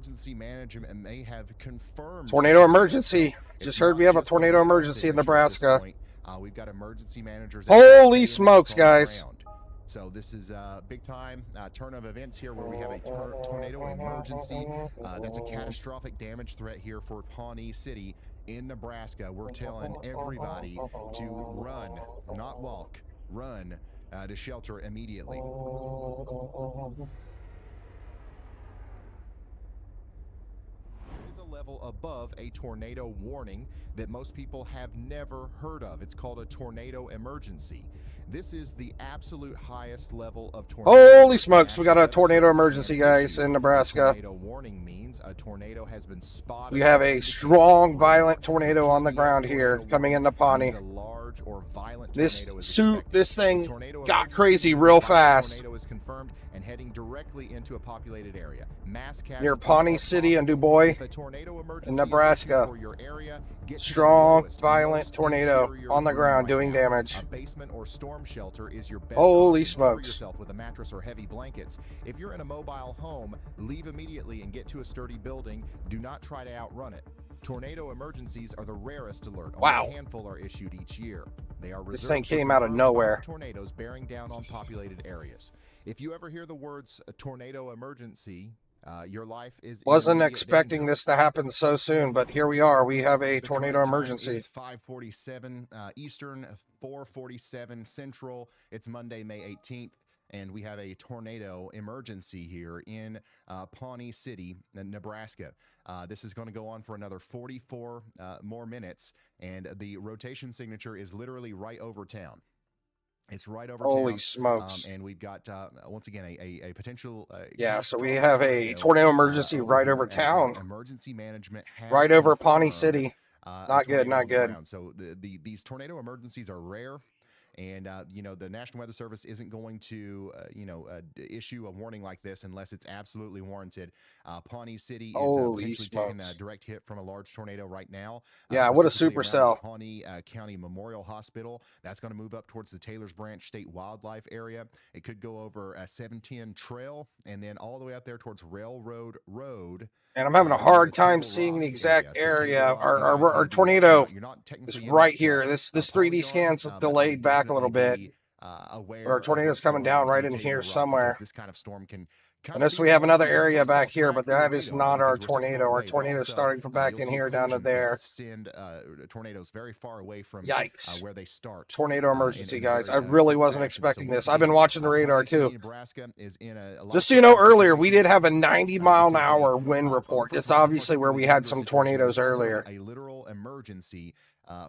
emergency management may have confirmed tornado emergency. Just heard we have a tornado emergency in Nebraska. We've got emergency managers. Holy smokes, guys. So this is a big time turn of events here where we have a tornado emergency. That's a catastrophic damage threat here for Pawnee City in Nebraska. We're telling everybody to run, not walk, run to shelter immediately. Level above a tornado warning that most people have never heard of. It's called a tornado emergency. This is the absolute highest level of tornado. Holy smokes, we got a tornado emergency, guys, in Nebraska. Tornado warning means a tornado has been spotted. We have a strong, violent tornado on the ground here coming into Pawnee. This thing got crazy real fast. Tornado is confirmed and heading directly into a populated area. Near Pawnee City and Du Bois in Nebraska. Strong, violent tornado on the ground doing damage. A basement or storm shelter is your best. Holy smokes. Yourself with a mattress or heavy blankets. If you're in a mobile home, leave immediately and get to a sturdy building. Do not try to outrun it. Tornado emergencies are the rarest alert. Wow. Only a handful are issued each year. They are this thing came out of nowhere. Tornadoes bearing down on populated areas. If you ever hear the words tornado emergency, your life is. Wasn't expecting this to happen so soon, but here we are. We have a tornado emergency. It's 5:47 Eastern, 4:47 Central. It's Monday, May 18th. And we have a tornado emergency here in Pawnee City, Nebraska. This is going to go on for another 44 more minutes, and the rotation signature is literally right over town. It's right over town. Holy smokes. And we've got, once again, a potential... yeah, so we have a tornado emergency right over town. Emergency management has right over Pawnee City. Not good, not good. So these tornado emergencies are rare. And, the National Weather Service isn't going to, issue a warning like this unless it's absolutely warranted. Pawnee City is potentially taking a direct hit from a large tornado right now. Yeah, what a supercell. Pawnee County Memorial Hospital. That's going to move up towards the Taylors Branch State Wildlife Area. It could go over a 710 Trail and then all the way up there towards Railroad Road. And I'm having a hard time seeing the exact area. Our tornado is right here. This 3D scan's delayed back a little bit. Our tornado's coming down right in here somewhere. This kind of storm can. Unless we have another area back here, but that is not our tornado. Our tornado is starting from back in here down to there. Send tornadoes very far away from where they start. Tornado emergency, guys. I really wasn't expecting this. I've been watching the radar too. Just so you know, earlier we did have a 90-mile-an-hour wind report. It's obviously where we had some tornadoes earlier. A literal emergency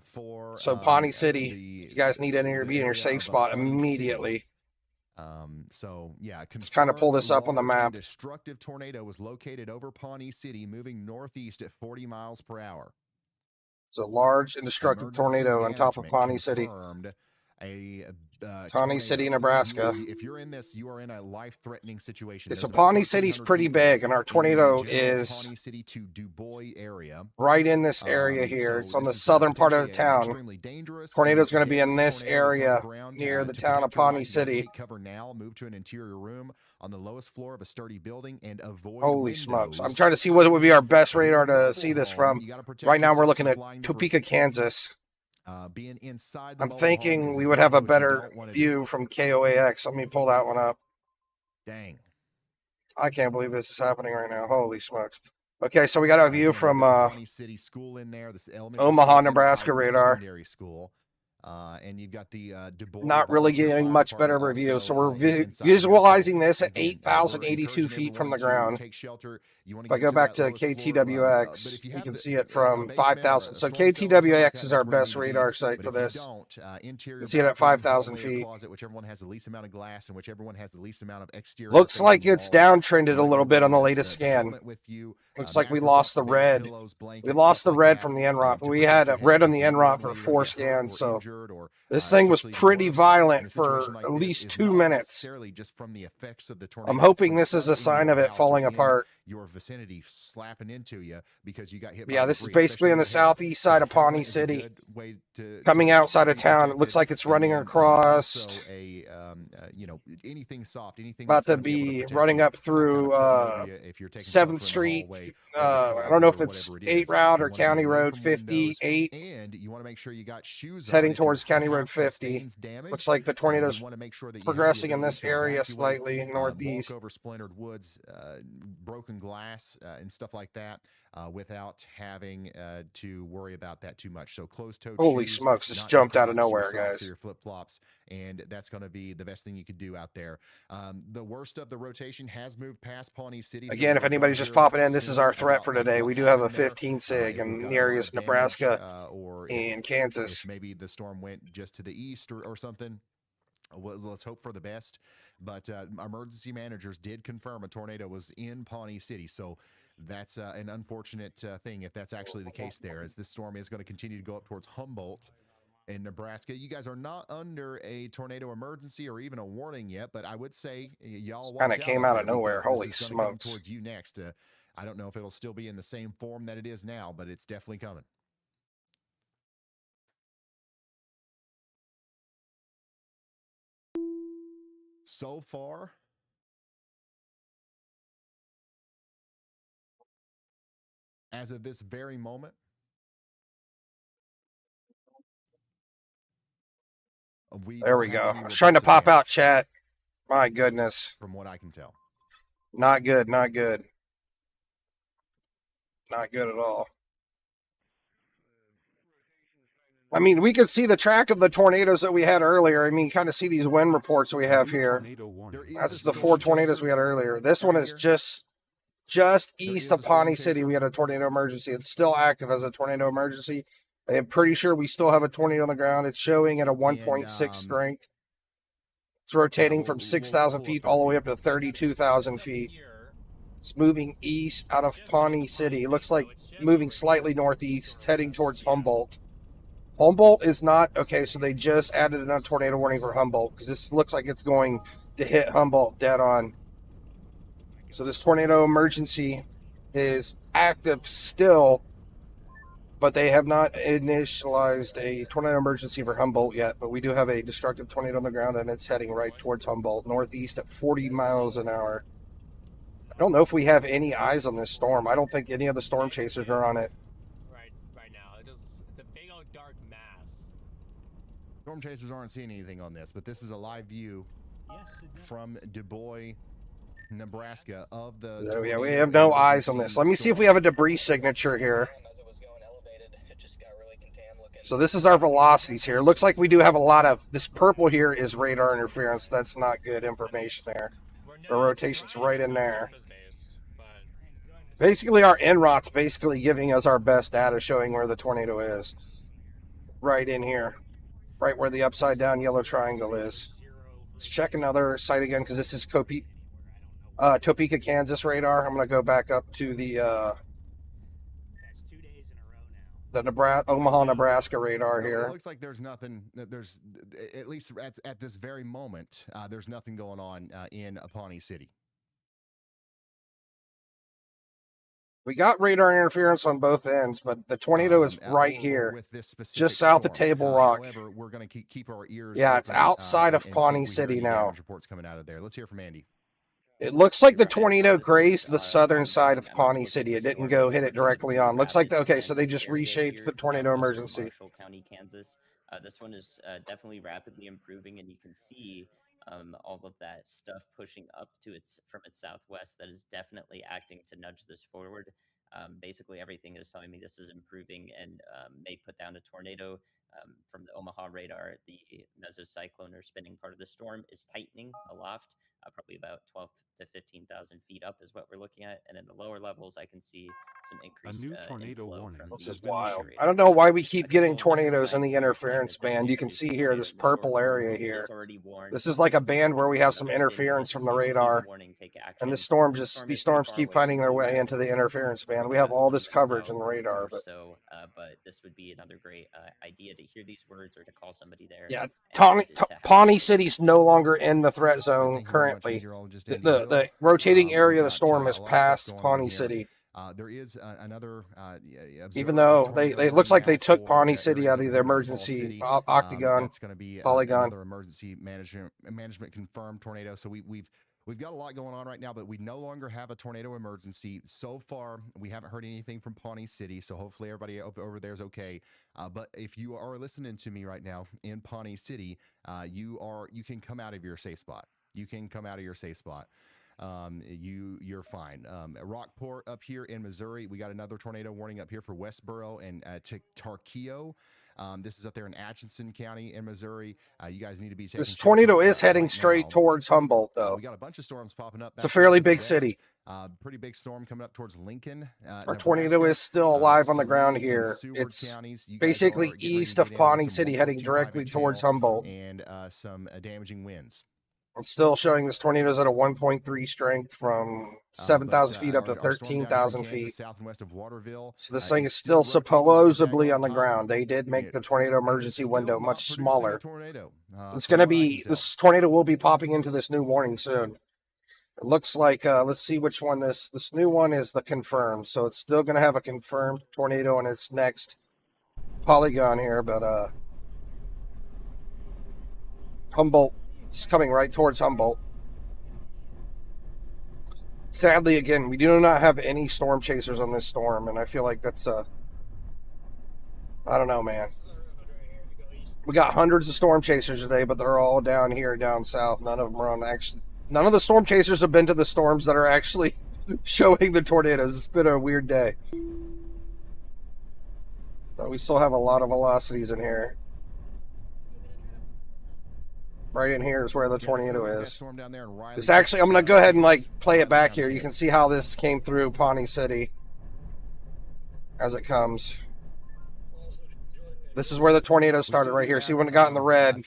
for. So Pawnee City, you guys need to be in your safe spot immediately. Let's kind of pull this up on the map. Destructive tornado was located over Pawnee City, moving northeast at 40 miles per hour. It's a large and destructive tornado on top of Pawnee City. Pawnee City, Nebraska. If you're in this, you are in a life-threatening situation. So Pawnee City's pretty big, and our tornado is Pawnee City to Du Bois area. Right in this area here. It's on the southern part of the town. Tornado's going to be in this area near the town of Pawnee City. Take cover now. Move to an interior room on the lowest floor of a sturdy building and avoid. Holy smokes! I'm trying to see what would be our best radar to see this from. Right now, we're looking at Topeka, Kansas. Being inside I'm thinking we would have a better view from KOAX. Let me pull that one up. Dang. I can't believe this is happening right now. Holy smokes. Okay, so we got a view from City School in there, this Omaha, Nebraska radar. School. And you've got the Du Bois. Not really getting much better review. So we're visualizing this at 8,082 feet from the ground. If I go back to KTWX, you can see it from 5,000. So KTWX is our best radar site for this. You can see it at 5,000 feet. Whichever one has the least amount of glass and whichever one has the least amount of exterior. Looks like it's downtrended a little bit on the latest scan. Looks like we lost the red. We lost the red from the NROT. We had a red on the NROT for 4 scans, so this thing was pretty violent for at least 2 minutes. I'm hoping this is a sign of it falling apart. your vicinity slapping into you because you got hit. Yeah, this is basically in the southeast side of Pawnee City. Coming outside of town, it looks like it's running across. Anything soft, anything about to be running up through 7th Street. I don't know if it's 8 route or County Road 58. And you want to make sure you got shoes heading towards County Road 50. Looks like the tornado's progressing in this area slightly northeast. Over splintered woods, broken glass, and stuff like that, without having to worry about that too much. So closed-toed Holy shoes, smokes, this jumped out of nowhere, guys. Your flip-flops, and that's going to be the best thing you could do out there. The worst of the rotation has moved past Pawnee City. Again, if anybody's just popping in, this is our threat for today. We do have a 15 SIG in the areas of Nebraska and Kansas. Maybe the storm went just to the east or something. Well, let's hope for the best. But emergency managers did confirm a tornado was in Pawnee City. So that's an unfortunate thing if that's actually the case there, as this storm is going to continue to go up towards Humboldt in Nebraska. You guys are not under a tornado emergency or even a warning yet, but I would say y'all kind of came out of nowhere. Holy smokes. Towards you next. I don't know if it'll still be in the same form that it is now, but it's definitely coming. So far, as of this very moment, there we go. I was trying to pop out chat. My goodness. From what I can tell. Not good, not good. Not good at all. I mean, we could see the track of the tornadoes that we had earlier. I mean, kind of see these wind reports we have here. That's the 4 tornadoes we had earlier. This one is just east of Pawnee City. We had a tornado emergency. It's still active as a tornado emergency. I'm pretty sure we still have a tornado on the ground. It's showing at a 1.6 strength. It's rotating from 6,000 feet all the way up to 32,000 feet. It's moving east out of Pawnee City. It looks like moving slightly northeast. It's heading towards Humboldt. Humboldt is not, okay, so they just added a tornado warning for Humboldt because this looks like it's going to hit Humboldt dead on. So this tornado emergency is active still, but they have not initialized a tornado emergency for Humboldt yet. But we do have a destructive tornado on the ground, and it's heading right towards Humboldt, northeast at 40 miles an hour. I don't know if we have any eyes on this storm. I don't think any of the storm chasers are on it. Right now. It's a big old dark mass. Storm chasers aren't seeing anything on this, but this is a live view from Du Bois, Nebraska of the. Yeah, we have no eyes on this. Let me see if we have a debris signature here. So this is our velocities here. It looks like we do have a lot of this purple here is radar interference. That's not good information there. The rotation's right in there. Basically, our NROT's basically giving us our best data showing where the tornado is. Right in here. Right where the upside down yellow triangle is. Let's check another site again because this is Topeka, Kansas radar. I'm going to go back up to the Omaha, Nebraska radar here. It looks like there's nothing. There's at least at this very moment, there's nothing going on in Pawnee City. We got radar interference on both ends, but the tornado is right here, just south of Table Rock. However, we're going to keep our ears. Yeah, it's outside of Pawnee City now. Reports coming out of there. Let's hear from Andy. It looks like the tornado grazed the southern side of Pawnee City. It didn't go hit it directly on. Looks like, okay, so they just reshaped the tornado emergency. Marshall County, Kansas. This one is definitely rapidly improving, and you can see all of that stuff pushing up to from its southwest. That is definitely acting to nudge this forward. Basically, everything is telling me this is improving and may put down a tornado. From the Omaha radar, the mesocyclone or spinning part of the storm is tightening aloft, probably about 12 to 15,000 feet up is what we're looking at. And in the lower levels, I can see some increased tornado warning. This is wild. I don't know why we keep getting tornadoes in the interference band. You can see here this purple area here. This is like a band where we have some interference from the radar. And these storms keep finding their way into the interference band. man. We have all this coverage on the radar. But this would be another great idea to hear these words or to call somebody there. yeah, Pawnee City's no longer in the threat zone currently. The rotating area of the storm is past Pawnee City. There is another, even though it looks like they took Pawnee City out of the emergency octagon, it's going to be polygon. Another emergency management confirmed tornado. So we've got a lot going on right now, but we no longer have a tornado emergency. So far, we haven't heard anything from Pawnee City, so hopefully everybody over there is okay. But if you are listening to me right now in Pawnee City, you can come out of your safe spot. You can come out of your safe spot. You're fine. Rockport up here in Missouri, we got another tornado warning up here for Westboro and Tarkio. This is up there in Atchison County in Missouri. You guys need to be taking this tornado is heading straight towards Humboldt, though. We got a bunch of storms popping up. It's a fairly big city. Pretty big storm coming up towards Lincoln. Our tornado is still alive on the ground here. It's basically east of Pawnee City, heading directly towards Humboldt. And some damaging winds. It's still showing this tornado's at a 1.3 strength from 7,000 feet up to 13,000 feet. South and west of Waterville. So this thing is still supposedly on the ground. They did make the tornado emergency window much smaller. It's going to be, this tornado will be popping into this new warning soon. It looks like, let's see which one this new one is the confirmed. So it's still going to have a confirmed tornado in its next polygon here, but Humboldt. It's coming right towards Humboldt. Sadly, again, we do not have any storm chasers on this storm, and I feel like that's I don't know, man. We got hundreds of storm chasers today, but they're all down here, down south. None of them are on none of the storm chasers have been to the storms that are actually showing the tornadoes. It's been a weird day. But we still have a lot of velocities in here. Right in here is where the tornado is. This actually, I'm going to go ahead and play it back here. You can see how this came through Pawnee City as it comes. This is where the tornado started right here. See when it got in the red?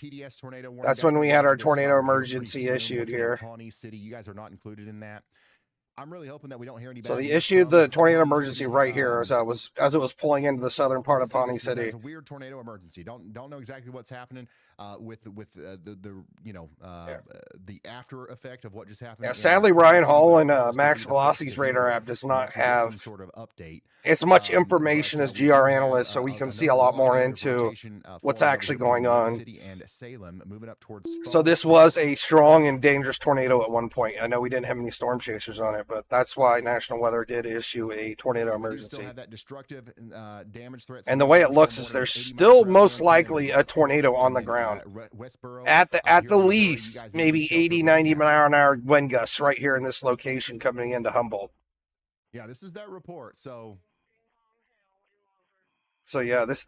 That's when we had our tornado emergency issued here. Pawnee City, you guys are not included in that. I'm really hoping that we don't hear any. So they issued the tornado emergency right here as it was pulling into the southern part of Pawnee City. It's a weird tornado emergency. Don't know exactly what's happening with the after effect of what just happened. Yeah, sadly, Ryan Hall and Max Velocity's radar app does not have some sort of update. As much information as GR analysts, so we can see a lot more into what's actually going on. So this was a strong and dangerous tornado at one point. I know we didn't have any storm chasers on it, but that's why National Weather did issue a tornado emergency. And the way it looks is there's still most likely a tornado on the ground. At the least, maybe 80, 90 mile an hour wind gusts right here in this location coming into Humboldt. Yeah, this is that report. So yeah, this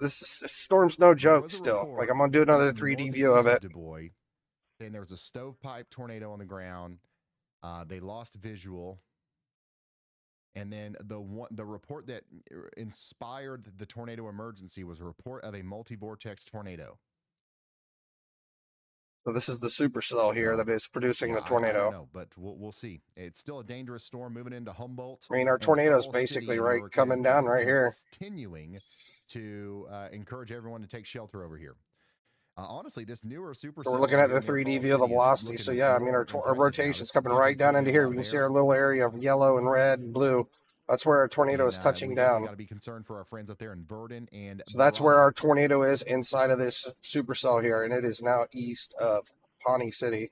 storm's no joke still. Like, I'm going to do another 3D view of it. And there was a stovepipe tornado on the ground. They lost visual. And then the report that inspired the tornado emergency was a report of a multi-vortex tornado. So this is the supercell here that is producing the tornado. I don't know, but we'll see. It's still a dangerous storm moving into Humboldt. I mean, our tornado's basically coming down right here. Continuing to encourage everyone to take shelter over here. Honestly, this newer supercell. So we're looking at the 3D view of the velocity. So yeah, I mean, our rotation's coming right down into here. We can see our little area of yellow and red and blue. That's where our tornado is touching down. Got to be concerned for our friends up there in Verdon and. So that's where our tornado is inside of this supercell here, and it is now east of Pawnee City.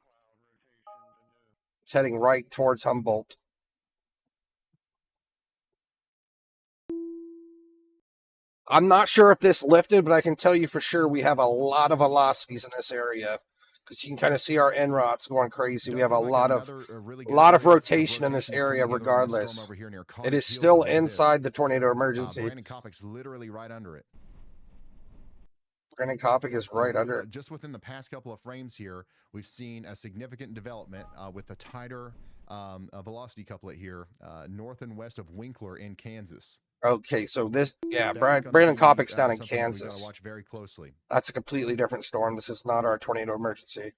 It's heading right towards Humboldt. I'm not sure if this lifted, but I can tell you for sure we have a lot of velocities in this area. Because you can kind of see our NROTs going crazy. We have a lot of rotation in this area regardless. It is still inside the tornado emergency. Brandon Copic's literally right under it. Brandon Copic is right under it. Just within the past couple of frames here, we've seen a significant development with the tighter velocity couplet here, north and west of Winkler in Kansas. Okay, so this, yeah, Brandon Copic's down in Kansas. We gotta watch very closely. That's a completely different storm. This is not our tornado emergency.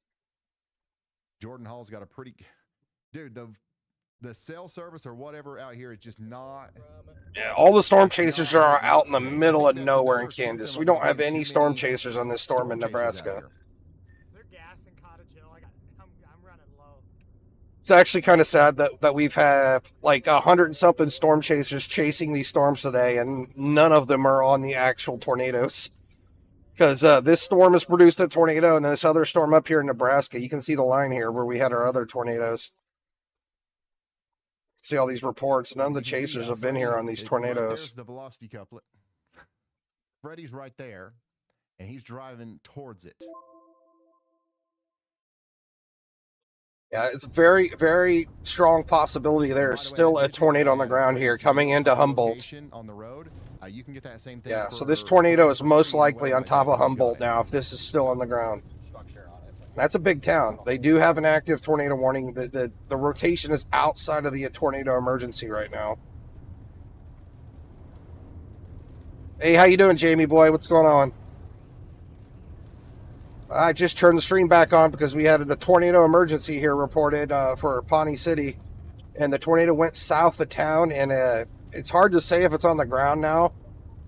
Jordan Hall's got a pretty, dude. the cell service or whatever out here is just not. Yeah, all the storm chasers are out in the middle of nowhere in Kansas. We don't have any storm chasers on this storm in Nebraska. It's actually kind of sad that we've had like 100-something storm chasers chasing these storms today, and none of them are on the actual tornadoes. Because this storm has produced a tornado, and this other storm up here in Nebraska, you can see the line here where we had our other tornadoes. See all these reports. None of the chasers have been here on these tornadoes. There's the velocity couplet. Freddie's right there, and he's driving towards it. Yeah, it's very, very strong possibility there's still a tornado on the ground here coming into Humboldt. On the road, you can get that same thing. Yeah, so this tornado is most likely on top of Humboldt now if this is still on the ground. That's a big town. They do have an active tornado warning. The rotation is outside of the tornado emergency right now. Hey, how you doing, Jamie boy? What's going on? I just turned the stream back on because we had a tornado emergency here reported for Pawnee City. And the tornado went south of town, and it's hard to say if it's on the ground now.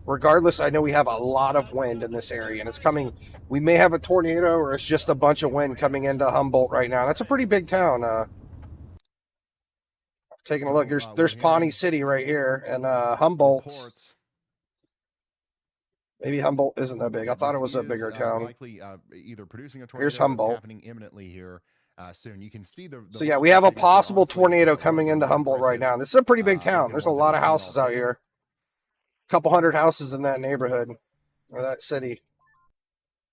Regardless, I know we have a lot of wind in this area, and it's coming. We may have a tornado, or it's just a bunch of wind coming into Humboldt right now. That's a pretty big town. Taking a look, there's Pawnee City right here, and Humboldt. Maybe Humboldt isn't that big. I thought it was a bigger town. Likely, either producing a tornado. Here's Humboldt. Happening imminently here soon. You can see the so yeah, we have a possible tornado coming into Humboldt right now. This is a pretty big town. There's a lot of houses out here. A couple hundred houses in that neighborhood or that city.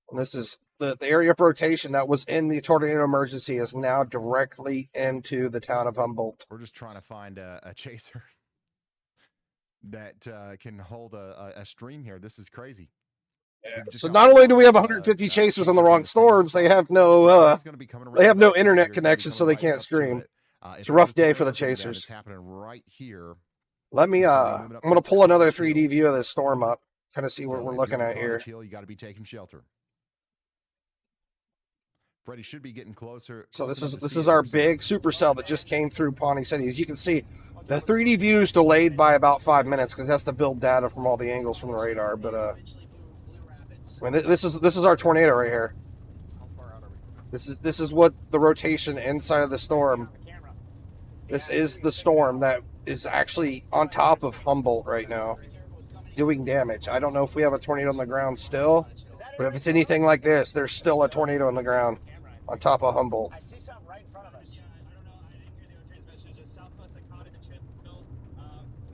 And this is the area of rotation that was in the tornado emergency is now directly into the town of Humboldt. We're just trying to find a chaser that can hold a stream here. This is crazy. Yeah. So not only do we have 150 chasers on the wrong storms, they have no internet connection, so they can't stream. It's a rough day for the chasers. It's happening right here. Let me I'm gonna pull another 3D view of this storm up, kind of see what we're looking at here. You got to be taking shelter. Freddie should be getting closer. So this is our big supercell that just came through Pawnee City. As you can see, the 3D view is delayed by about 5 minutes because it has to build data from all the angles from the radar. But I mean, this is our tornado right here. This is what the rotation inside of the storm. This is the storm that is actually on top of Humboldt right now, doing damage. I don't know if we have a tornado on the ground still, but if it's anything like this, there's still a tornado on the ground on top of Humboldt. I see something right in front of us. Yeah, I don't know. I didn't hear the transmission. Just southwest of Cottage and Chipville.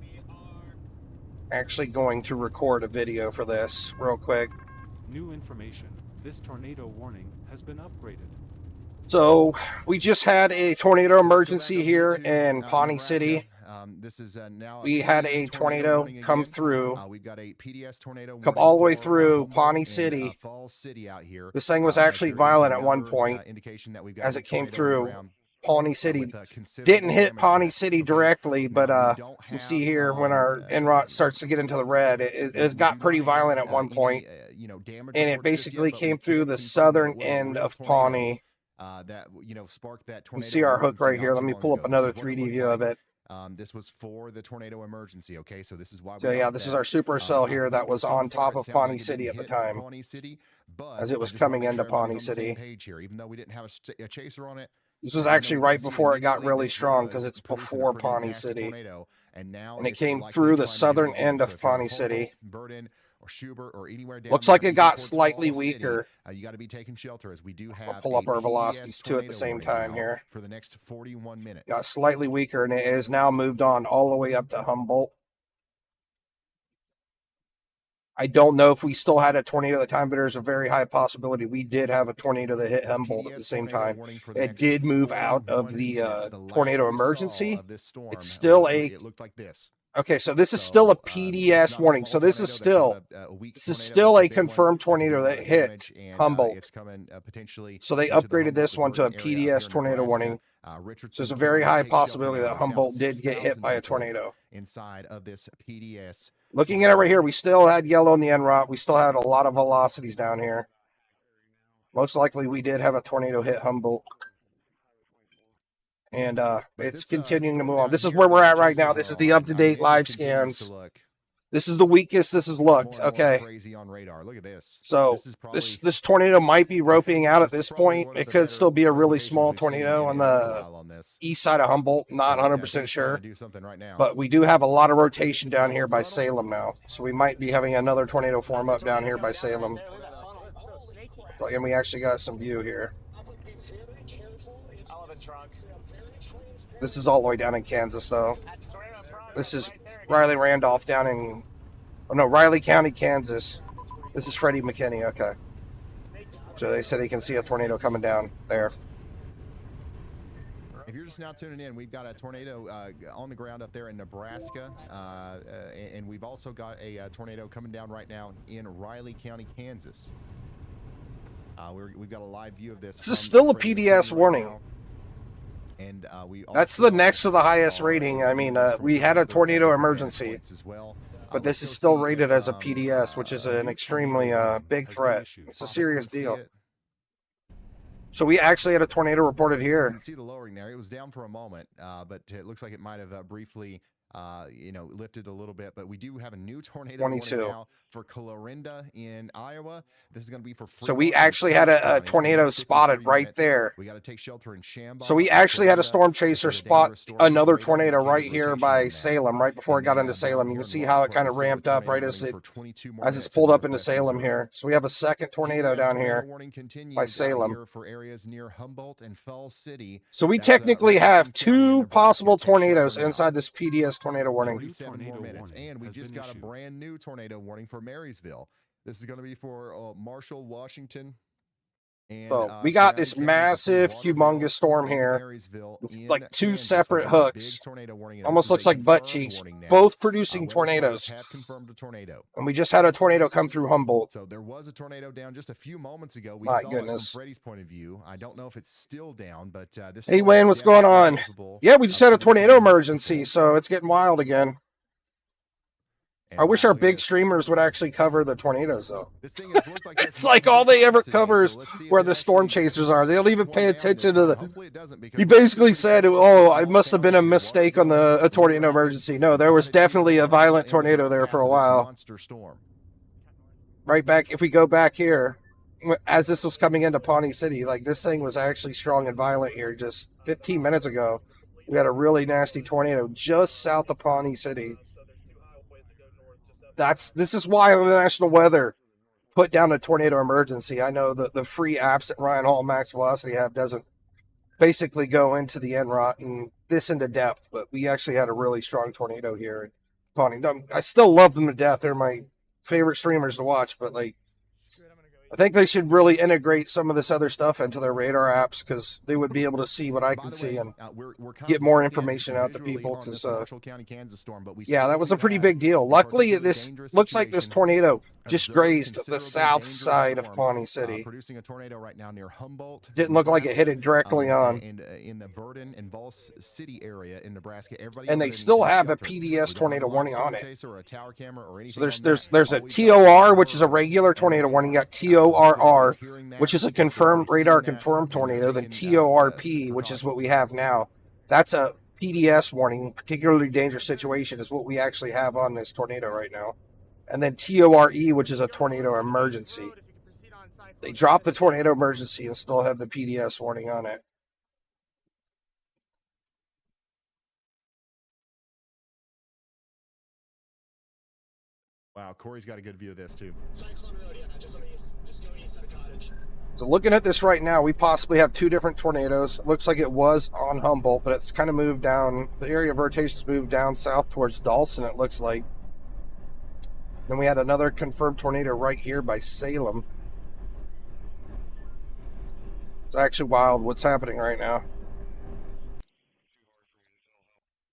We are Actually going to record a video for this real quick. New information. This tornado warning has been upgraded. So we just had a tornado emergency here in Pawnee City. This is now we had a tornado come through. We've got a PDS tornado come all the way through Pawnee City. Falls City out here. This thing was actually violent at one point as it came through Pawnee City. Didn't hit Pawnee City directly, but you can see here when our NROT starts to get into the red, it got pretty violent at one point, and it basically came through the southern end of Pawnee. That sparked that tornado. You can see our hook right here. Let me pull up another 3D view of it. This was for the tornado emergency. Okay, so this is why. So yeah, this is our supercell here that was on top of Pawnee City at the time, as it was coming into Pawnee City. Even though we didn't have a chaser on it. This was actually right before it got really strong because it's before Pawnee City, and it came through the southern end of Pawnee City. Or Schubert or anywhere down. Looks like it got slightly weaker. You got to be taking shelter as we do have. I'll pull up our velocities too at the same time here. For the next 41 minutes. Got slightly weaker, and it has now moved on all the way up to Humboldt. I don't know if we still had a tornado at the time, but there's a very high possibility we did have a tornado that hit Humboldt at the same time. It did move out of the tornado emergency. It's still a. It looked like this. Okay, so this is still a PDS warning. So this is still a confirmed tornado that hit Humboldt. So they upgraded this one to a PDS tornado warning. So there's a very high possibility that Humboldt did get hit by a tornado. Inside of this PDS. Looking at it right here, we still had yellow in the NROT. We still had a lot of velocities down here. Most likely we did have a tornado hit Humboldt. And it's continuing to move on. This is where we're at right now. This is the up-to-date live scans. This is the weakest this has looked. Okay. Crazy on radar. Look at this. So this tornado might be roping out at this point. It could still be a really small tornado on the east side of Humboldt. Not 100% sure. But we do have a lot of rotation down here by Salem now. So we might be having another tornado form up down here by Salem. And we actually got some view here. This is all the way down in Kansas, though. This is Riley Randolph down in, oh no, Riley County, Kansas. This is Freddie McKinney, okay. So they said they can see a tornado coming down there. If you're just now tuning in, we've got a tornado on the ground up there in Nebraska, and we've also got a tornado coming down right now in Riley County, Kansas. We've got a live view of this. This is still a PDS warning. And that's the next to the highest rating. I mean, we had a tornado emergency, but this is still rated as a PDS, which is an extremely big threat. It's a serious deal. So we actually had a tornado reported here. You can see the lowering there. It was down for a moment, but it looks like it might have briefly lifted a little bit. But we do have a new tornado warning now for Clarinda in Iowa. This is going to be for So we actually had a tornado spotted right there. We got to take shelter in Shambaugh. So we actually had a storm chaser spot another tornado right here by Salem, right before it got into Salem. You can see how it kind of ramped up right as it's pulled up into Salem here. So we have a second tornado down here by Salem. For areas near Humboldt and Falls City. So we technically have two possible tornadoes inside this PDS tornado warning. 47 more minutes, and we just got a brand new tornado warning for Marysville. This is going to be for Marshall, Washington. And, so we got this massive, humongous storm here, with like two separate hooks. Almost looks like butt cheeks, both producing tornadoes. And we just had a tornado come through Humboldt. So there was a tornado down just a few moments ago. We saw it from Freddie's point of view. I don't know if it's still down, but this. Hey Wayne, what's going on? Yeah, we just had a tornado emergency, so it's getting wild again. I wish our big streamers would actually cover the tornadoes, though. It's like all they ever cover is where the storm chasers are. They don't even pay attention to the... He basically said, oh, it must have been a mistake on a tornado emergency. No, there was definitely a violent tornado there for a while. Right back, if we go back here, as this was coming into Pawnee City, like this thing was actually strong and violent here just 15 minutes ago. We had a really nasty tornado just south of Pawnee City. This is why the National Weather put down a tornado emergency. I know that the free apps that Ryan Hall and Max Velocity have doesn't basically go into the NROT and this into depth, but we actually had a really strong tornado here in Pawnee. I still love them to death. They're my favorite streamers to watch, but like, I think they should really integrate some of this other stuff into their radar apps because they would be able to see what I can see and get more information out to people. Because yeah, that was a pretty big deal. Luckily, this looks like this tornado just grazed the south side of Pawnee City. Producing a tornado right now near Humboldt. Didn't look like it hit it directly on. And in the Verdon and Falls City area in Nebraska, and they still have a PDS tornado warning on it. So there's a TOR, which is a regular tornado warning. You got TORR, which is a confirmed radar confirmed tornado. Then TORP, which is what we have now. That's a PDS warning, particularly dangerous situation, is what we actually have on this tornado right now. And then TORE, which is a tornado emergency. They dropped the tornado emergency and still have the PDS warning on it. Wow, Corey's got a good view of this too. So looking at this right now, we possibly have two different tornadoes. It looks like it was on Humboldt, but it's kind of moved down. The area of rotation's moved down south towards Dawson, it looks like. Then we had another confirmed tornado right here by Salem. It's actually wild what's happening right now.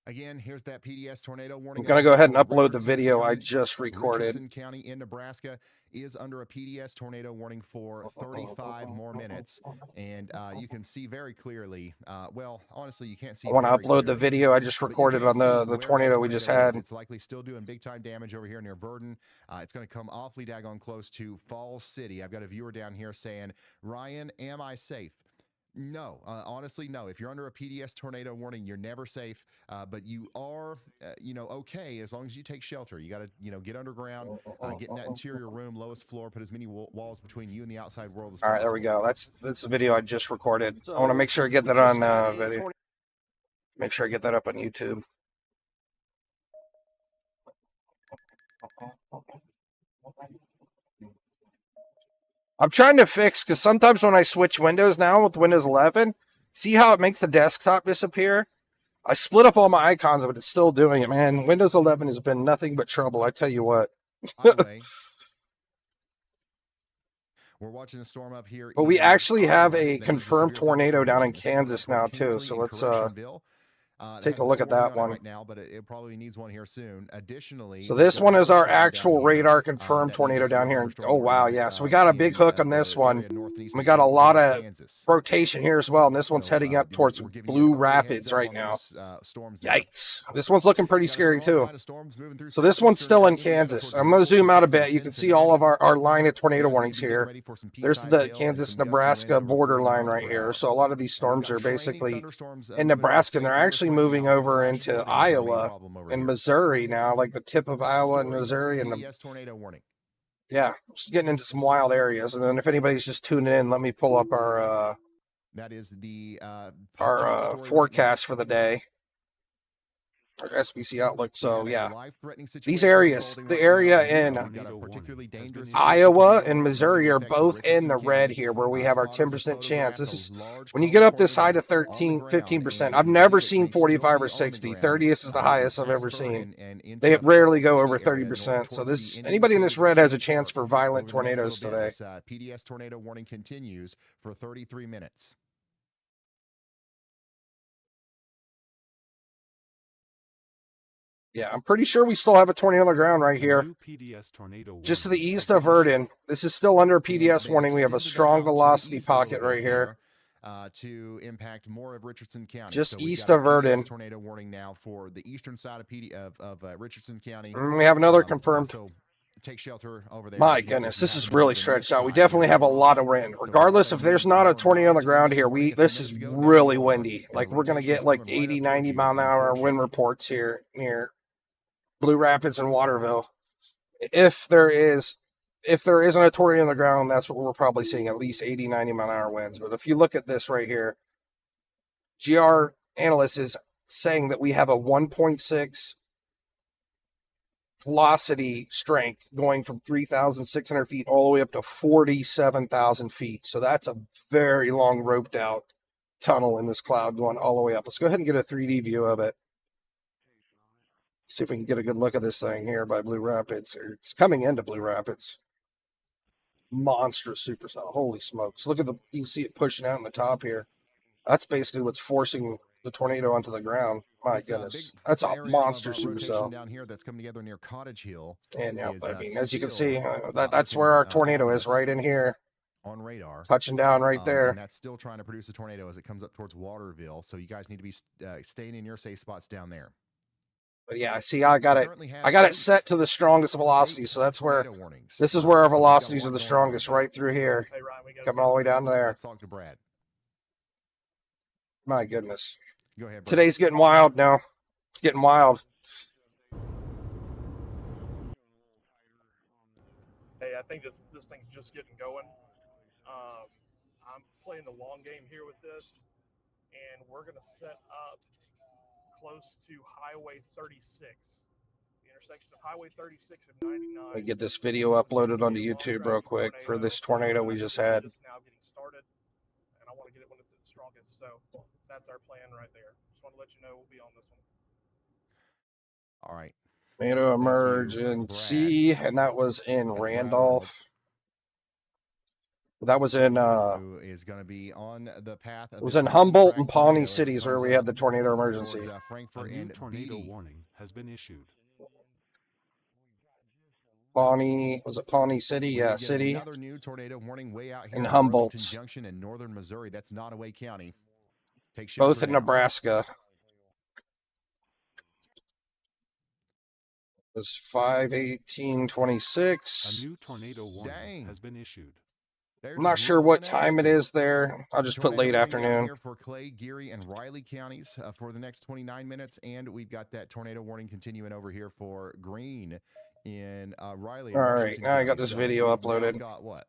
Again, here's that PDS tornado warning. I'm going to go ahead and upload the video I just recorded. Richardson County in Nebraska is under a PDS tornado warning for 35 more minutes. And you can see very clearly, well, honestly, you can't see. I want to upload the video I just recorded on the tornado we just had. It's likely still doing big time damage over here near Verdon. It's going to come awfully daggone close to Falls City. I've got a viewer down here saying, Ryan, am I safe? No, honestly, no. If you're under a PDS tornado warning, you're never safe. But you are, okay as long as you take shelter. You got to, get underground, get in that interior room, lowest floor, put as many walls between you and the outside world as All right, possible. there we go. That's the video I just recorded. I want to make sure I get that on video. Make sure I get that up on YouTube. I'm trying to fix, because sometimes when I switch Windows now with Windows 11, see how it makes the desktop disappear? I split up all my icons, but it's still doing it, man. Windows 11 has been nothing but trouble, I tell you what. Anyway, we're watching a storm up here. But we actually have a confirmed tornado down in Kansas now, too. So let's take a look at that one right now, but it probably needs one here soon. Additionally, so this one is our actual radar confirmed tornado down here. Oh wow, yeah. So we got a big hook on this one. We got a lot of rotation here as well, and this one's heading up towards Blue Rapids right now. Yikes! This one's looking pretty scary too. So this one's still in Kansas. I'm going to zoom out a bit. You can see all of our line of tornado warnings here. There's the Kansas-Nebraska border line right here. So a lot of these storms are basically in Nebraska, and they're actually moving over into Iowa and Missouri now, like the tip of Iowa and Missouri, and yeah, just getting into some wild areas. And then if anybody's just tuning in, let me pull up our forecast for the day. Our SBC outlook. So yeah, these areas, the area in Iowa and Missouri are both in the red here, where we have our 10% chance. This is when you get up this high to 15%. I've never seen 45 or 60. 30 is the highest I've ever seen. They rarely go over 30%. So this, anybody in this red has a chance for violent tornadoes today. PDS tornado warning continues for 33 minutes. Yeah, I'm pretty sure we still have a tornado on the ground right here. Just to the east of Verdon. This is still under a PDS warning. We have a strong velocity pocket right here. To impact more of Richardson County. Just east of Verdon. Tornado warning now for the eastern side of Richardson County. And we have another confirmed. So take shelter over there. My goodness, this is really stretched out. We definitely have a lot of wind. Regardless if there's not a tornado on the ground here, this is really windy. Like we're going to get like 80, 90 mile an hour wind reports here near Blue Rapids and Waterville. If there isn't a tornado on the ground, that's what we're probably seeing, at least 80, 90 mile an hour winds. But if you look at this right here, GR analyst is saying that we have a 1.6 velocity strength going from 3,600 feet all the way up to 47,000 feet. So that's a very long roped out tunnel in this cloud going all the way up. Let's go ahead and get a 3D view of it. See if we can get a good look at this thing here by Blue Rapids. It's coming into Blue Rapids. Monstrous supercell. Holy smokes. Look at you can see it pushing out in the top here. That's basically what's forcing the tornado onto the ground. My goodness. That's a monster supercell. Down here that's coming together near Cottage Hill. And yeah, I mean, as you can see, that's where our tornado is, right in here. On radar. Touching down right there. And that's still trying to produce a tornado as it comes up towards Waterville. So you guys need to be staying in your safe spots down there. But yeah, see, I got it set to the strongest velocity, so that's where this is where our velocities are the strongest, right through here, coming all the way down there. Let's talk to Brad. My goodness, go ahead. Brad. Today's getting wild now. It's getting wild. Hey, I think this thing's just getting going. I'm playing the long game here with this, and we're gonna set up close to Highway 36, the intersection of Highway 36 and 99. Let me get this video uploaded onto YouTube real quick for this tornado we just had. It's now getting started, and I want to get it when it's at its strongest. So that's our plan right there. Just want to let you know we'll be on this one. All right. Tornado emergency, and that was in Randolph. That was in is going to be on the path. It was in Humboldt and Pawnee cities where we had the tornado emergency. Frankfurt and tornado warning has been issued. Pawnee, was it Pawnee City? Yeah, city. Another new tornado warning way out here in Humboldt Junction in northern Missouri. That's Nottoway County. Both in Nebraska. It was 5/18/26. A new tornado warning has been issued. I'm not sure what time it is there. I'll just put late afternoon. Here for Clay, Geary, and Riley counties for the next 29 minutes, and we've got that tornado warning continuing over here for Greene in Riley. All right, now I got this video uploaded. Got what?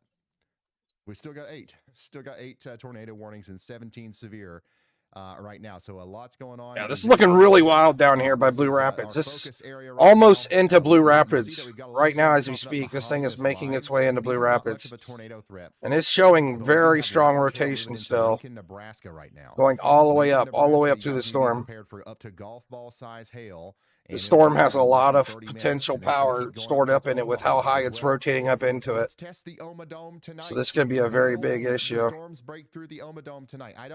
We still got 8. Still got 8 tornado warnings and 17 severe right now. So a lot's going on. Yeah, this is looking really wild down here by Blue Rapids. This is almost into Blue Rapids right now as we speak. This thing is making its way into Blue Rapids. And it's showing very strong rotation still. Going all the way up through the storm. The storm has a lot of potential power stored up in it with how high it's rotating up into it. So this is going to be a very big issue.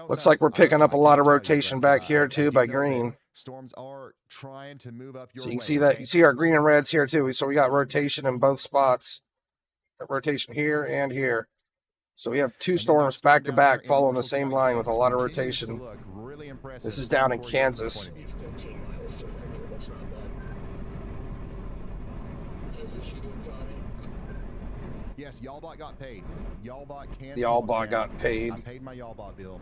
Looks like we're picking up a lot of rotation back here too by Greene. Storms are trying to move up your so you can see that. You see our green and reds here too. So we got rotation in both spots. Rotation here and here. So we have 2 storms back to back following the same line with a lot of rotation. This is down in Kansas. Yes, Y'allbot got paid. Y'allbot can. The Y'allbot got paid. I paid my Y'allbot bill.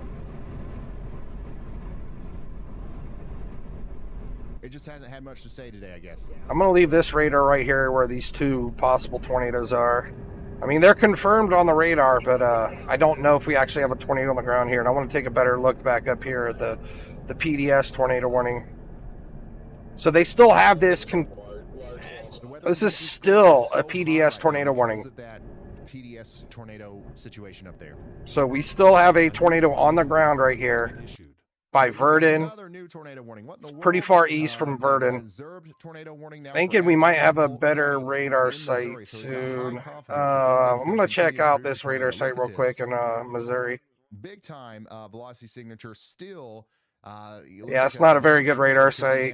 It just hasn't had much to say today, I guess. I'm going to leave this radar right here where these 2 possible tornadoes are. I mean, they're confirmed on the radar, but I don't know if we actually have a tornado on the ground here. And I want to take a better look back up here at the PDS tornado warning. So they still have this. This is still a PDS tornado warning. PDS tornado situation up there. So we still have a tornado on the ground right here by Verdon. It's pretty far east from Verdon. Thinking we might have a better radar site soon. I'm going to check out this radar site real quick in Missouri. Big time velocity signature still. Yeah, it's not a very good radar site.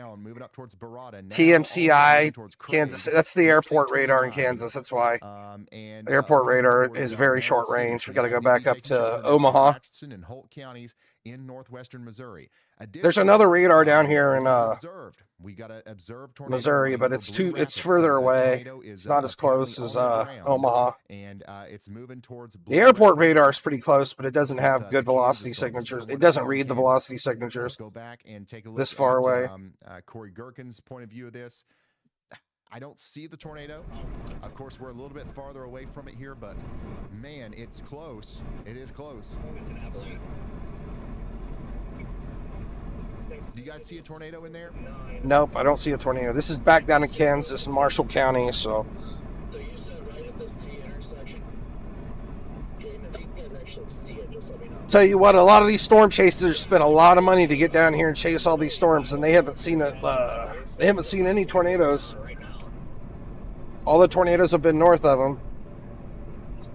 TMCI, Kansas. That's the airport radar in Kansas. That's why. The airport radar is very short range. We got to go back up to Omaha. And Holt counties in northwestern Missouri. There's another radar down here in we got to observe Missouri, but it's further away. It's not as close as Omaha. And it's moving towards the airport radar is pretty close, but it doesn't have good velocity signatures. It doesn't read the velocity signatures. Go back and take a look this far away. Corey Gherkin's point of view of this. I don't see the tornado. Of course, we're a little bit farther away from it here, but man, it's close. It is close. Do you guys see a tornado in there? Nope, I don't see a tornado. This is back down in Kansas and Marshall County, so. So you said right at this T intersection. Jaden, if you guys actually see it, just let me know. Tell you what, a lot of these storm chasers spend a lot of money to get down here and chase all these storms, and they haven't seen it. They haven't seen any tornadoes. All the tornadoes have been north of them,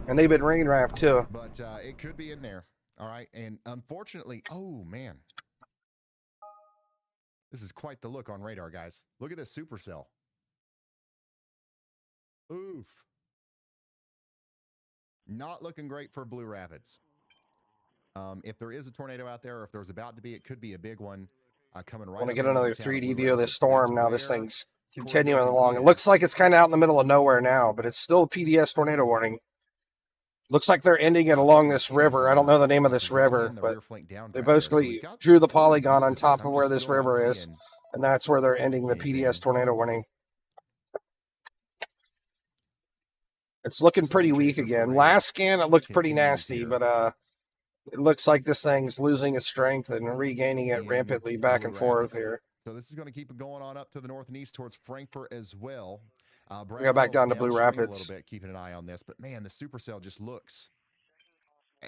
and they've been rain wrapped too. But it could be in there. All right, and unfortunately, oh man. This is quite the look on radar, guys. Look at this supercell. Oof. Not looking great for Blue Rapids. If there is a tornado out there, or if there's about to be, it could be a big one coming right. I want to get another 3D view of this storm. Now this thing's continuing along. It looks like it's kind of out in the middle of nowhere now, but it's still a PDS tornado warning. Looks like they're ending it along this river. I don't know the name of this river, but they basically drew the polygon on top of where this river is, and that's where they're ending the PDS tornado warning. It's looking pretty weak again. Last scan, it looked pretty nasty, but it looks like this thing's losing its strength and regaining it rampantly back and forth here. So this is going to keep it going on up to the north and east towards Frankfort as well. We go back down to Blue Rapids. A little bit, keeping an eye on this, but man, the supercell just looks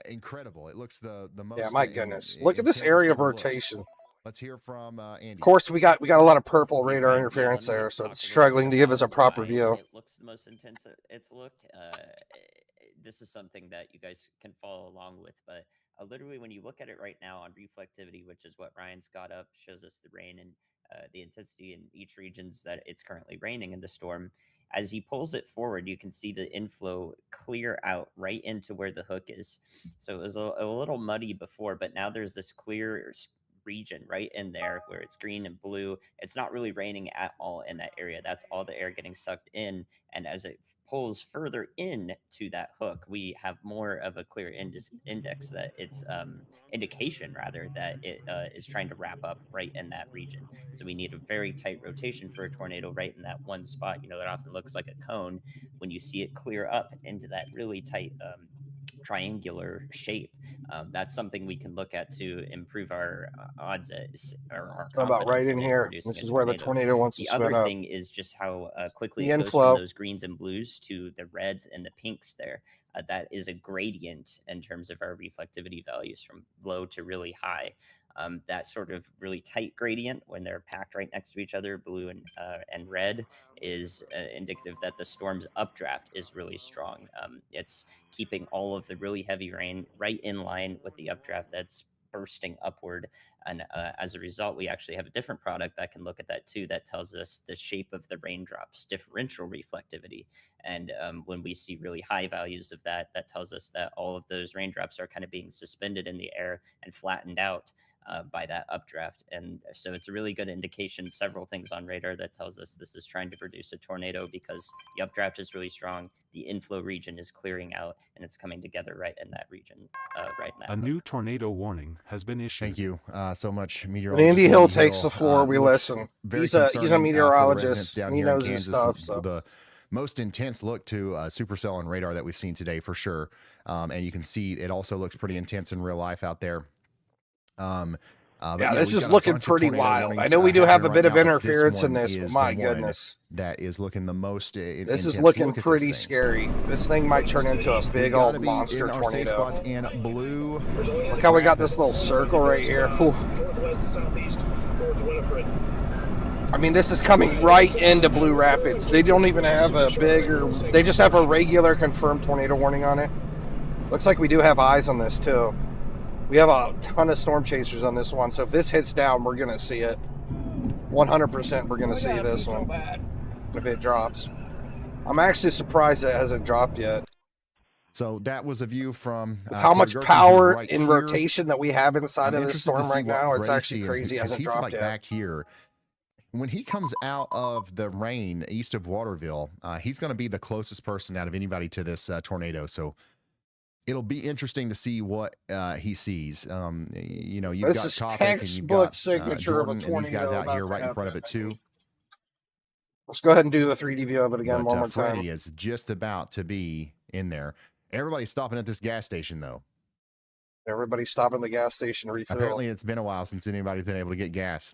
incredible. It looks the most. Yeah, my goodness! Look at this area of rotation. Let's hear from Andy. Of course, we got a lot of purple radar interference there, so it's struggling to give us a proper view. It looks the most intense it's looked. This is something that you guys can follow along with, but literally when you look at it right now on reflectivity, which is what Ryan's got up, shows us the rain and the intensity in each regions that it's currently raining in the storm. As he pulls it forward, you can see the inflow clear out right into where the hook is. So it was a little muddy before, but now there's this clear region right in there where it's green and blue. It's not really raining at all in that area. That's all the air getting sucked in. And as it pulls further in to that hook, we have more of a clear index that it's indication rather that it is trying to wrap up right in that region. So we need a very tight rotation for a tornado right in that one spot. That often looks like a cone. When you see it clear up into that really tight triangular shape, that's something we can look at to improve our odds at, or our How about right confidence in here? This is where the tornado wants to The spin other up. thing is just how quickly The it goes inflow. from those greens and blues to the reds and the pinks there. That is a gradient in terms of our reflectivity values from low to really high. That sort of really tight gradient when they're packed right next to each other, blue and red, is indicative that the storm's updraft is really strong. It's keeping all of the really heavy rain right in line with the updraft that's bursting upward. And as a result, we actually have a different product that can look at that too, that tells us the shape of the raindrops, differential reflectivity. And when we see really high values of that, that tells us that all of those raindrops are kind of being suspended in the air and flattened out by that updraft. And so it's a really good indication, several things on radar that tells us this is trying to produce a tornado because the updraft is really strong, the inflow region is clearing out, and it's coming together right in that region, right in that A new tornado warning has been issued. Thank you so much, When meteorologist. Andy Hill takes the floor, we looks listen. very He's a concerning, meteorologist. down And he here in knows his Kansas. stuff. So. The most intense look to supercell and radar that we've seen today for sure. And you can see it also looks pretty intense in real life out there. Yeah, this is looking pretty wild. I know we do have a bit of interference in this, but my goodness. That is looking the most This is looking pretty scary. This thing might turn into a big old monster tornado. In blue. Look how we got this little circle right here. Whew. Northwest to southeast, north of Winifred. I mean, this is coming right into Blue Rapids. They don't even have a big, or they just have a regular confirmed tornado warning on it. Looks like we do have eyes on this too. We have a ton of storm chasers on this one, so if this hits down, we're going to see it. 100% we're going to see this one if it drops. I'm actually surprised it hasn't dropped yet. So that was a view from how much Gerke, power right in here. rotation that we have inside of this storm right now. It's Gracie actually crazy. It hasn't he's dropped like yet. back here. When he comes out of the rain east of Waterville, he's going to be the closest person out of anybody to this tornado. So it'll be interesting to see what he sees. You've this got is Copic and you've textbook got signature Jordan of a and these guys tornado out here about right to in front of it happen. too. Let's go ahead and do the 3D view of it again one more time. Freddie is just about to be in there. Everybody's stopping at this gas station though. Everybody's stopping at the gas station to refill. Apparently it's been a while since anybody's been able to get gas.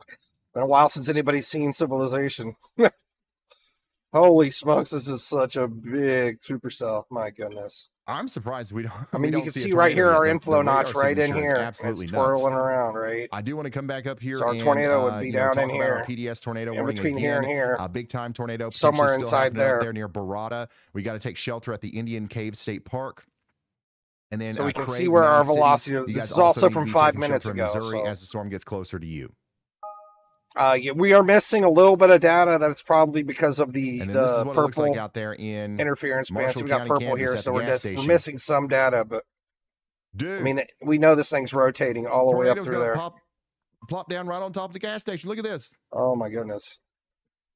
Been a while since anybody's seen civilization. Holy smokes, this is such a big supercell. My goodness. I'm surprised we don't. I mean, we you don't can a see right here tornado. our The inflow radar notch right in signature is here. absolutely It's nuts. twirling around, right? I do want to come back up here. So our and, tornado would be down talk in about our here. PDS tornado In warning between again. here and here. A big time tornado Somewhere potentially still inside happening there. up there near Barada. We got to take shelter at the Indian Cave State Park. And then So we can Craig, see where our Mound City. velocity is. You This guys is also need to from be 5 taking minutes shelter in ago. Missouri So. as the storm gets closer to you. Yeah, we are missing a little bit of data. That's probably because of the And then this is what it looks purple like out there in interference band. So Marshall we got County, purple Kansas here, at so the we're gas we're station. missing some data. But Dude, I mean, we know this thing's rotating all the way up tornado's through gonna there. plop down right on top of the gas station. Look at this. Oh my goodness!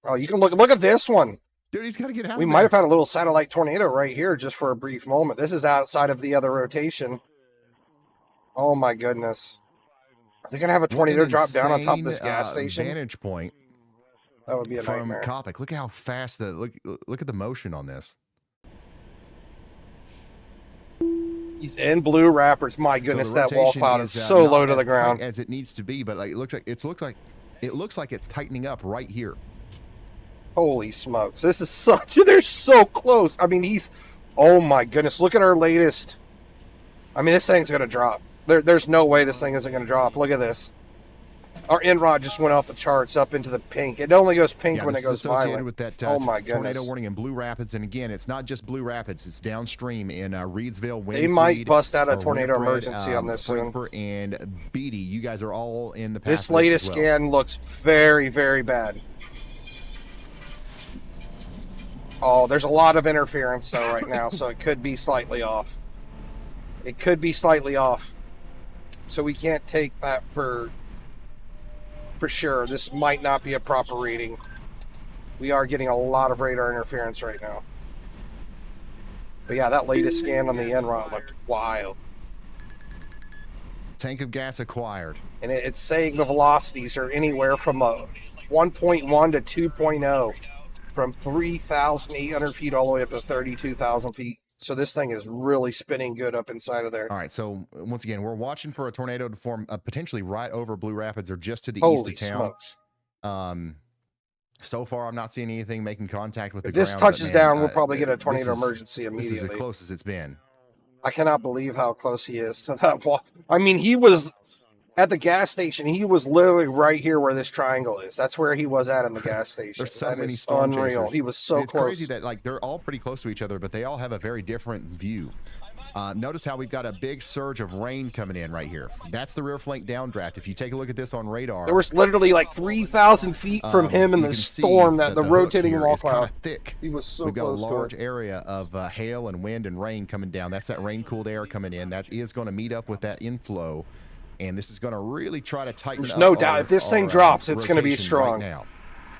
Oh, you can look at this one. Dude, he's got to get out We of might there. have had a little satellite tornado right here just for a brief moment. This is outside of the other rotation. Oh my goodness! Are they gonna have a tornado drop down on top of this gas station? Vantage point That would be a from nightmare. Copic. Look how fast look at the motion on this. He's in Blue Rapids. My goodness, So the that wall rotation cloud is, is so not low to as the ground. tight as it needs to be, but like it looks like it's tightening up right here. Holy smokes. This is such... They're so close. I mean, he's... Oh, my goodness. Look at our latest... I mean, this thing's going to drop. There's no way this thing isn't going to drop. Look at this. Our in-rod just went off the charts up into the pink. It only goes pink when this it goes is associated violent. with that Oh, my tornado goodness. warning in Blue Rapids. And again, it's not just Blue Rapids. It's downstream in Reedsville, They might Winfried, bust out a or tornado Winifred, emergency on this soon. Frankfurt, and Beatty. You guys are all in the path This for as latest well. scan looks very, very bad. Oh, there's a lot of interference, though, right now, so it could be slightly off. It could be slightly off. So we can't take that for for sure. This might not be a proper reading. We are getting a lot of radar interference right now. But yeah, that latest scan on the en route looked wild. Tank of gas acquired. And it's saying the velocities are anywhere from a 1.1 to 2.0, from 3,800 feet all the way up to 32,000 feet. So this thing is really spinning good up inside of there. All right, so once again, we're watching for a tornado to form potentially right over Blue Rapids or just to the east of town. Smokes. So far, I'm not seeing anything making contact with the If this ground. touches but, down, man, we'll probably get a tornado this is- emergency immediately. This is as close as it's been. I cannot believe how close he is to that wall. I mean, he was at the gas station. He was literally right here where this triangle is. That's where he was at in the gas station. There's so That many is storm unreal. chasers. He was so It's close. crazy that like they're all pretty close to each other, but they all have a very different view. Notice how we've got a big surge of rain coming in right here. That's the rear flank downdraft. If you take a look at this on radar, There was literally like 3,000 feet from him in you the can see storm, that the hook rotating here wall is kinda cloud. thick. He was so We've got a close to large it. area of hail and wind and rain coming down. That's that rain-cooled air coming in. That is going to meet up with that inflow, and this is going to really try to tighten There's up no doubt. our- If this thing our, drops, it's going to be rotation strong. right now.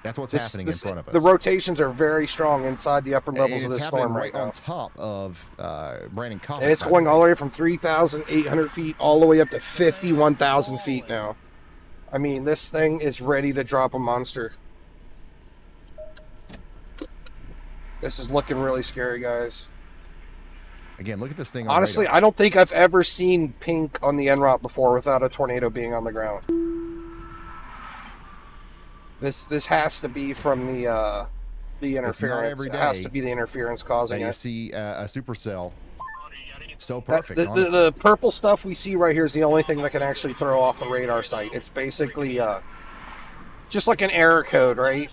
That's what's happening in front of us. The rotations are very strong inside the upper levels and of it's this happening storm right right now. on top of Brandon Copic. And it's going all the way from 3,800 feet all the way up to 51,000 feet now. I mean, this thing is ready to drop a monster. This is looking really scary, guys. Again, look at this thing on Honestly, radar. I don't think I've ever seen pink on the en route before without a tornado being on the ground. This has to be from the interference. every It has day to be the interference that causing you it. see a supercell. So That- perfect. the honestly. the purple stuff we see right here is the only thing that can actually throw off a radar sight. It's basically just like an error code, right?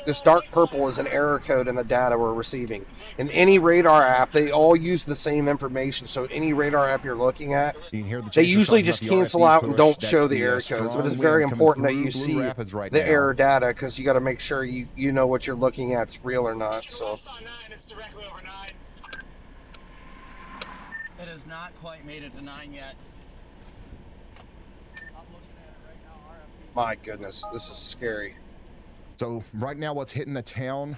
This dark purple is an error code in the data we're receiving. In any radar app, they all use the same information. So any radar app you're looking at, You can hear the they chaser usually talking just about the cancel RFD out and push. don't That's show the the, error strong codes. But it's very winds coming important that through you Blue see Rapids right the now. error data, because you got to make sure you know what you're looking at is real or not. So West on 9, it's directly over 9. It has not quite made it to 9 yet. I'm looking at it right now, RFD. my goodness, this is scary. So right now, what's hitting the town?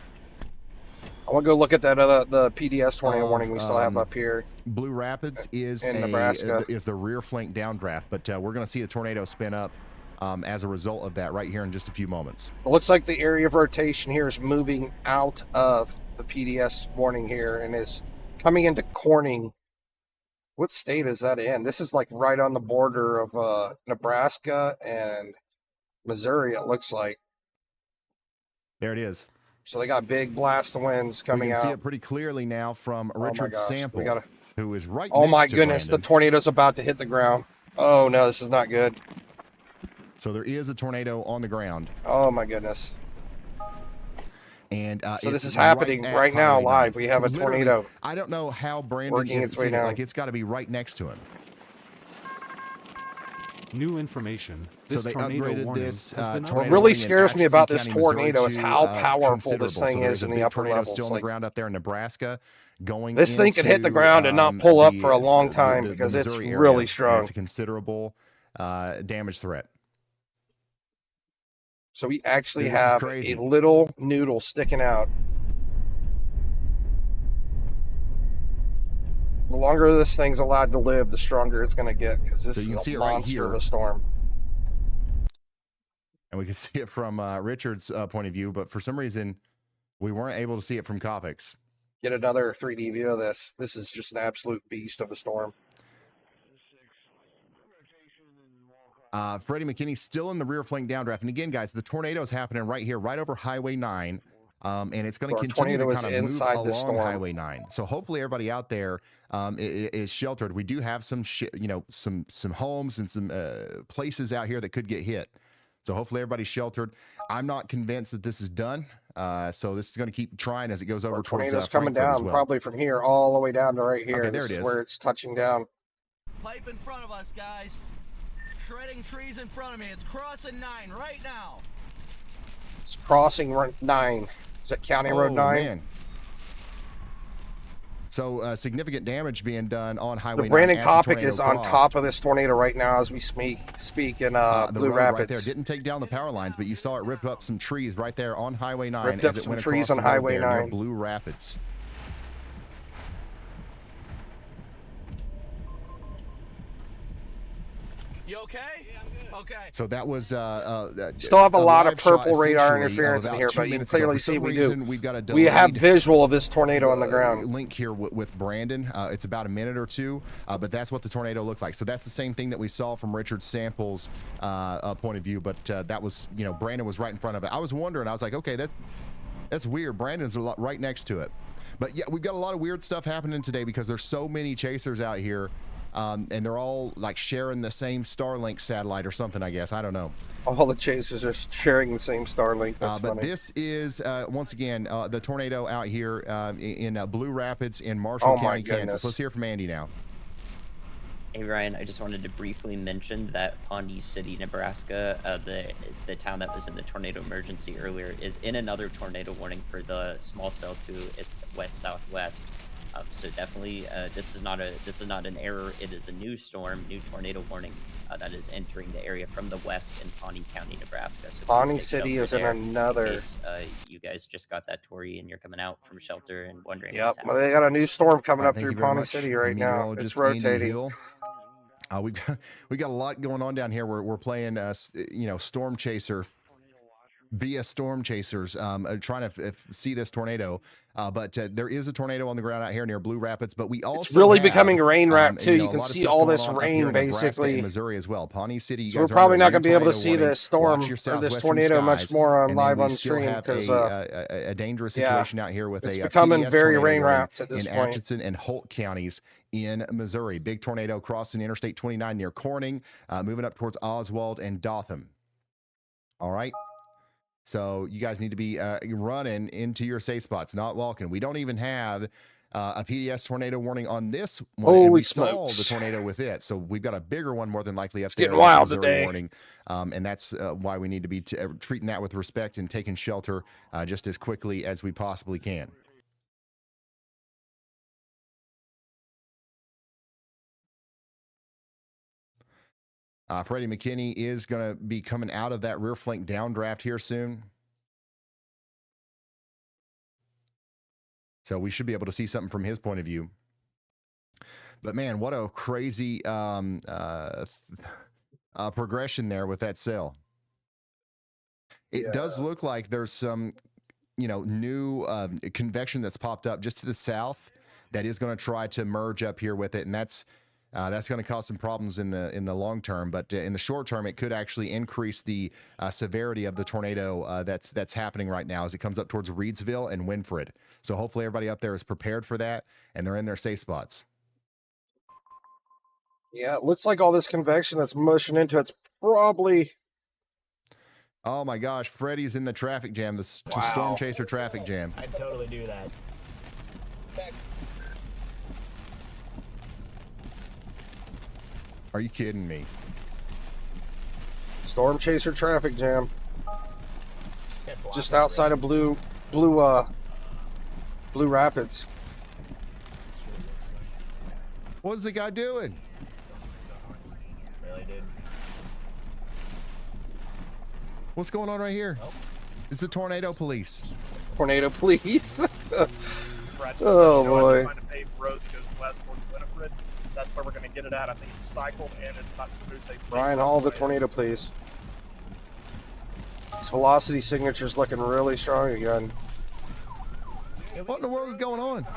I want to go look at that the PDS tornado warning we still have um, up here. Blue Rapids is In Nebraska. is the rear flank downdraft, but we're going to see a tornado spin up as a result of that right here in just a few moments. It looks like the area of rotation here is moving out of the PDS warning here and is coming into Corning. What state is that in? This is like right on the border of Nebraska and Missouri, it looks like. There it is. So they got big blast of winds We coming can out. see it pretty clearly now from Oh my Richard gosh, Sample, we gotta- who is right Oh next my to goodness, the Brandon. tornado's about to hit the ground. Oh no, this is not good. So there is a tornado on the ground. Oh my goodness. And So this it's is happening at right now Highway live. 9. We have a Literally, tornado I don't know how Brandon working isn't its way seeing it. down. Like it's got to be right next to him. New information. So This they tornado upgraded warning this has been tornado upgraded. really warning in scares me Atchison about this County, Missouri tornado is to, how powerful this considerable. thing So there's is a in the big upper tornado levels. still on the Like, ground up there in Nebraska, going this thing could hit the into, ground and not pull up for a long the time because it's Missouri area, really and strong. It's a considerable damage threat. So we actually This is have crazy. a little noodle sticking out. The longer this thing's allowed to live, the stronger it's going to get, because this So you can is see a it right monster here. of a storm. And we can see it from Richard's point of view, but for some reason, we weren't able to see it from Copic's. Get another 3D view of this. This is just an absolute beast of a storm. Freddie McKinney's still in the rear flank downdraft. And again, guys, the tornado is happening right here, right over Highway 9. And it's going So to our continue to tornado is kind of move inside the along storm. Highway 9. So hopefully everybody out there is sheltered. We do have some homes and some places out here that could get hit. So hopefully everybody's sheltered. I'm not convinced that this is done. So this is going to keep trying as it goes over Our towards tornado's coming Frankfurt as down well. probably from here all the way down to right here. Okay, there This it is is. where it's touching down. Pipe in front of us, guys. Shredding trees in front of me. It's crossing 9 right now. It's crossing 9. Is that County Road 9? Man. So significant damage being done on Highway 9. Brandon as the Copic tornado is on crossed. top of this tornado right now as we speak in The Blue road Rapids. right there didn't take down the power lines, but you saw it rip up some trees right there on Highway 9 Ripped as up it some went trees across on the road Highway there near 9. Blue Rapids. You okay? Yeah, I'm good. Okay. So that was Still have a lot of live shot, purple radar essentially, interference in about here, 2 but you can minutes ago. clearly For see some we reason, do. We've got a We have delayed, visual of this tornado on the ground. link here with Brandon. It's about a minute or two, but that's what the tornado looked like. So that's the same thing that we saw from Richard Sample's point of view, but that was, Brandon was right in front of it. I was wondering, I was like, okay, that's weird. Brandon's right next to it. But yeah, we've got a lot of weird stuff happening today because there's so many chasers out here, and they're all like sharing the same Starlink satellite or something, I guess. I don't know. All the chasers are sharing the same Starlink. That's but funny. this is, once again, the tornado out here in Blue Rapids in Marshall County, Kansas. Let's hear from Andy now. Hey Ryan, I just wanted to briefly mention that Pawnee City, Nebraska, the town that was in the tornado emergency earlier, is in another tornado warning for the small cell to its west-southwest. So definitely, this is not an error. It is a new storm, new tornado warning that is entering the area from the west in Pawnee County, Nebraska. So Pawnee City is in another. In case, you guys just got that, Tori, and you're coming out from shelter and wondering. Yep, what's well, happening. they got a new storm coming up Thank through you very Pawnee much, City right now. It's meteorologist Andy rotating. Hill. We got a lot going on down here. We're playing, Storm Chaser via Storm Chasers, trying to see this tornado. But there is a tornado on the ground out here near Blue Rapids. But we also It's really have, becoming a rain wrap too. You a can lot of see stuff all going this on up rain here in Nebraska basically. and Missouri as well. Pawnee City, you So guys we're probably under not going to be able to tornado see warning. this storm Watch your or this southwestern tornado much skies. more on And then live we on still stream have because a dangerous situation out here with it's a becoming PDS very tornado rain warning wrapped at this in point. Atchison and Holt counties in Missouri. Big tornado crossing Interstate 29 near Corning, moving up towards Oswald and Dothan. All right. So you guys need to be running into your safe spots, not walking. We don't even have a PDS tornado warning on this one, and we saw the tornado with it. So we've got a bigger one more than likely up there. Getting wild Missouri today. warning, and that's why we need to be treating that with respect and taking shelter just as quickly as we possibly can. Freddie McKinney is going to be coming out of that rear flank downdraft here soon. So we should be able to see something from his point of view. But man, what a crazy progression there with that cell. It does look like there's some, new convection that's popped up just to the south that is going to try to merge up here with it, and that's going to cause some problems in the long term. But in the short term, it could actually increase the severity of the tornado that's happening right now as it comes up towards Reedsville and Winfred. So hopefully everybody up there is prepared for that and they're in their safe spots. Yeah, it looks like all this convection that's mushing into it's probably. Oh my gosh, Freddie's in the traffic jam, the Storm Chaser traffic jam. I'd totally do that. Are you kidding me? Storm Chaser traffic jam. Just outside of Blue Rapids. What is the guy doing? Really, dude. What's going on right here? It's the tornado police. Tornado police. Brad, Oh, boy. Trying to pave road that goes west towards Winifred. That's where we're going to get it at. I think it's cycled and it's not to produce a Ryan Hall, the tornado police. This velocity signature's looking really strong again. What in the world is going on? All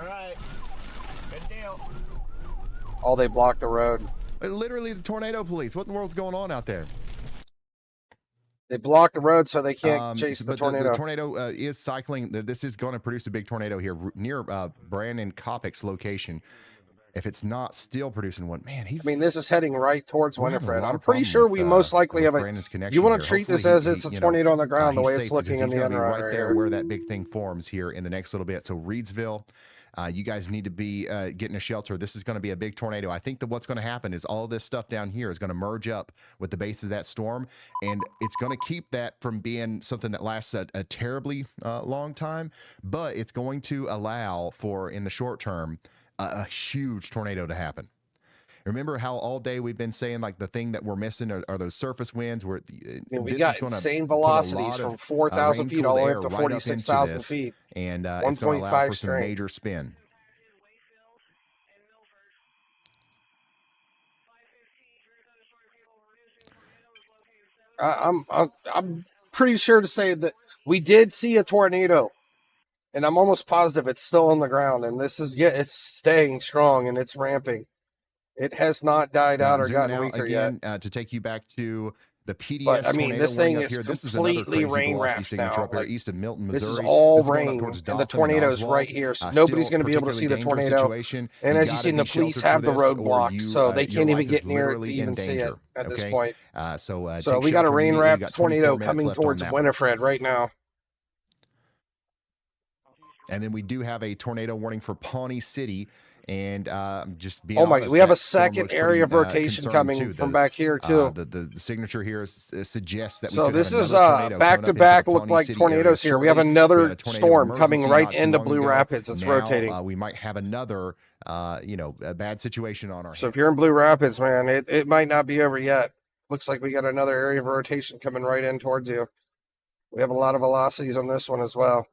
right. Good deal. Oh, they blocked the road. Literally the tornado police. What in the world's going on out there? They blocked the road so they can't chase the tornado. The tornado is cycling. This is going to produce a big tornado here near Brandon Copic's location. if it's not still producing one, man, he's. I mean, this is heading right towards we're having a Winifred. lot I'm of pretty problem sure with, we most likely with have a. Brandon's connection You want here. to treat Hopefully this as he, it's a you know, tornado on the ground, the way he's it's safe, looking because in he's the gonna be Enron right there here. where that big thing forms here in the next little bit. So Reedsville, you guys need to be getting a shelter. This is going to be a big tornado. I think that what's going to happen is all this stuff down here is going to merge up with the base of that storm, and it's going to keep that from being something that lasts a terribly long time, but it's going to allow for, in the short term, a huge tornado to happen. Remember how all day we've been saying, like, the thing that we're missing are those surface winds where We got insane velocities from 4,000 feet all the way up to 46,000 feet. And it's going to allow for some major spin. I'm pretty sure to say that we did see a tornado, and I'm almost positive it's still on the ground, and it's staying strong and it's ramping. It has not died out or gotten weaker again, yet. To take you back to the PDS but, I mean, this thing is here. completely This is another crazy rain velocity wrapped signature now. up here Like, east of Milton, Missouri. this is all is rain, and the tornado's right here, so nobody's going to be able to see the tornado. And as you see, the police have the road blocked, so they can't even get near it to even see it at this point. So we got a rain-wrapped tornado coming towards Winifred right now. And then we do have a tornado warning for Pawnee City. And just being honest, we have a second area of rotation coming from back here too. The signature here suggests that. So this is back to back look like tornadoes here. We have another storm coming right into Blue Rapids. It's rotating. We might have another, a bad situation on our hands. So if you're in Blue Rapids, man, it might not be over yet. Looks like we got another area of rotation coming right in towards you. We have a lot of velocities on this one as well.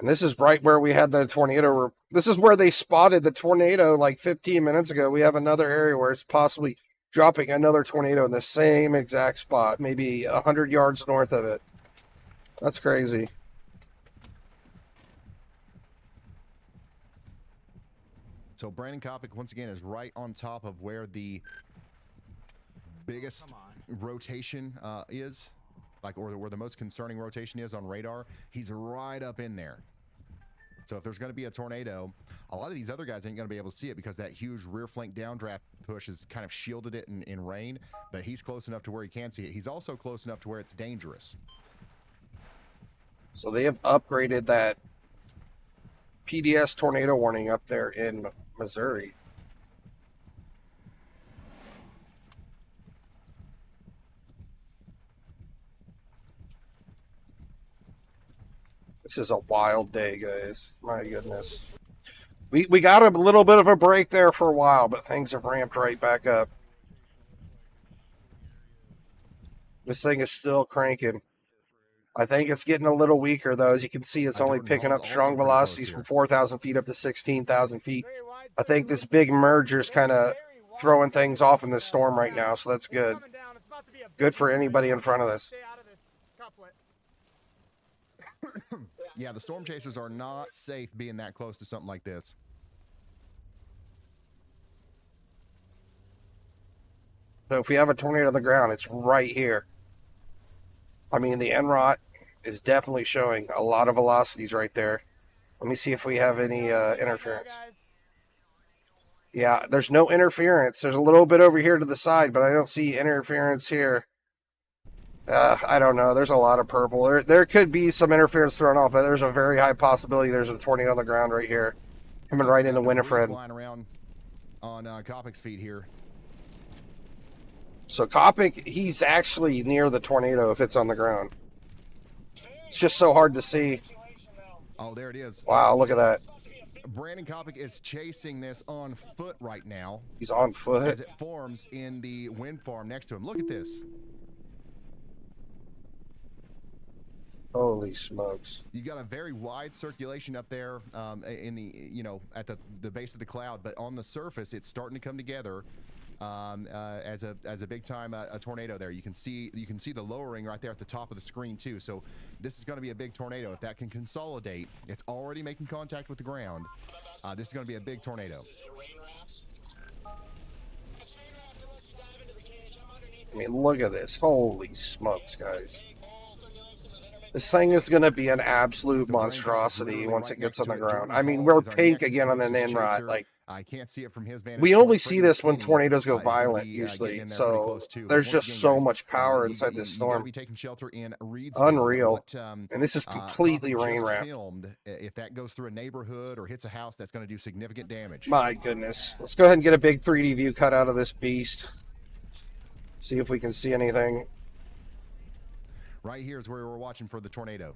And this is right where we had the tornado. This is where they spotted the tornado like 15 minutes ago. We have another area where it's possibly dropping another tornado in the same exact spot, maybe 100 yards north of it. That's crazy. So Brandon Copic, once again, is right on top of where the biggest rotation is. Or where the most concerning rotation is on radar. He's right up in there. So if there's going to be a tornado, a lot of these other guys ain't going to be able to see it because that huge rear flank downdraft push has kind of shielded it in rain, but he's close enough to where he can see it. He's also close enough to where it's dangerous. So they have upgraded that PDS tornado warning up there in Missouri. This is a wild day, guys. My goodness. We got a little bit of a break there for a while, but things have ramped right back up. This thing is still cranking. I think it's getting a little weaker, though. As you can see, it's only picking up strong velocities from 4,000 feet up to 16,000 feet. I think this big merger is kind of throwing things off in this storm right now, so that's good. Good for anybody in front of this. Yeah, the storm chasers are not safe being that close to something like this. So if we have a tornado on the ground, it's right here. I mean, the NROT is definitely showing a lot of velocities right there. Let me see if we have any interference. Yeah, there's no interference. There's a little bit over here to the side, but I don't see interference here. I don't know. There's a lot of purple. There could be some interference thrown off, but there's a very high possibility there's a tornado on the ground right here. Coming right into Winifred. Flying around on Copic's feet here. So Copic, he's actually near the tornado if it's on the ground. It's just so hard to see. Oh, there it is. Wow, look at that. Brandon Copic is chasing this on foot right now. He's on foot. As it forms in the wind farm next to him. Look at this. Holy smokes. You've got a very wide circulation up there in the, at the base of the cloud, but on the surface, it's starting to come together as a big time a tornado there. You can see the lowering right there at the top of the screen too. So this is going to be a big tornado. If that can consolidate, it's already making contact with the ground. This is going to be a big tornado. I mean, look at this. Holy smokes, guys. This thing is going to be an absolute monstrosity once it gets on the ground. I mean, we're pink again on an in-rot. Like, I can't see it from his vantage we point. only see Freddie this when McKinney, tornadoes go is gonna violent, be, getting usually. in there pretty So close too. But there's once just again, so guys, much power you inside this gotta storm. be taking shelter in Reedsville. Unreal. What, And this is completely Copic rain just wrapped. filmed, if that goes through a neighborhood or hits a house, that's going to do significant damage. My goodness. Let's go ahead and get a big 3D view cut out of this beast. See if we can see anything. Right here is where we're watching for the tornado.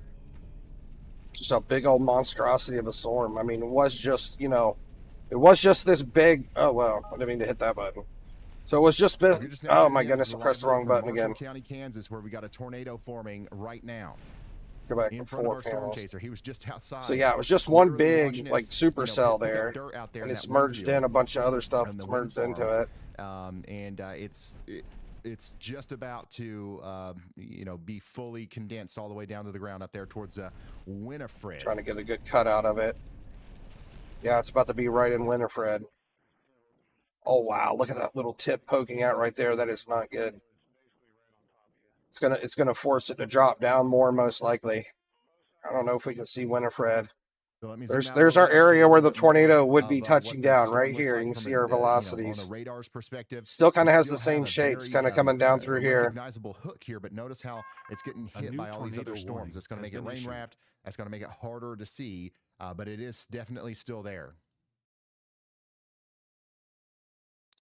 Just a big old monstrosity of a storm. I mean, it was just, you know, it was just this big. Oh, well, I didn't mean to hit that button. So it was just big. Oh, my goodness, I pressed the wrong button again. County, Kansas, where we got a tornado forming right now. Go back in to front of 4 our storm panels. chaser. He was just outside. So yeah, it was just one big like supercell there, and it's merged in a bunch of other stuff that's merged into it. It's just about to you know, be fully condensed all the way down to the ground up there towards Winifred. Trying to get a good cut out of it. Yeah, it's about to be right in Winifred. Oh wow, look at that little tip poking out right there. That is not good. It's gonna force it to drop down more, most likely. I don't know if we can see Winifred. So there's our area where the tornado would be touching down right here. You can see our velocities. On the radar's perspective, still kind of has the same shapes, kind of coming down through here. Recognizable hook here, but notice how it's getting hit by all these other storms. It's going to make it rain wrapped. That's going to make it harder to see, but it is definitely still there.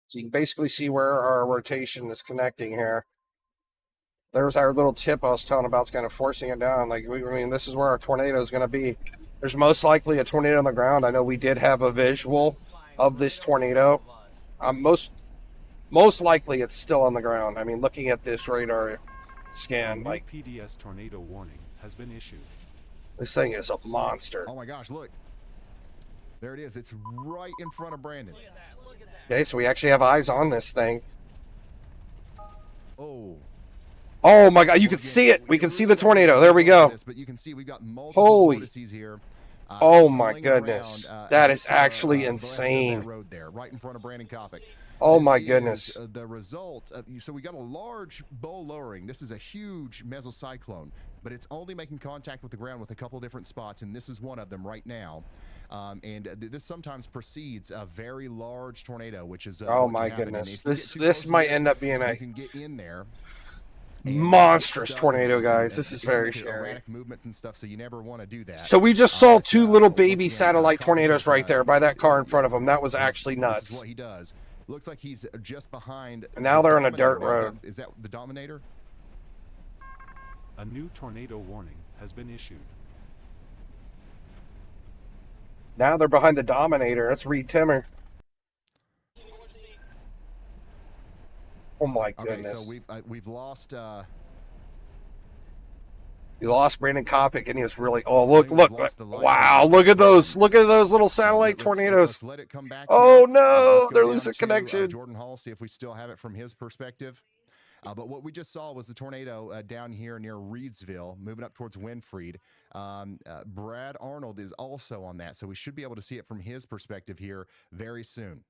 So you can basically see where our rotation is connecting here. There's our little tip I was telling about. It's kind of forcing it down. Like, I mean, this is where our tornado is going to be. There's most likely a tornado on the ground. I know we did have a visual of this tornado. Most likely it's still on the ground. I mean, looking at this radar scan, like PDS tornado warning has been issued. This thing is a monster. Oh my gosh, look. There it is. It's right in front of Brandon. Okay, so we actually have eyes on this thing. Oh my God, you can see it. We can see the tornado. There we go. But you can see we've got multiple vortices here. Oh my goodness. That is actually insane. Road there, right in front of Brandon Copic. Oh my goodness. The result of, so we got a large bow lowering. This is a huge mesocyclone, but it's only making contact with the ground with a couple different spots, and this is one of them right now. This sometimes precedes a very large tornado, which is oh my goodness. This might end up being you can get in there. Monstrous tornado, guys. This is very scary. Movements and stuff, so you never want to do that. So we just saw two little baby satellite tornadoes right there by that car in front of him. That was actually nuts. This is what he does. Looks like he's just behind. And now they're on a dirt road. Is that the Dominator? A new tornado warning has been issued. Now they're behind the Dominator. That's Reed Timmer. Oh my goodness. Okay, so we've lost. You lost Brandon Copic, and he was really. Oh look! Wow! Look at those! Look at those little satellite tornadoes! Let's let it come back. Oh no! They're losing connection. Jordan Hall, see if we still have it from his perspective. But what we just saw was the tornado down here near Reedsville, moving up towards Winfried. Brad Arnold is also on that, so we should be able to see it from his perspective here very soon.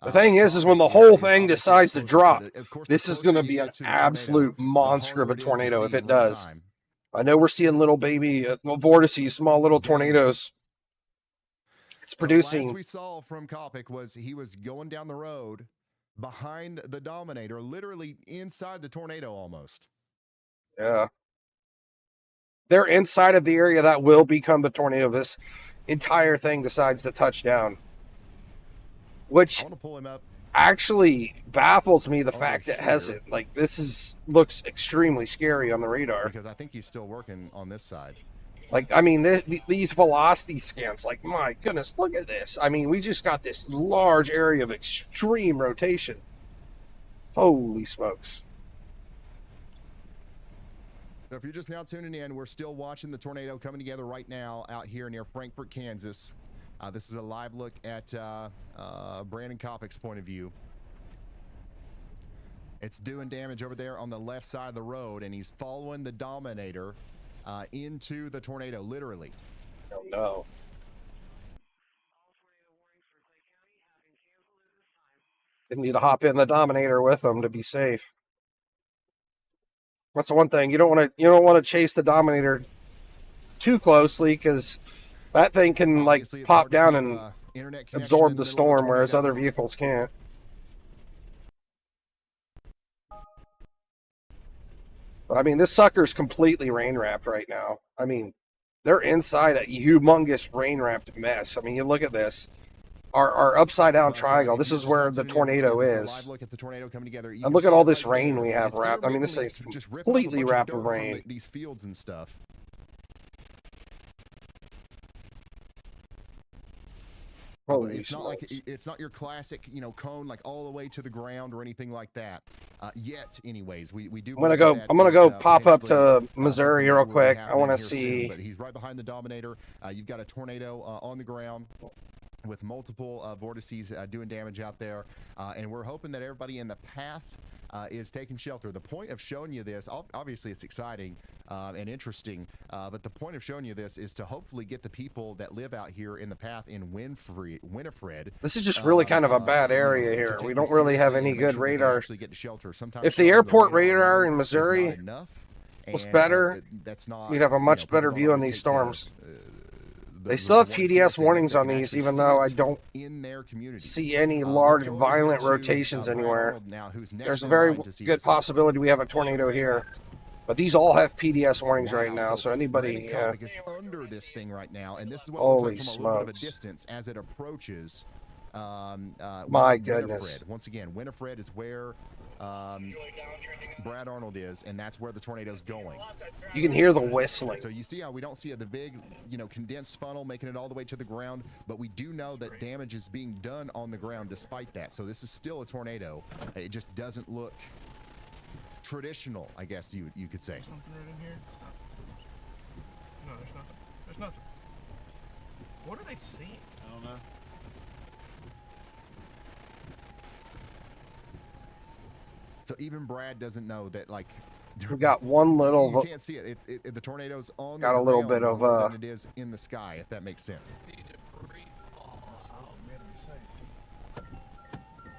The thing is when the whole thing decides to drop, this is going to be an absolute monster of a tornado if it does. I know we're seeing little baby vortices, small little tornadoes. It's producing. Last we saw from Copic was he was going down the road behind the Dominator, literally inside the tornado almost. Yeah. They're inside of the area that will become the tornado. This entire thing decides to touch down. Which I want to pull him up. Actually baffles me, the fact that it hasn't. Like, this looks extremely scary on the radar. Because I think he's still working on this side. Like, I mean, these velocity scans, like, my goodness, look at this. I mean, we just got this large area of extreme rotation. Holy smokes. So if you're just now tuning in, we're still watching the tornado coming together right now out here near Frankfort, Kansas. This is a live look at Brandon Copic's point of view. It's doing damage over there on the left side of the road, and he's following the Dominator into the tornado, literally. Oh, no. Didn't need to hop in the Dominator with them to be safe. That's the one thing. You don't want to chase the Dominator too closely because that thing can Obviously, like it's pop hard to down keep, and internet connection absorb in the middle of a storm, whereas tornado. other vehicles can't. But I mean, this sucker's completely rain wrapped right now. I mean, they're inside a humongous rain wrapped mess. I mean, you look at this. Our upside down triangle. If This you is just where tuned the in, let's tornado give us a is. live look at the tornado coming together. You And can look at see all it this right rain there. we have It's wrapped. I mean, this intermittently thing's just ripping up a completely bunch of wrapped in dirt from rain. these fields and stuff. Holy It's not like smokes. it's not your classic, cone like all the way to the ground or anything like that. Yet, anyways, we do. I'm gonna go pop up to Missouri real quick. I want to see. But he's right behind the Dominator. You've got a tornado on the ground with multiple vortices doing damage out there, and we're hoping that everybody in the path is taking shelter. The point of showing you this, obviously it's exciting and interesting, but the point of showing you this is to hopefully get the people that live out here in the path in Winifred. This is just really kind of a bad area here. We don't really have any good radar. Get to shelter. If the airport radar in Missouri was better, that's not, you'd have a much better view on these storms. They still have PDS warnings on these, even though I don't see any large violent rotations anywhere. There's a very good possibility we have a tornado here. But these all have PDS warnings right now, so anybody... Copic is under this thing right now, and this is what Holy looks like from a little bit of a smokes. distance as it approaches My goodness. Winifred. Once again, Winifred is where Brad Arnold is, and that's where the tornado's going. You can hear the whistling. So you see how we don't see the big, condensed funnel making it all the way to the ground, but we do know that damage is being done on the ground despite that. So this is still a tornado. It just doesn't look traditional, I guess you could say. Something right in here? No, there's nothing. There's nothing. What are they seeing? I don't know. So even Brad doesn't know that, like, We got one little... you can't see it. The tornado's on Got the a little ground bit of, more than it is in the sky, if that makes sense.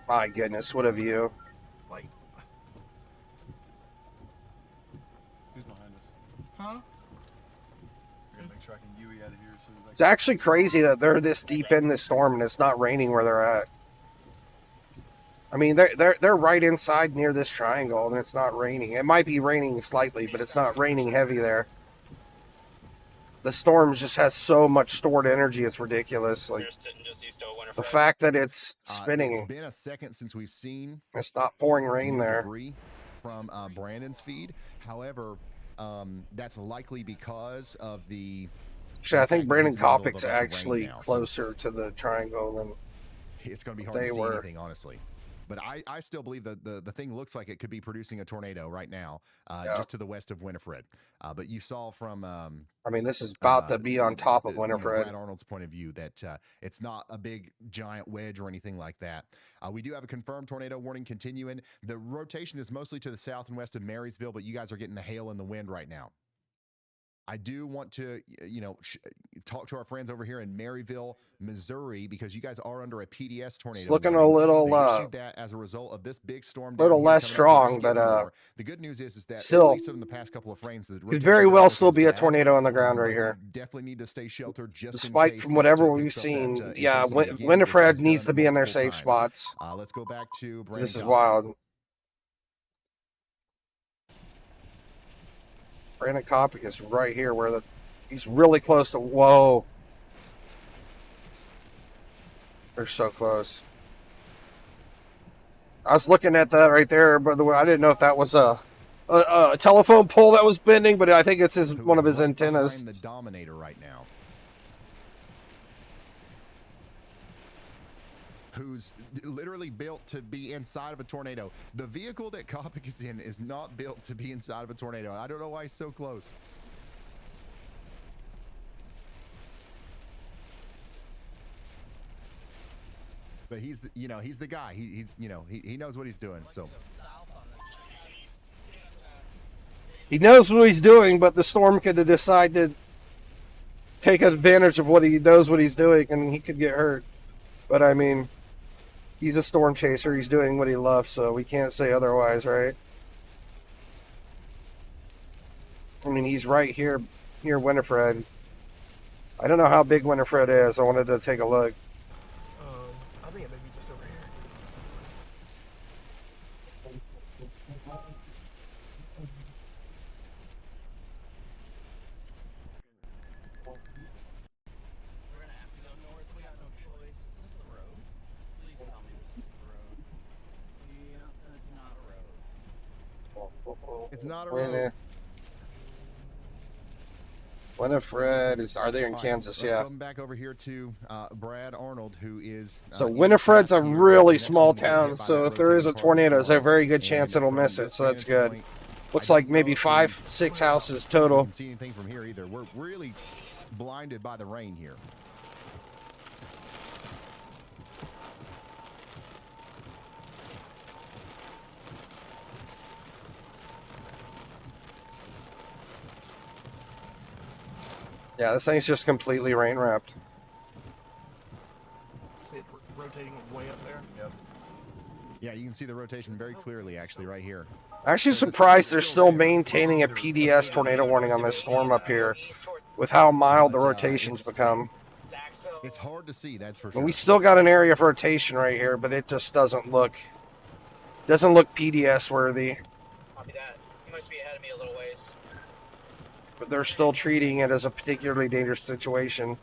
My goodness, what a view. Like, Who's behind us? huh? We're gonna be tracking Yui out of here as soon as I It's actually crazy that they're this deep in this storm and it's not raining where they're at. I mean, they're right inside near this triangle and it's not raining. It might be raining slightly, but it's not raining heavy there. The storm just has so much stored energy, it's ridiculous. Like, the fact that it's spinning, It's been a second since we've seen it's not pouring rain there. debris from Brandon's feed. However, that's likely because of the... Actually, I think fact that Brandon he's in the middle of a Copic's bunch of rain actually now, so closer to the triangle than it's going to be hard they to see were. anything, honestly. But I still believe that the thing looks like it could be producing a tornado right now, just to the west of Winifred. But you saw from... I mean, this is about to be on top of Winifred. Brad Arnold's point of view that it's not a big giant wedge or anything like that. We do have a confirmed tornado warning continuing. The rotation is mostly to the south and west of Marysville, but you guys are getting the hail and the wind right now. I do want to, talk to our friends over here in Maryville, Missouri, because you guys are under a PDS tornado. It's looking a warning. little, They issued that as a result of this big storm. little down here less coming up strong, with but, Skidmore. The good news is that still, at least in the past couple of frames, the could very rotation well isn't still as be a bad. tornado on the ground right But here. you definitely need to stay sheltered just Despite in case from that, whatever we've picks up seen, that, yeah, intensity again, Winifred which it's needs to done be in their multiple safe times. spots. Let's go back to Brandon. This is Copic. wild. Brandon Copic is right here where he's really close to... Whoa. They're so close. I was looking at that right there, by the way. I didn't know if that was a telephone pole that was bending, but I think it's one of his antennas. Behind the Dominator right now. Who's literally built to be inside of a tornado. The vehicle that Copic is in is not built to be inside of a tornado. I don't know why he's so close. But he's the guy. He knows what he's doing. So He knows what he's doing, but the storm could have decided to take advantage of what he knows what he's doing, and he could get hurt. But I mean, he's a storm chaser. He's doing what he loves, so we can't say otherwise, right? I mean, he's right here near Winifred. I don't know how big Winifred is. I wanted to take a look. I think it may be just over here. We're gonna have to go north. We got no choice. Is this the road? Please tell me this is the road. Yeah, that's not a road. It's not a road. Winifred is. Are they in Kansas? Let's Yeah. come back over here to Brad Arnold, who is. So Winifred's a really small town. So if there is a tornado, there's a very good chance it'll miss it. So that's good. Looks like maybe 5, 6 houses total. You can see anything from here either. We're really blinded by the rain here. Yeah, this thing's just completely rain wrapped. See it rotating way up there? Yep. Yeah, you can see the rotation very clearly, actually, right here. Actually surprised they're still maintaining a PDS tornado warning on this storm up here with how mild the rotations become. It's hard to see, that's for sure. And we still got an area of rotation right here, but it just doesn't look PDS worthy. Copy that. You must be ahead of me a little ways. But they're still treating it as a particularly dangerous situation.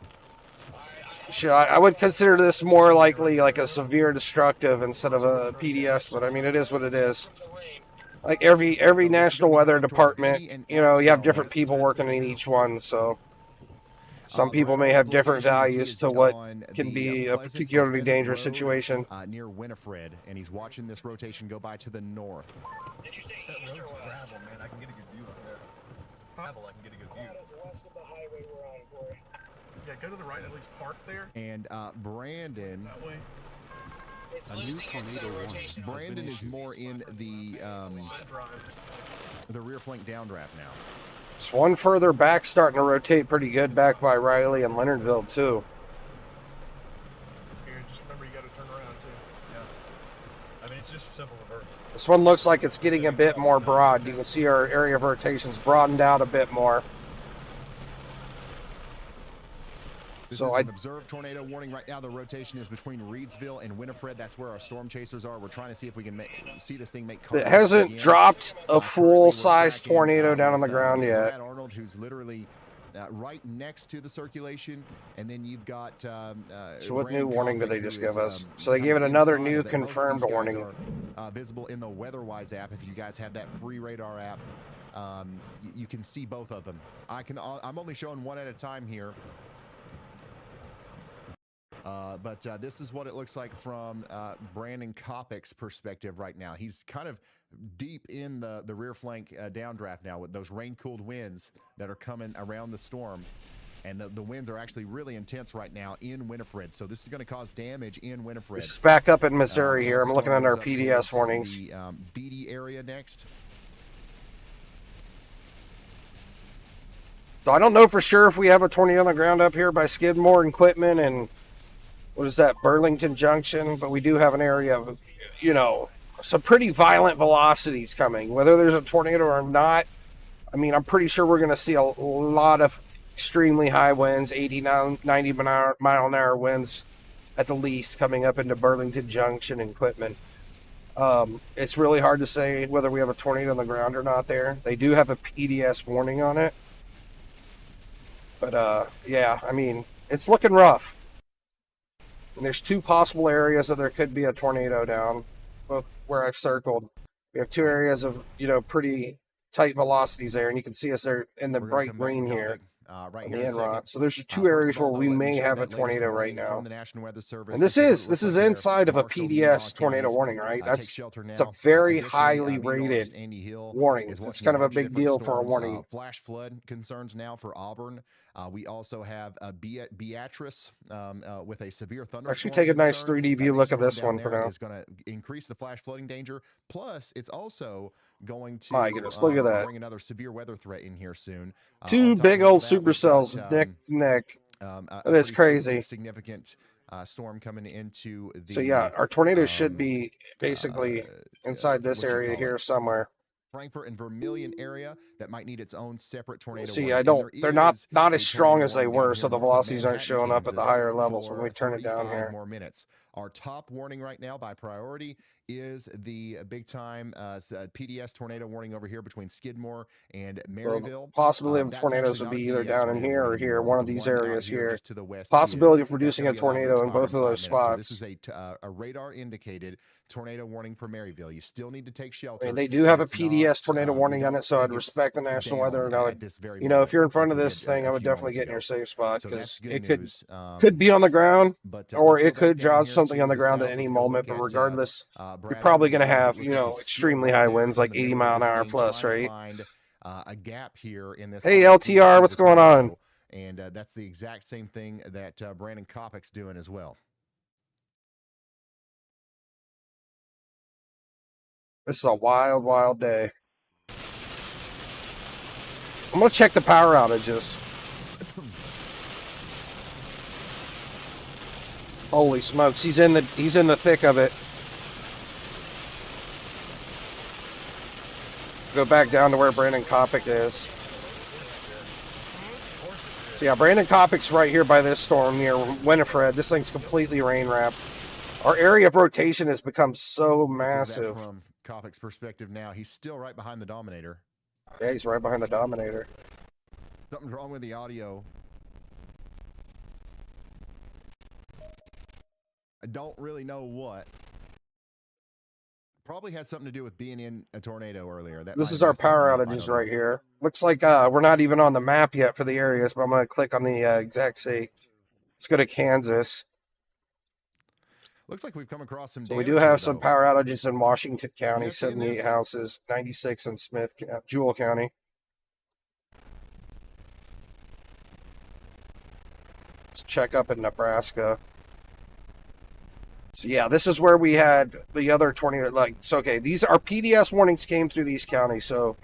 I would consider this more likely like a severe destructive instead of a PDS, but I mean, it is what it is. Like every national weather department, you know, you have different people working in each one, so some people may have different values to what can be a particularly dangerous situation. Near Winifred, and he's watching this rotation go by to the north. Did you say That east or road's west? gravel, man. I can get a good view up there. Gravel, I can get a good view. That is west of the highway we're on, Corey. Yeah, go to the right, at least park there. And Brandon, That way. It's A new losing its tornado warning. rotation. Brandon is more in the Drive. rear flank downdraft now. It's one further back starting to rotate pretty good back by Riley and Leonardville too. Here, just remember you got to turn around too. Yeah. I mean, it's just simple reverse. This one looks like it's getting a bit more broad. You can see our area of rotation's broadened out a bit more. This So is I- an observed tornado warning right now. The rotation is between Reedsville and Winifred. That's where our storm chasers are. We're trying to see if we can see this thing make It contact hasn't again. dropped a Currently, we're full-size tracking, tornado down on the with, ground yet. Brad Arnold, who's literally right next to the circulation, and then you've got. So what new Brandon warning did Copic, they who just is, give us? So they gave it another inside new of it. Both of confirmed these guys warning. are, visible in the WeatherWise app. If you guys have that free radar app, you can see both of them. I'm only showing one at a time here. But this is what it looks like from Brandon Copic's perspective right now. He's kind of deep in the rear flank downdraft now with those rain-cooled winds that are coming around the storm. And the winds are actually really intense right now in Winifred. So this is going to cause damage in Winifred. This is back up in Missouri here. As I'm looking storm at our goes up PDS towards warnings. The Beatty area next. So I don't know for sure if we have a tornado on the ground up here by Skidmore and Quitman and what is that, Burlington Junction, but we do have an area of, you know, some pretty violent velocities coming. Whether there's a tornado or not, I mean, I'm pretty sure we're going to see a lot of extremely high winds, 80, 90 mile an hour winds at the least coming up into Burlington Junction and Quitman. It's really hard to say whether we have a tornado on the ground or not there. They do have a PDS warning on it. But, yeah, I mean, it's looking rough. And there's two possible areas that there could be a tornado down, both where I've circled. We have two areas of, you know, pretty tight velocities there, and you can see us there in the We're gonna bright come back green to here. Copic, right On here the in a second. Enron. So there's two First areas of all, where we let me may show have a that latest tornado right warning now. from the National Weather Service. And this If you is look there, inside of a Marshall PDS Levi tornado counties, warning, right? take It's shelter it's a now. very Additionally, highly Meteorologist rated Andy Hill warning. is It's watching kind of a bunch big different deal for a storms, warning. flash flood concerns now for Auburn. We also have Beatrice with a severe thunderstorm. Actually, take a nice concern. 3D view Big look at storm this down one for there now. is going to increase the flash flooding danger. Plus, it's also going to My goodness, look at that. bring another severe weather threat in here soon. Two On top big of old that, we've supercells got, neck to neck. a That is pretty crazy. significant storm coming into the. So yeah, our tornadoes should be basically inside this what you area call here it. somewhere. Frankfurt and Vermilion area that might need its own separate tornado. See, warning. they're not as strong as they were, so the velocities aren't showing up at the higher levels when we turn it down here. More minutes. Our top warning right now by priority is the big time PDS tornado warning over here between Skidmore and Maryville. Well, possibility of tornadoes would be either down in here or here, one of these areas here. Possibility of producing a tornado in both of those spots. So this is a radar indicated tornado warning for Maryville. You still need to take shelter. And they do have a PDS tornado warning on it, so I'd respect the National Weather. And I would, you know, if you're in front of this thing, I would definitely get in your safe spot, because it could be on the ground, or it could drop something on the ground at any moment. But regardless, you're probably going to have, you know, extremely high winds, like 80 mile an hour plus, right? A gap here in this. Hey, LTR, what's going on? And that's the exact same thing that Brandon Copic's doing as well. This is a wild, wild day. I'm going to check the power outages. Holy smokes, he's in the thick of it. Go back down to where Brandon Copic is. So yeah, Brandon Copic's right here by this storm near Winifred. This thing's completely rain wrapped. Our area of rotation has become so massive. From Copic's perspective now, he's still right behind the Dominator. Yeah, he's right behind the Dominator. Something's wrong with the audio. I don't really know what. Probably has something to do with being in a tornado earlier. This is our power outages right here. Looks like we're not even on the map yet for the areas, but I'm going to click on the exact state. Let's go to Kansas. Looks like we've come across some. So we do have some power outages in Washington County, 78 houses, 96 in Jewell County. Let's check up in Nebraska. So yeah, this is where we had the other tornado. Okay, these are PDS warnings came through these counties, so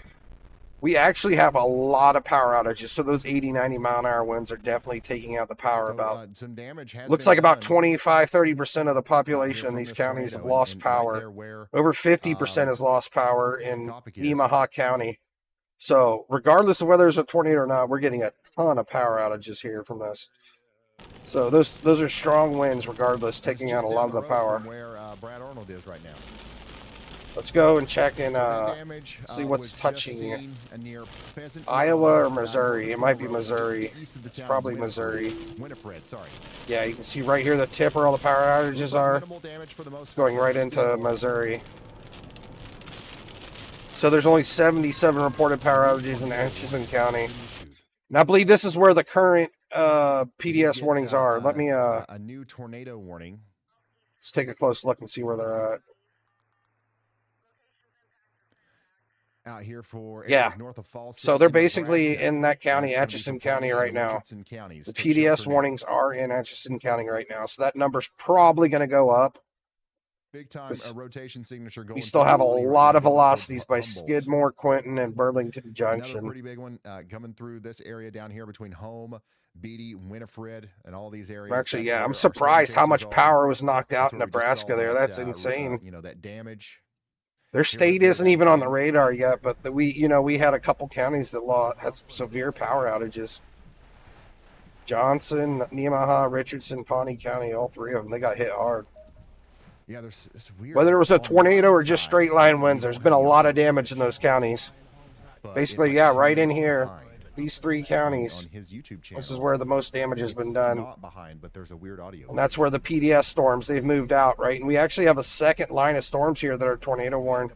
we actually have a lot of power outages. So those 80, 90 mile an hour winds are definitely taking out the power. Some damage looks like about 25-30% of the population in these counties have lost power. Over 50% has lost power in Nemaha County. So regardless of whether there's a tornado or not, we're getting a ton of power outages here from this. So those are strong winds regardless, taking out a lot of the power. Where Brad Arnold is right now. Let's go and check in, see what's touching Iowa or Missouri. It might be Missouri. It's probably Missouri. Winifred, sorry. Yeah, you can see right here the tip where all the power outages are. It's going right into Missouri. So there's only 77 reported power outages in Atchison County. And I believe this is where the current PDS warnings are. Let me a new tornado warning. Let's take a close look and see where they're at. Out here for north of Falls City, so they're basically in that county, Atchison County, right now. The PDS warnings are in Atchison County right now, so that number's probably going to go up. Big time rotation signature going. We still have a lot of velocities by Skidmore, Quinton, and Burlington Junction. Another pretty big one coming through this area down here between Home, Beatty, Winifred, and all these areas. Actually, yeah, I'm surprised how much power was knocked out in Nebraska there. That's insane. You know, that damage. Their state isn't even on the radar yet, but we had a couple counties that had some severe power outages. Johnson, Nemaha, Richardson, Pawnee County, all three of them, they got hit hard. Yeah, it's weird. Whether it was a tornado or just straight line winds, there's been a lot of damage in those counties. Basically, yeah, right in here, these three counties. On his YouTube channel, this is where the most damage has been done. Not behind, but there's a weird audio. And that's where the PDS storms, they've moved out, right? And we actually have a second line of storms here that are tornado warned,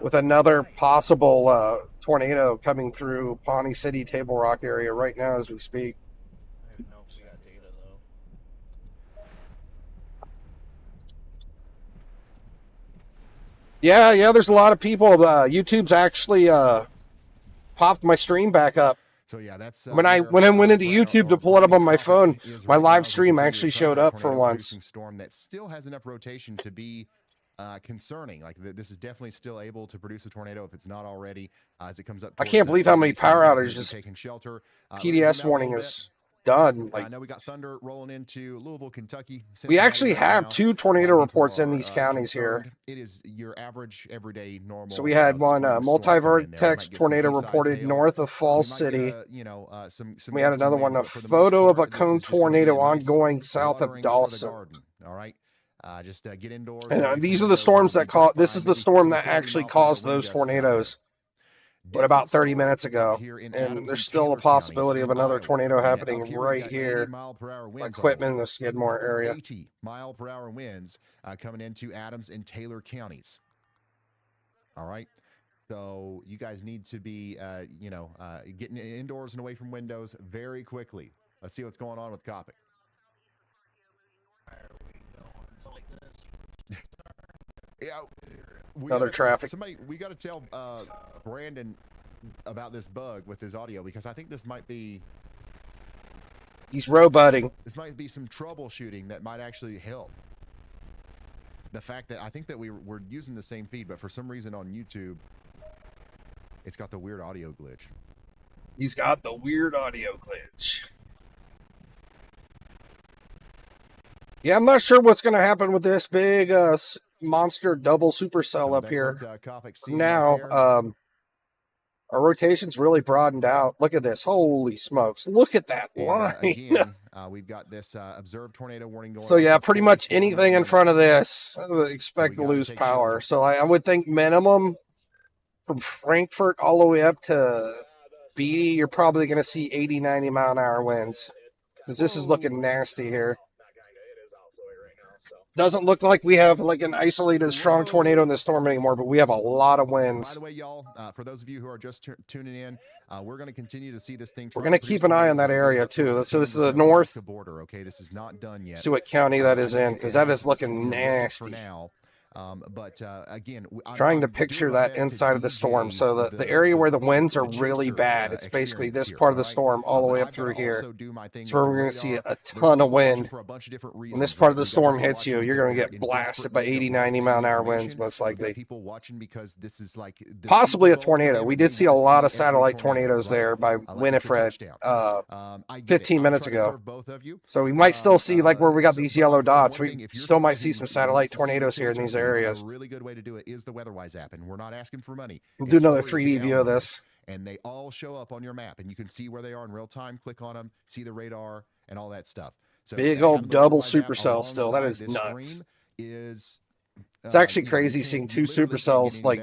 with another possible tornado coming through Pawnee City, Table Rock area right now as we speak. I don't know if we got data though. Yeah, there's a lot of people. YouTube's actually popped my stream back up. So yeah, that's when I went into YouTube to pull it up on my phone, my live stream actually showed up for once. Storm that still has enough rotation to be concerning. Like this is definitely still able to produce a tornado if it's not already as it comes up. I can't believe how many power outages taking shelter. PDS warning is done. I Like, know we got thunder rolling into Louisville, Kentucky. we Cincinnati actually right have now. 2 A tornado lot of people reports in are, these counties here. concerned. It is your average, everyday, normal. So we had one spring storm coming in there. We multi-vortex might get some tornado pea-sized reported hail. north of We Falls might get City. a, you know, some We had gusty another one, winds, a but for the most photo of a part, this cone is just gonna be tornado a nice ongoing south of watering for the Dawson. garden. All right. Just get indoors. And these are the storms that caused. This is the storm that actually caused those tornadoes. But about 30 minutes ago, and there's still a possibility of another tornado happening right here, like Quitman, the Skidmore area. 80-mile-per-hour winds coming into Adams and Taylor counties. All right. So you guys need to be, getting indoors and away from windows very quickly. Let's see what's going on with Copic. Yeah, Another traffic. We got to tell Brandon about this bug with his audio, because I think this might be. He's roboting. This might be some troubleshooting that might actually help. The fact that I think that we're using the same feed, but for some reason on YouTube, it's got the weird audio glitch. He's got the weird audio glitch. Yeah, I'm not sure what's going to happen with this big monster double supercell up here. Now, our rotation's really broadened out. Look at this. Holy smokes. Look at that line. Again, we've got this observed tornado warning going on. So, yeah, pretty much anything in front of this, I would expect to lose power. So, I would think minimum from Frankfurt all the way up to Beatty, you're probably going to see 80, 90 mile an hour winds. Because this is looking nasty here. Doesn't look like we have like an isolated strong tornado in the storm anymore, but we have a lot of winds. By the way, y'all, for those of you who are just tuning in, we're going to continue to see this thing. We're going to keep an eye on that area too. So this is the north border. Okay, this is not done yet. See what county that is in, because that is looking nasty. For now. Again, trying to picture that inside of the storm. So the area where the winds are really bad, it's basically this part of the storm all the way up through here. That's where we're going to see a ton of wind. When this part of the storm hits you, you're going to get blasted by 80, 90 mile an hour winds, most likely. People watching because this is like possibly a tornado. We did see a lot of satellite tornadoes there by Winifred 15 minutes ago. So we might still see, like where we got these yellow dots, we still might see some satellite tornadoes here in these areas. A really good way to do it is the WeatherWise app, and we're not asking for money. We'll do another 3D view of this. And they all show up on your map, and you can see where they are in real time. Click on them, see the radar, and all that stuff. So big old double supercell still. That is nuts. It's actually crazy seeing 2 supercells like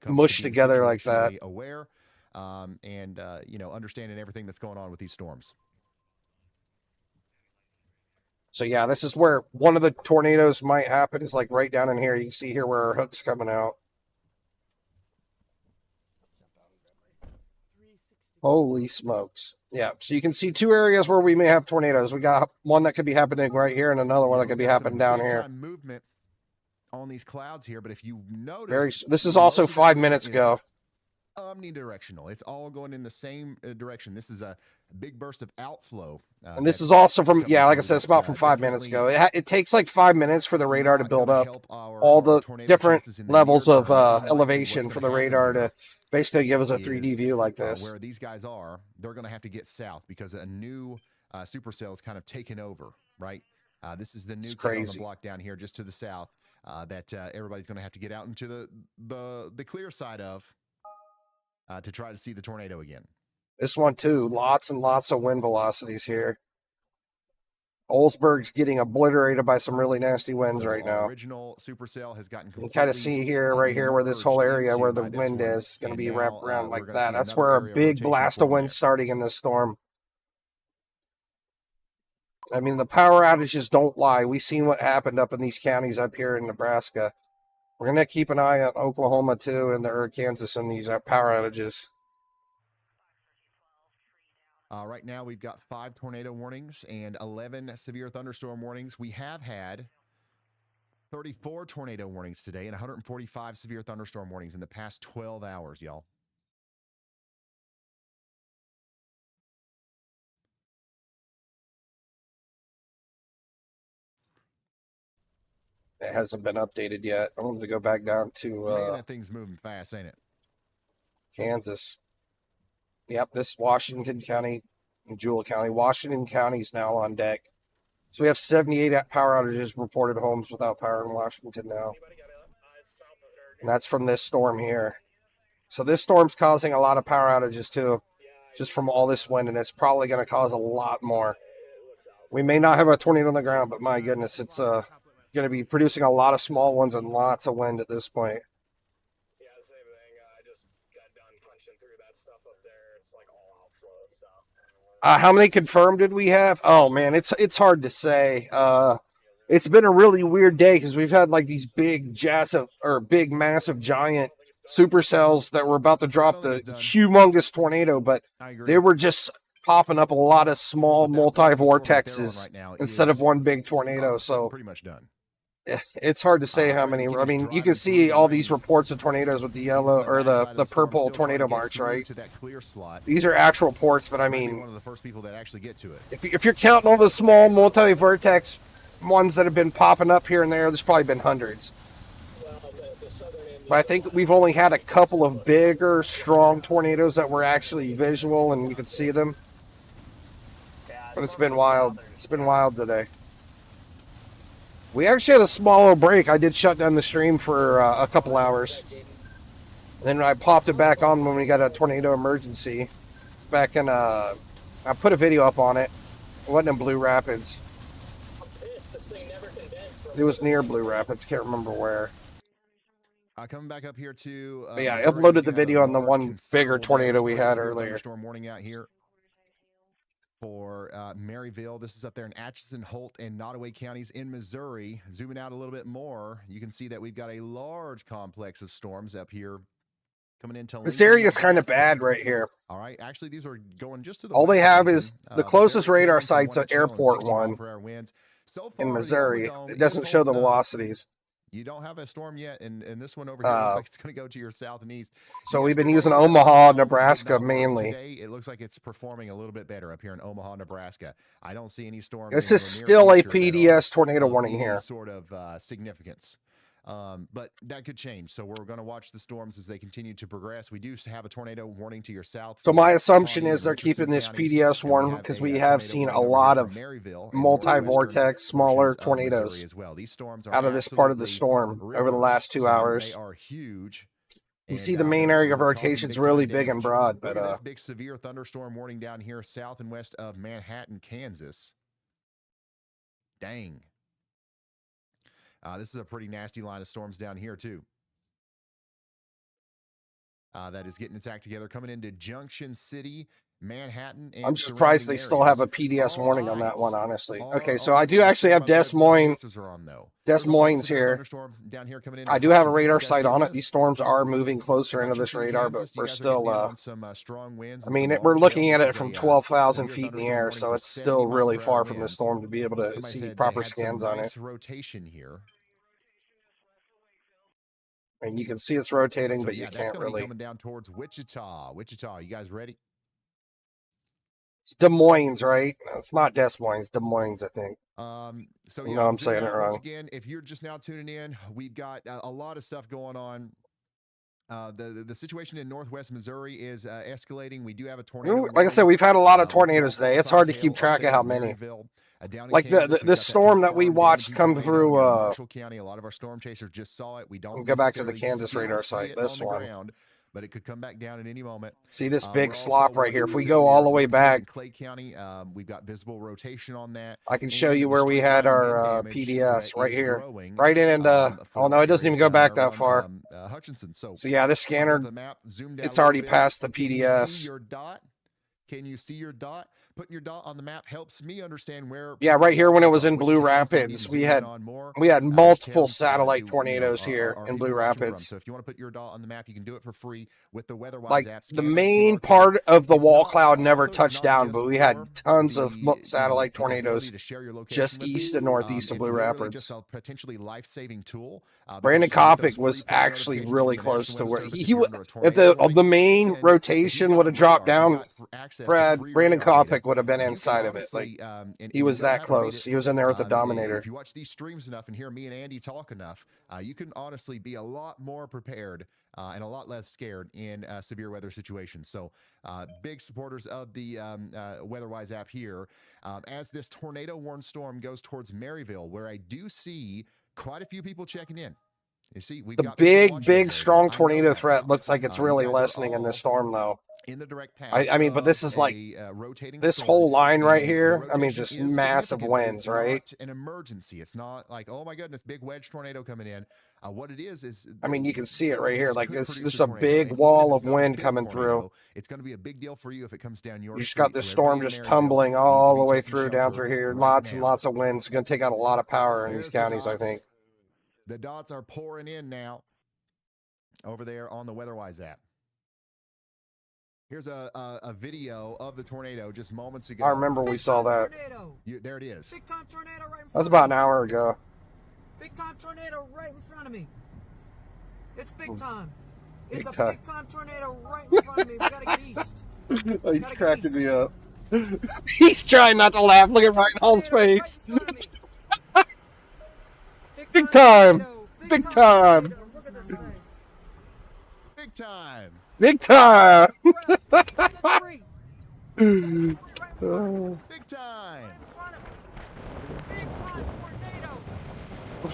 mushed together like that. Aware, and understanding everything that's going on with these storms. So yeah, this is where one of the tornadoes might happen, is like right down in here. You can see here where our hook's coming out. Holy smokes. Yeah, so you can see 2 areas where we may have tornadoes. We got one that could be happening right here and another one that could be happening down here. Movement on these clouds here, but if you notice, this is also 5 minutes ago. Omnidirectional. It's all going in the same direction. This is a big burst of outflow. And this is also from, like I said, it's about from 5 minutes ago. It takes like 5 minutes for the radar to build up all the different levels of elevation for the radar to basically give us a 3D view like this. Where these guys are, they're going to have to get south because a new supercell is kind of taken over, right? This is the new kid on the block down here just to the south that everybody's going to have to get out into the clear side of. To try to see the tornado again. This one too, lots and lots of wind velocities here. Olsberg's getting obliterated by some really nasty winds right now. Original supercell has gotten. You can kind of see here, right here, where this whole area where the wind is going to be wrapped around like that. That's where a big blast of wind starting in this storm. I mean, the power outages don't lie. We've seen what happened up in these counties up here in Nebraska. We're going to keep an eye on Oklahoma, too, and Kansas and these power outages. Right now, we've got 5 tornado warnings and 11 severe thunderstorm warnings. We have had 34 tornado warnings today and 145 severe thunderstorm warnings in the past 12 hours, y'all. It hasn't been updated yet. I wanted to go back down to man, that thing's moving fast, ain't it? Kansas. Yep, this Washington County in Jewell County. Washington County is now on deck. So we have 78 power outages reported homes without power in Washington now. And that's from this storm here. So this storm's causing a lot of power outages too, just from all this wind, and it's probably going to cause a lot more. We may not have a tornado on the ground, but my goodness, it's going to be producing a lot of small ones and lots of wind at this point. Yeah, same thing. I just got done punching through that stuff up there. It's like all outflow. So. How many confirmed did we have? Oh man, it's hard to say. It's been a really weird day because we've had like these big massive giant supercells that were about to drop the humongous tornado, but they were just popping up a lot of small multi-vortexes instead of one big tornado. So pretty much done. It's hard to say how many. I mean, you can see all these reports of tornadoes with the yellow or the purple tornado marks, right? These are actual reports, but I mean, one of the first people that actually get to it. If you're counting all the small multi-vortex ones that have been popping up here and there's probably been hundreds. But I think we've only had a couple of bigger, strong tornadoes that were actually visual and you could see them. But it's been wild. It's been wild today. We actually had a small little break. I did shut down the stream for a couple hours. Then I popped it back on when we got a tornado emergency. Back in, I put a video up on it. It wasn't in Blue Rapids. It was near Blue Rapids. Can't remember where. Coming back up here to. But yeah, I uploaded the video on the one bigger tornado we had earlier. Storm warning out here for Maryville. This is up there in Atchison, Holt, and Nottoway counties in Missouri. Zooming out a little bit more, you can see that we've got a large complex of storms up here coming into. This area is kind of bad right here. All right, actually, these are going just to the. All they have is the closest radar site's an airport one in Missouri. It doesn't show the velocities. You don't have a storm yet, and this one over here looks like it's going to go to your south and east. So we've been using Omaha, Nebraska mainly. Today, it looks like it's performing a little bit better up here in Omaha, Nebraska. I don't see any storms. This is still a PDS tornado warning here. Sort of significance. But that could change. So we're going to watch the storms as they continue to progress. We do have a tornado warning to your south. So my assumption is they're keeping this PDS warning because we have seen a lot of multi-vortex, smaller tornadoes out of this part of the storm over the last 2 hours. They are huge. You see the main area of rotation is really big and broad, but this big severe thunderstorm warning down here south and west of Manhattan, Kansas. Dang. This is a pretty nasty line of storms down here, too. That is getting its act together, coming into Junction City, Manhattan. And I'm surprised they still have a PDS warning on that one, honestly. Okay, so I do actually have Des Moines here. I do have a radar site on it. These storms are moving closer into this radar, but we're still, I mean, we're looking at it from 12,000 feet in the air, so it's still really far from the storm to be able to see proper scans on it. Rotation here. And you can see it's rotating, So, but yeah, you that's can't gonna be really. coming down towards Wichita. Wichita, you guys ready? It's Des Moines, right? It's not Des Moines, Des Moines, I think. So No, yeah, I'm saying it once wrong. again, if you're just now tuning in, we've got a lot of stuff going on. The situation in Northwest Missouri is escalating. We do have a tornado. Like I said, we've had a lot of tornadoes today. It's hard to keep track of how many. Like the storm that we watched come through. Marshall County, a lot of our storm chasers just saw it. We don't We'll go back to the necessarily Kansas see radar it site. on This the one. ground, but it could come back down at any moment. See this We're big also slop right here. If we watching go all the way in back, Clay County, we've got visible rotation on that. I can And show you the where we straight had line our wind damage PDS right is here. growing, Right in and, oh for no, it doesn't even areas go back down that far. around, Hutchinson. So Yeah, this scanner, the map zoomed out it's a little already bit. past the Can you see PDS. your dot? Can you see your dot? Putting your dot on the map helps me understand where. Yeah, right here when it was in which Blue towns to Rapids, be we zooming had on more, multiple which towns satellite do, tornadoes here are in Blue people watching from. Rapids. So if you want to put your dot on the map, you can do it for free with the WeatherWise Like app. the Scan that main QR code. part of the It's wall not cloud never also, it's touched not down, just but we had for tons of the, satellite the ability tornadoes to share your location just with east you. and northeast of It's Blue literally Rapids. just a potentially life-saving tool. Brandon because you get those Copic was free push actually notifications really from the close National to Weather where Service he if you're would. under a If tornado the warning. main And if rotation you've would got have dropped radar, you down, got access to Brandon free radar data. Copic would have been You can inside of it. honestly, Like and he you was don't that have to read close. it. He was in there with the If Dominator. you watch these streams enough and hear me and Andy talk enough, you can honestly be a lot more prepared and a lot less scared in severe weather situations. So, big supporters of the WeatherWise app here. As this tornado warned storm goes towards Maryville, where I do see quite a few people checking in. You see, we've The got people watching big, over strong there. I know tornado that threat now. looks like it's You really guys are lessening in this all storm, though. in the direct path. I mean, but this of is like rotating this storm, whole line right and the here. I mean, rotation just is massive significant. winds, It's right? not an emergency. It's not like, oh my goodness, big wedge tornado coming in. What it is I mean, you can see it right here. this Like could this, produce there's a tornado. big And even if wall it's of not a wind big coming through. tornado, it's going to be a big deal for you if it comes down your You just street. got this So storm everybody in just Maryville tumbling needs to all be the way taking through down shelter through here. right Lots and now. lots of winds. It's going to take out a lot of power in There's these the counties, I dots. think. The dots are pouring in now over there on the WeatherWise app. Here's a video of the tornado just moments ago. I remember we saw that. There it is. Big time tornado right in front That's of about an me. hour ago. Big time tornado right in front of me. It's big time. Big It's a time. big time tornado right in front of me. We gotta get east. He's Gotta cracking get me east. up. He's trying not to laugh. Look at Reinhold's Tornado face. right in front of me. Big time. tornado. Big time. tornado. Look at this thing. Big time. Big time. Right in the tree. Big time. Right in front of me. Big time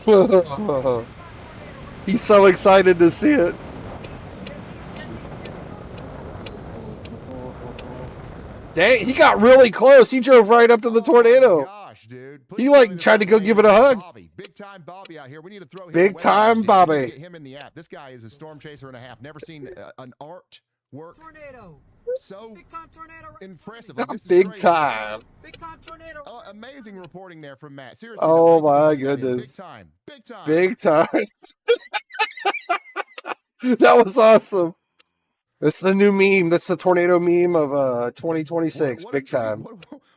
tornado. He's so excited to see it. Dang, he got really close. He drove right up to the tornado. Oh my gosh, dude. He like tried to go give it a hug. Bobby. Big time Bobby out here. We need to throw him Big a time WeatherWise deal. Bobby. We need to get him in the app. This guy is a storm chaser and a half. Never seen an artwork Tornado. so Big time tornado right in front of impressive. me. Like, this is Big crazy. time. Big time tornado. Amazing reporting there from Matt. Seriously. Oh no, thank you my for sending that in. goodness. Big time. Big time. Big time. That was awesome. It's the new meme. That's the tornado meme of 2026. What Big a treat. time.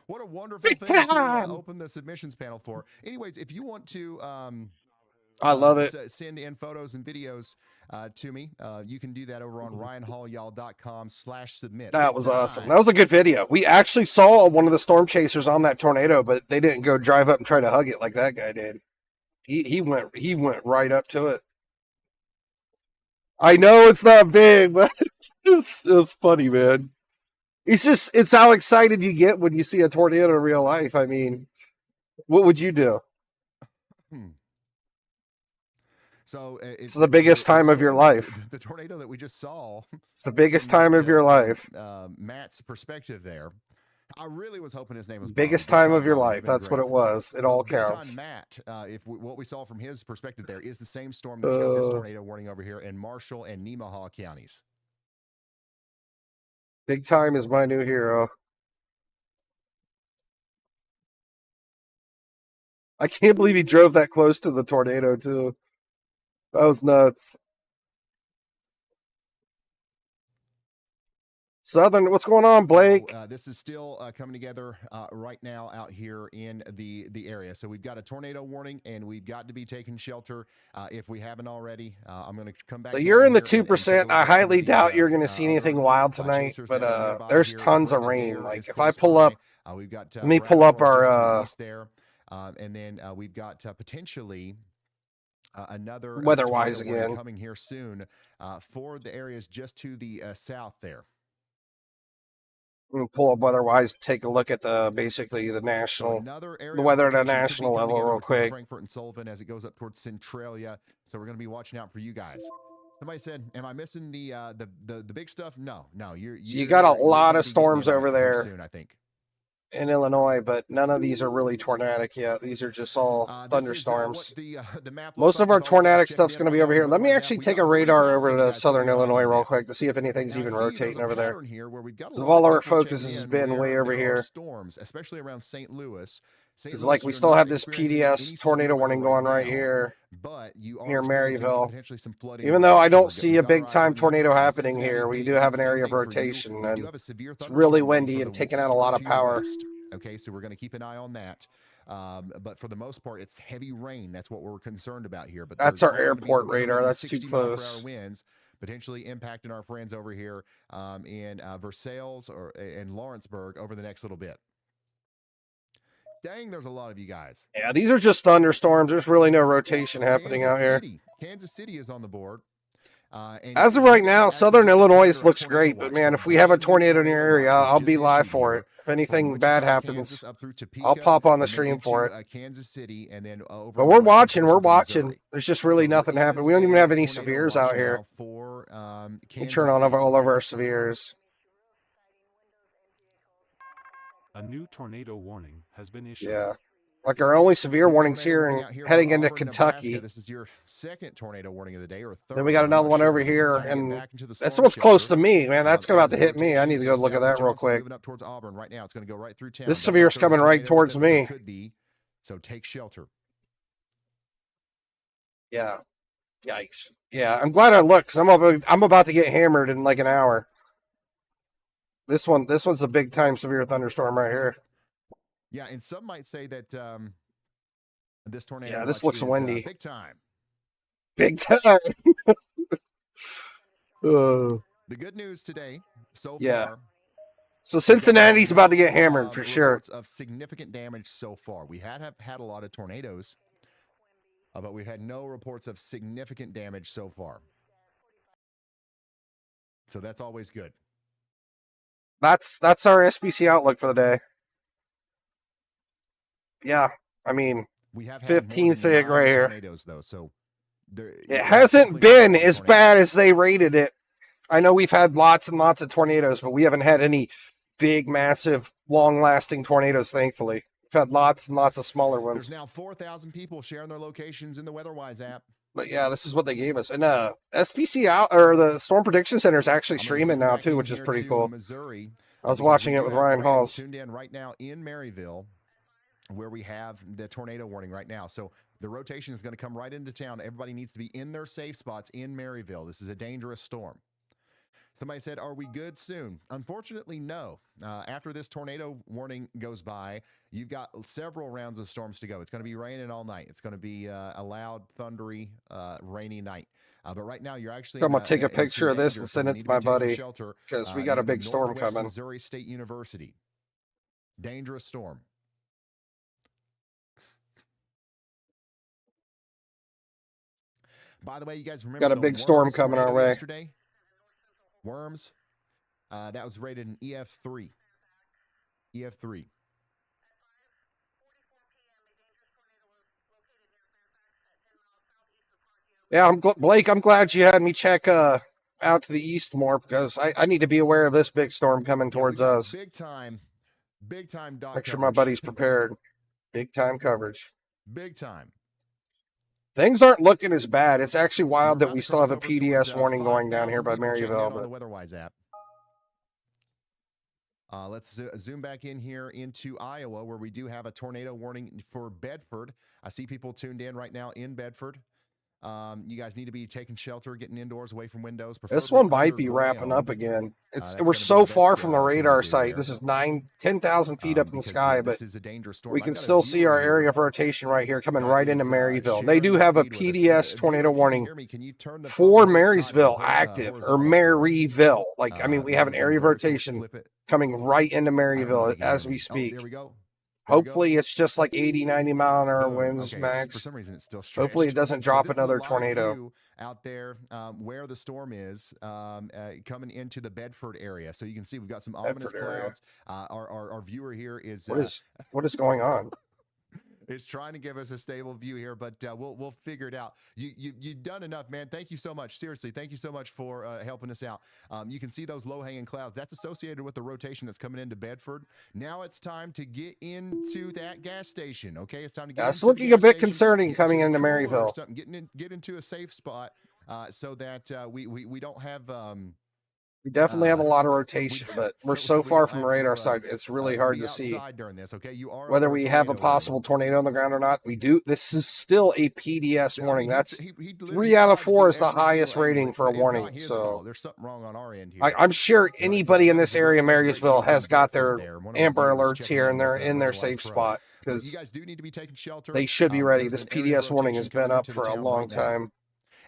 What a wonderful Big thing to time. open the submissions panel for. Anyways, if you want to I love it. send in photos and videos to me, you can do that over on ryanhallyall.com/submit. That was awesome. That was a good video. We actually saw one of the storm chasers on that tornado, but they didn't go drive up and try to hug it like that guy did. He went right up to it. I know it's not big, but it's funny, man. It's how excited you get when you see a tornado in real life. I mean, what would you do? So it's the biggest time of your life. The tornado that we just saw. It's the biggest time of your life. Matt's perspective there. I really was hoping his name was biggest Bobby. time of your Bobby. life. That's what it was. It all Big time counts. Matt, if what we saw from his perspective there is the same storm that's got this tornado warning over here in Marshall and Nemaha counties. Big time is my new hero. I can't believe he drove that close to the tornado, too. That was nuts. Southern, what's going on, Blake? So, this is still coming together right now out here in the area. So we've got a tornado warning, and we've got to be taking shelter if we haven't already. I'm going to come back. So you're in the 2%. I highly doubt you're going to see anything wild tonight, but there's tons of rain. Like if I pull up, we've got let me pull up our there, and then we've got potentially. Another WeatherWise again coming here soon for the areas just to the south there. Pull up WeatherWise, take a look at basically the national, the weather at a national level real quick. Frankfurt and Sullivan as it goes up towards Centralia. So we're going to be watching out for you guys. Somebody said, "Am I missing the big stuff?" No, you got a lot of storms over there soon, I think. In Illinois, but none of these are really tornadic yet. These are just all thunderstorms. Most of our tornadic stuff's going to be over here. Let me actually take a radar over to southern Illinois real quick to see if anything's even rotating over there. So all our focus has been way over here. Storms, especially around St. Louis. It's like we still have this PDS tornado warning going right here near Maryville. Even though I don't see a big time tornado happening here, we do have an area of rotation, and it's really windy and taking out a lot of power. Okay, so we're going to keep an eye on that. But for the most part, it's heavy rain. That's what we're concerned about here. But that's our airport radar. That's too close. Winds potentially impacting our friends over here in Versailles and Lawrenceburg over the next little bit. Dang, there's a lot of you guys. Yeah, these are just thunderstorms. There's really no rotation happening out here. Kansas City is on the board. As of right now, Southern Illinois looks great, but man, if we have a tornado in your area, I'll be live for it. If anything bad happens, I'll pop on the stream for it. Kansas City, and then but we're watching. There's just really nothing happening. We don't even have any severes out here. We turn on all of our severes. A new tornado warning has been issued. Yeah. Like our only severe warnings here heading into Kentucky. This is your second tornado warning of the day, or third. Then we got another one over here, and that's what's close to me, man. That's about to hit me. I need to go look at that real quick. Moving up towards Auburn right now. It's going to go right through town. This severe is coming right towards me. Could be, so take shelter. Yeah. Yikes. Yeah, I'm glad I looked, because I'm about to get hammered in like an hour. This one's a big time severe thunderstorm right here. Yeah, and some might say that this tornado. Yeah, this looks windy. Big time. Big time. The good news today, so far. So Cincinnati's about to get hammered for sure. Of significant damage so far. We have had a lot of tornadoes, but we've had no reports of significant damage so far. So that's always good. That's our SBC outlook for the day. Yeah, I mean, we have 15 sig right here. Tornadoes, though, so it hasn't been as bad as they rated it. I know we've had lots and lots of tornadoes, but we haven't had any big, massive, long-lasting tornadoes, thankfully. We've had lots and lots of smaller ones. There's now 4,000 people sharing their locations in the WeatherWise app. But yeah, this is what they gave us. And SPC out, or the Storm Prediction Center, is actually streaming now too, which is pretty cool. Missouri. I was watching it with Ryan Halls. Tuned in right now in Maryville, where we have the tornado warning right now. So the rotation is going to come right into town. Everybody needs to be in their safe spots in Maryville. This is a dangerous storm. Somebody said, are we good soon? Unfortunately, no. After this tornado warning goes by, you've got several rounds of storms to go. It's going to be raining all night. It's going to be a loud, thundery, rainy night. But right now, you're actually... I'm going to take a picture of this and send it to my buddy, because we got a big storm coming. Missouri State University. Dangerous storm. By the way, you guys remember got a big storm coming our way yesterday? Worms, that was rated an EF3. EF3. Yeah, Blake, I'm glad you had me check out to the east more, because I need to be aware of this big storm coming towards us. Big time dot Make sure my buddy's prepared. Big time coverage. Big time. Things aren't looking as bad. It's actually wild that we still have a PDS warning going down here by Maryville. But... the WeatherWise app. Let's zoom back in here into Iowa, where we do have a tornado warning for Bedford. I see people tuned in right now in Bedford. You guys need to be taking shelter, getting indoors, away from windows. This one might be wrapping up again. We're so far from the radar site. This is 10,000 feet up in the sky, but we can still see our area of rotation right here coming right into Maryville. They do have a PDS tornado warning for Marysville active, or Maryville. Like, I mean, we have an area of rotation coming right into Maryville as we speak. There we go. Hopefully it's just like 80, 90 mile an hour winds max. For some reason, it's still stretched. Hopefully it doesn't drop another tornado. Out there where the storm is coming into the Bedford area. So you can see we've got some ominous clouds. Our viewer here is... what is going on? Is trying to give us a stable view here, but we'll figure it out. You've done enough, man. Thank you so much. Seriously, thank you so much for helping us out. You can see those low-hanging clouds. That's associated with the rotation that's coming into Bedford. Now it's time to get into that gas station. Okay, it's time to get. That's looking a bit concerning coming into Maryville. Get into a safe spot so that we don't have. We definitely have a lot of rotation, but we're so far from the radar side, it's really hard to see during this, okay? Whether we have a possible tornado on the ground or not. We do. This is still a PDS warning. That's 3 out of 4 is the highest rating for a warning. So there's something wrong on our end here. I'm sure anybody in this area, Marysville, has got their Amber Alerts here, and they're in their safe spot, because you guys do need to be taking shelter. They should be ready. This PDS warning has been up for a long time.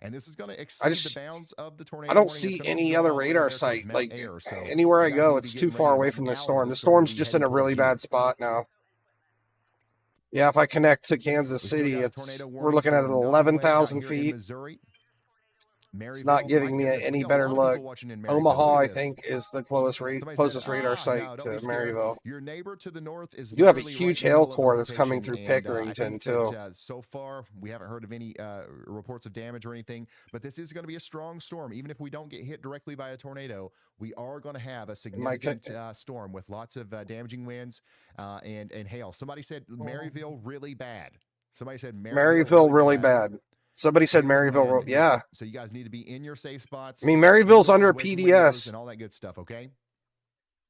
And this is going to exceed the bounds of the tornado. I don't see any other radar site. Like, anywhere I go, it's too far away from the storm. The storm's just in a really bad spot now. Yeah, if I connect to Kansas We still City, got a it's tornado we're warning looking at for an Nottoway out 11,000 here in feet. Missouri. It's not Maryville, giving my me goodness, we any got a better lot of look. people watching in Maryville. Omaha, Look I at this. think, is the closest Somebody radar said, site no, don't to be scared. Maryville. Your neighbor to the north is You have a literally huge right in the hail middle of the core that's coming rotation, through and I Pickerington, think too. that so far we haven't heard of any reports of damage or anything, but this is going to be a strong storm. Even if we don't get hit directly by a tornado, we are going to have a significant storm with lots of damaging winds and hail. Somebody said Maryville really bad. Somebody said Maryville really bad. Somebody said Maryville, yeah. So you guys need to be in your safe spots. I mean, Maryville's under a PDS. And all that good stuff, okay?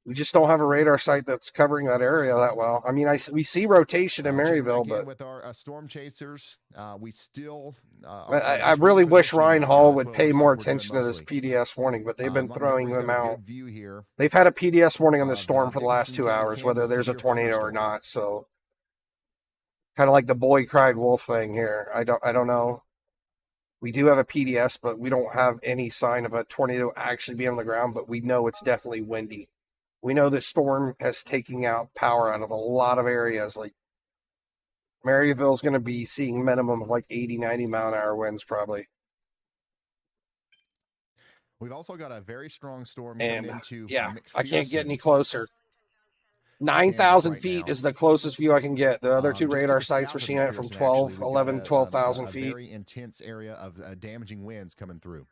We just don't have a radar site that's covering that area that well. I mean, we see rotation in Maryville, but with our storm chasers, we still. I really wish Ryan Hall would pay more attention to this PDS warning, but they've been throwing them out. They've had a PDS warning on this storm for the last 2 hours, whether there's a tornado or not. So, kind of like the boy cried wolf thing here. I don't know. We do have a PDS, but we don't have any sign of a tornado actually being on the ground, but we know it's definitely windy. We know this storm has taken out power out of a lot of areas. Like Maryville's going to be seeing minimum of like 80, 90 mile an hour winds probably. We've also got a very strong storm and coming into I can't get any closer. 9,000 feet is the closest view I can get. The other two radar sites, we're seeing it from 12,000 feet. Very intense area of damaging winds coming through.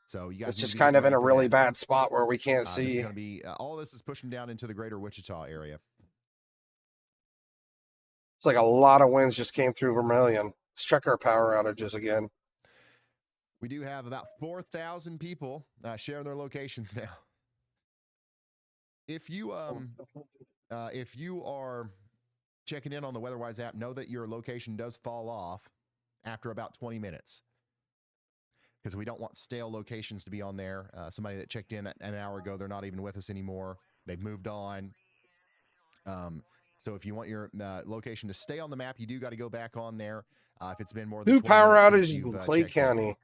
So you guys it's just kind of in a really bad spot where we can't see. This is going to be, all this is pushing down into the greater Wichita area. It's like a lot of winds just came through Vermilion. Let's check our power outages again. We do have about 4,000 people sharing their locations now. If you are checking in on the WeatherWise app, know that your location does fall off after about 20 minutes. Because we don't want stale locations to be on there. Somebody that checked in an hour ago, they're not even with us anymore. They've moved on. So if you want your location to stay on the map, you do got to go back on there. If it's been more than 20 power minutes outages in Clay County.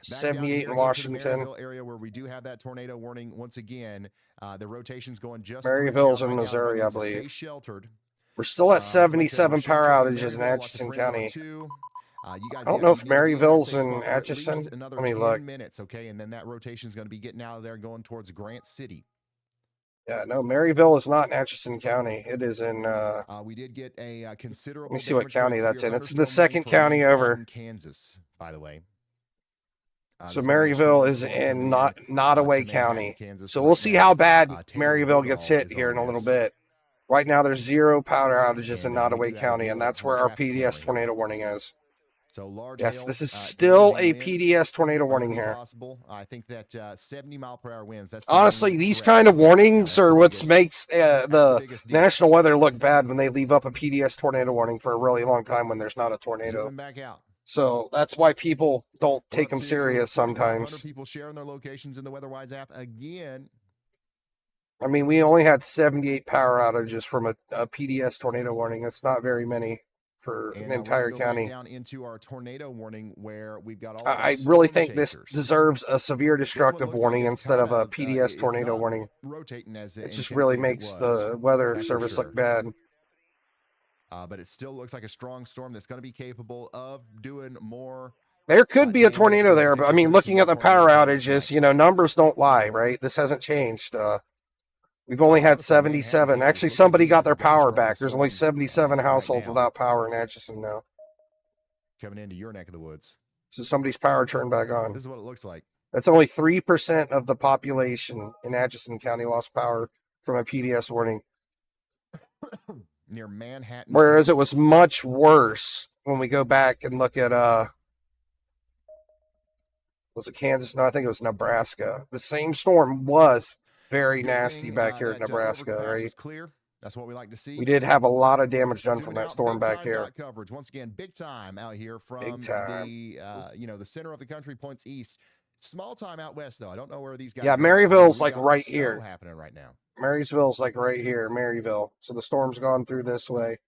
78 in Washington. Area where we do have that tornado warning once again. The rotation's going just Maryville's in Missouri, I believe. Stay sheltered. We're still at 77 power outages in Atchison County. I don't know if Maryville's in Atchison. Another Let me 10 look. minutes, okay, and then that rotation is going to be getting out of there, going towards Grant City. Yeah, no, Maryville is not in Atchison County. It is in. We did get a considerable. Let me see what county that's in. It's the second county over. Kansas, by the way. So Maryville is in Nottoway County. So we'll see how bad Maryville gets hit here in a little bit. Right now, there's 0 power outages in Nottoway County, and that's where our PDS tornado warning is. So large yes, hail, this is still a PDS tornado warning here. I think that 70 mile per hour winds. That's honestly, these kind of warnings are what makes the National Weather look bad when they leave up a PDS tornado warning for a really long time when there's not a tornado. Back out. So that's why people don't take them serious sometimes. 100 people sharing their locations in the WeatherWise app again. I mean, we only had 78 power outages from a PDS tornado warning. That's not very many for an entire county. Down into our tornado warning where we've got all I really think this deserves a severe destructive warning instead of a PDS tornado warning. Rotating as it just really makes the weather service look bad. But it still looks like a strong storm that's going to be capable of doing more. There could be a tornado there, but I mean, looking at the power outages, you know, numbers don't lie, right? This hasn't changed. We've only had 77. Actually, somebody got their power back. There's only 77 households without power in Atchison now. Coming into your neck of the woods. So somebody's power turned back on. This is what it looks like. That's only 3% of the population in Atchison County lost power from a PDS warning. Near Manhattan. Whereas it was much worse when we go back and look at, was it Kansas? No, I think it was Nebraska. The same storm was very nasty back here in Nebraska, right? Clear. That's what we like to see. We did have a lot of damage done from that storm back here. Coverage once again, big time out here from the the center of the country points east. Small time out west though. I don't know where these guys. Yeah, Maryville's like right here. Happening right now. Marysville's like right here, Maryville. So the storm's gone through this way.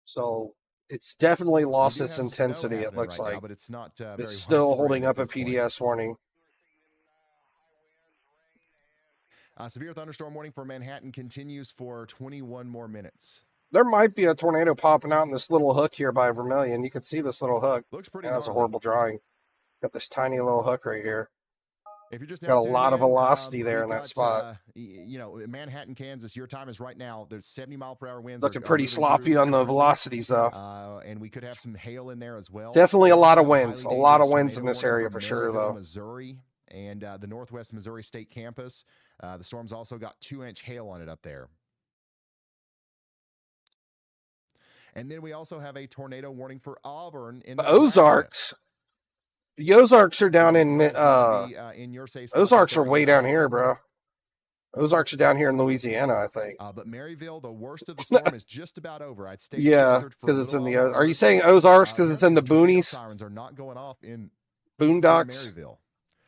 So it's definitely lost its intensity. It looks like, now, but it's not. It's still holding up a PDS warning. Severe thunderstorm warning for Manhattan continues for 21 more minutes. There might be a tornado popping out in this little hook here by Vermilion. You can see this little hook. Looks pretty That's a gnarly. horrible drawing. Got this tiny little hook right here. If you're just Got now a tuned lot of in, velocity there we've in that got, spot. you know, Manhattan, Kansas, your time is right now. There's 70-mile-per-hour winds. Looking are pretty moving sloppy through on the currently. velocities, though. And we could have some hail in there as well. Definitely a We lot also of have winds. A highly lot of dangerous winds in tornado this warning area for sure, Maryville, though. Missouri, and the Northwest Missouri State Campus. The storm's also got 2-inch hail on it up there. And then we also have a tornado warning for Auburn in The Nebraska. Ozarks. The Ozarks are down in in your safe spot Ozarks right are there way in down Auburn. here, bro. Ozarks are down here in Louisiana, I think. But Maryville, the worst of the storm is just about over. I'd stay Yeah, sheltered for a because it's in little the. while Are you longer. saying Ozarks because it's in the Apparently tornado boonies, Sirens are not going off in boondocks? Maryville.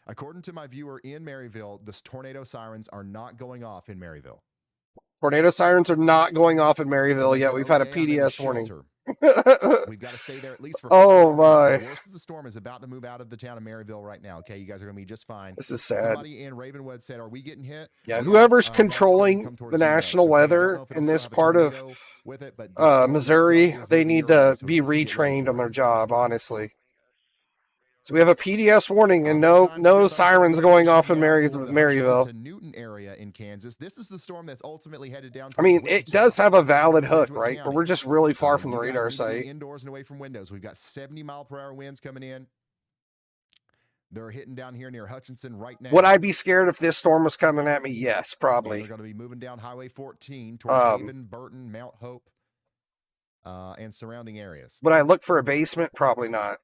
According to my viewer in Maryville, the tornado sirens are not going off in Maryville. Tornado sirens are not going off in So Maryville they yet. said, We've had a "Okay, I'm in the PDS warning. shelter. We've got to stay there at least for Oh 5 hours. my! The worst of the storm is about to move out of the town of Maryville right now. Okay, you guys are going to be just fine. This is sad. Somebody in Ravenwood said, "Are we getting hit?" Yeah, Yeah, whoever's Brock's starting to controlling come towards the you next. national Okay, I don't weather know if it'll in still this have a part of tornado with it, but the storm itself Missouri, is they moving need your way, to so be get ready retrained for on it. their job, honestly. So we have a PDS warning and Meantime, severe no thunderstorm sirens warning going issued off in now for the Hutchinson Maryville. to Newton area in Kansas. This is the storm that's ultimately headed down I towards mean, it Wichita does have a valid from hook, Sedgwick right? But County. we're just really far from the You guys radar need to be site. indoors and away from windows. We've got 70-mile-per-hour winds coming in. They're hitting down here near Hutchinson right now. Would I be scared if this storm was coming at me? Yes, And probably. they're going to be moving down Highway 14 towards Haven, Burton, Mount Hope, and surrounding areas. Would I look for a basement? Probably not.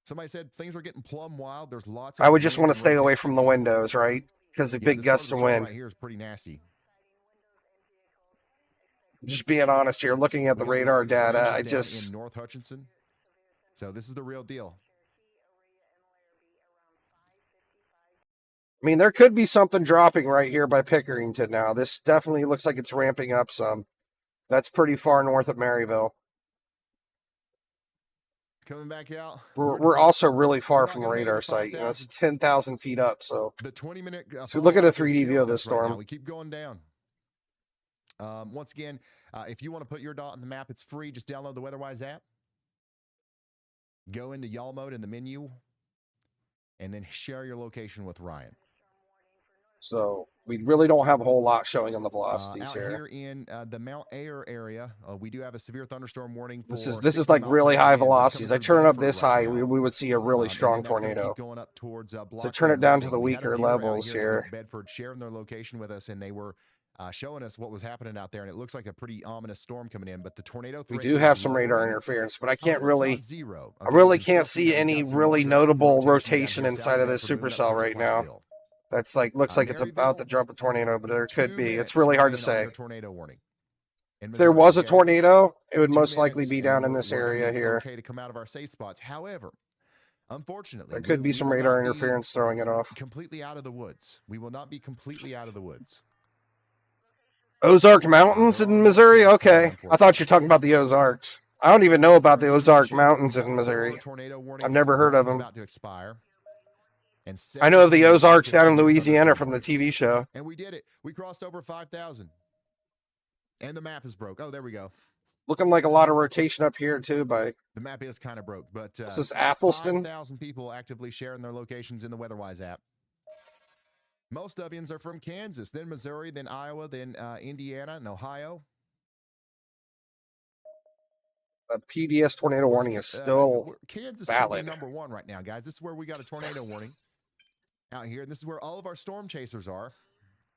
Somebody said things are getting plumb wild. There's lots of I would just want wind to and stay away rotation. from the windows, right? Because of Yeah, big this part of gusts the of storm wind. right here is pretty nasty. Just being honest here, looking at the We got radar large branches data, I down just. in North Hutchinson. So this is the real deal. I mean, there could be something dropping right here by Pickerington now. This definitely looks like it's ramping up some. That's pretty far north of Maryville. Coming back out. We're also really far We're not from the gonna make it radar to site. You know, it's 5,000. 10,000 feet up. So The 20-minute. So look at a follow-up is 3D view of killing this us right now. storm. We keep going down. Once again, if you want to put your dot on the map, it's free. Just download the WeatherWise app. Go into y'all mode in the menu, and then share your location with Ryan. So we really don't have a whole lot showing on the velocities Out here. here in the Mount Air area, we do have a severe thunderstorm warning. This for is 60 like really high mile-per-hour winds. It's velocities. I coming through turn it up Bedford this right high, now. we would see a really And strong then that's gonna tornado. keep going up towards So Block turn it down to the We had a weaker viewer out levels in here. Bedford sharing their location with us, and they were showing us what was happening out there, and it looks like a pretty ominous storm coming in. But the tornado We threat do is have some radar lowering. interference, but I can't However, it's really. not zero. I Okay, really you can can't still see that we've any got some really more notable rotation rotation down here inside south of this Bedford, moving up supercell towards right now. Platteville. That's like looks like it's about to Maryville, drop a tornado, but there 2 could be. It's minutes really hard to remain on say. your tornado warning. In If there Missouri, was a okay, tornado, it would 2 most likely minutes, be and down in we're this gonna area be here. okay to come out of our safe spots. However, unfortunately, There could be some will radar not be interference throwing it off. completely out of the woods. We will not be completely out of the woods. Ozark Mountains in Missouri? Okay. I thought you were talking about the Ozarks. I don't even know about the Ozark Mountains in Missouri. I've never heard of them. About to expire. And I know of the 70 Ozarks down in severe Louisiana thunderstorm from the warnings. TV show. And we did it. We crossed over 5,000. And the map is broke. Oh, there we go. Looking like a lot of rotation up here, too, by... The map is kind of broke, but This is Athelston. 5,000 people actively sharing their locations in the WeatherWise app. Most of yous are from Kansas, then Missouri, then Iowa, then Indiana, and Ohio. A PDS tornado warning is still Kansas valid. should be #1 right now, guys. This is where we got a tornado warning out here, and this is where all of our storm chasers are.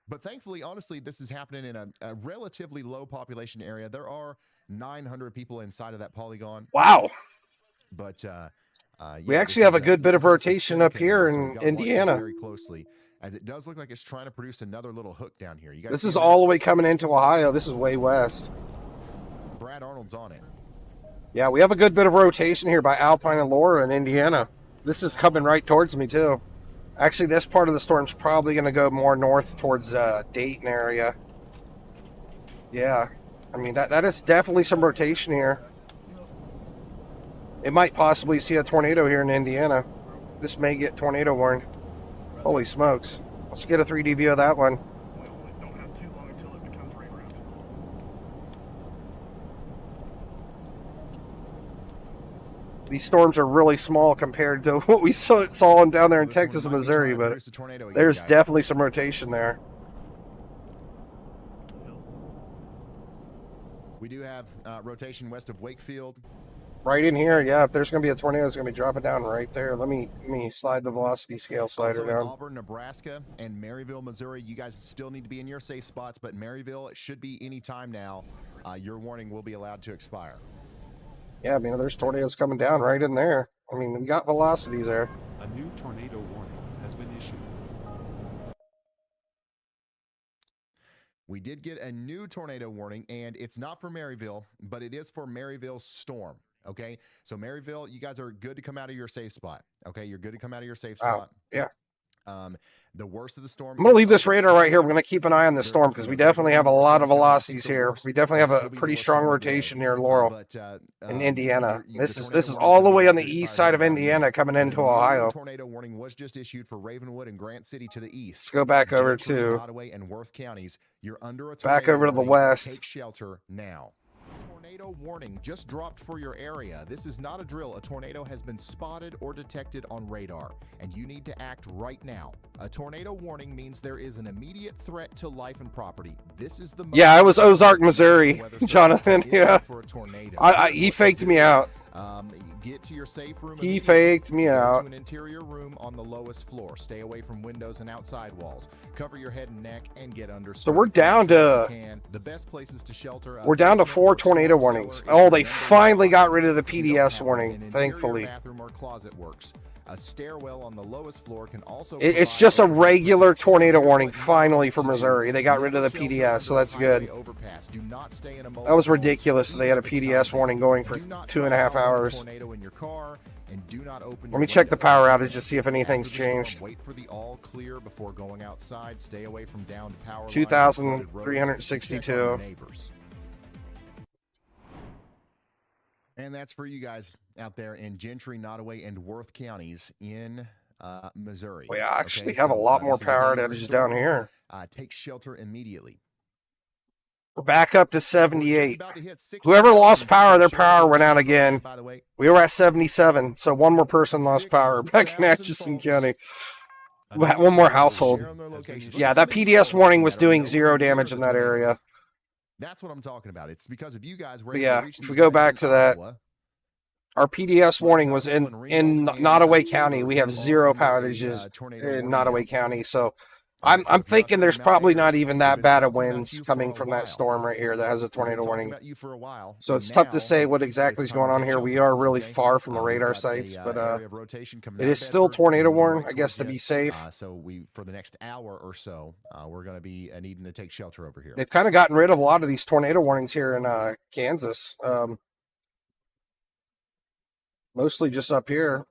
But thankfully, honestly, this is happening in a relatively low population area. There are 900 people inside of that polygon. Wow. But We yeah, actually this have is a good bit of this is rotation up Silicon here now, so in we gotta watch this Indiana. very closely, as it does look like it's trying to produce another little hook down here. You guys This see is that? all the way coming into Ohio. This is way west. Brad Arnold's on it. Yeah, we have a good bit of rotation here by Alpine and Laura in Indiana. This is coming right towards me, too. Actually, this part of the storm's probably going to go more north towards Dayton area. Yeah. I mean, that is definitely some rotation here. It might possibly see a tornado here in Indiana. This may get tornado warned. Holy smokes. Let's get a 3D view of that one. these storms are really small compared to what we saw down there in Texas and Missouri, but there's definitely some rotation there. We do have rotation west of Wakefield. Right in here, yeah. If there's going to be a tornado, it's going to be dropping down right there. Let me slide the velocity scale slider down. Auburn, Nebraska, and Maryville, Missouri. You guys still need to be in your safe spots, but Maryville, it should be any time now. Your warning will be allowed to expire. Yeah, I mean, there's tornadoes coming down right in there. I mean, we got velocities there. A new tornado warning has been issued. We did get a new tornado warning, and it's not for Maryville, but it is for Maryville Storm. Okay, so Maryville, you guys are good to come out of your safe spot. Okay, you're good to come out of your safe spot. Yeah. The worst of the storm. I'm going to leave this radar right here. We're going to keep an eye on this storm because we definitely have a lot of velocities here. We definitely have a pretty strong rotation near Laurel in Indiana. This is all the way on the east side of Indiana coming into Ohio. Tornado warning was just issued for Ravenwood and Grant City to the east. Let's go back over to Ottawa and Worth counties. You're under a back over to the west. Take shelter now. Tornado warning just dropped for your area. This is not a drill. A tornado has been spotted or detected on radar, and you need to act right now. A tornado warning means there is an immediate threat to life and property. This is the yeah, I was Ozark, Missouri, Jonathan. Yeah, for a tornado. He faked me out. Get to your safe room. He faked me out. To an interior room on the lowest floor. Stay away from windows and outside walls. Cover your head and neck and get under. So we're down to the best places to shelter. We're down to 4 tornado warnings. Oh, they finally got rid of the PDS warning. Thankfully. Bathroom or closet works. A stairwell on the lowest floor can also. It's just a regular tornado warning. Finally for Missouri, they got rid of the PDS, so that's good. That was ridiculous. They had a PDS warning going for 2.5 hours. Let me check the power outage to see if anything's changed. Wait for the all clear before going outside. Stay away from downed power. 2,362. And that's for you guys out there in Gentry, Nottoway, and Worth counties in Missouri. We actually have a lot more power outages down here. Take shelter immediately. We're back up to 78. Whoever lost power, their power went out again. We were at 77, so one more person lost power back in Atchison County. One more household. Yeah, that PDS warning was doing 0 damage in that area. That's what I'm talking about. It's because of you guys. Yeah, if we go back to that, our PDS warning was in Nottoway County. We have 0 power outages in Nottoway County, so I'm thinking there's probably not even that bad of winds coming from that storm right here that has a tornado warning. So it's tough to say what exactly is going on here. We are really far from the radar sites, but it is still tornado warning, I guess, to be safe. So for the next hour or so, we're going to be needing to take shelter over here. They've kind of gotten rid of a lot of these tornado warnings here in Kansas. Mostly just up here.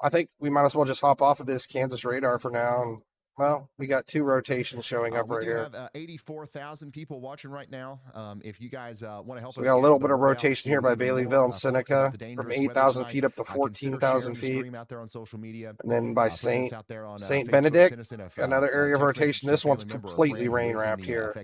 I think we might as well just hop off of this Kansas radar for now. And, well, we got 2 rotations showing up right here. We have 84,000 people watching right now. If you guys want to help us, we got a little bit of rotation here by Baileyville and Seneca from 8,000 feet up to 14,000 feet. Out there on social media. And then by St. Benedict, another area of rotation. This one's completely rain wrapped here.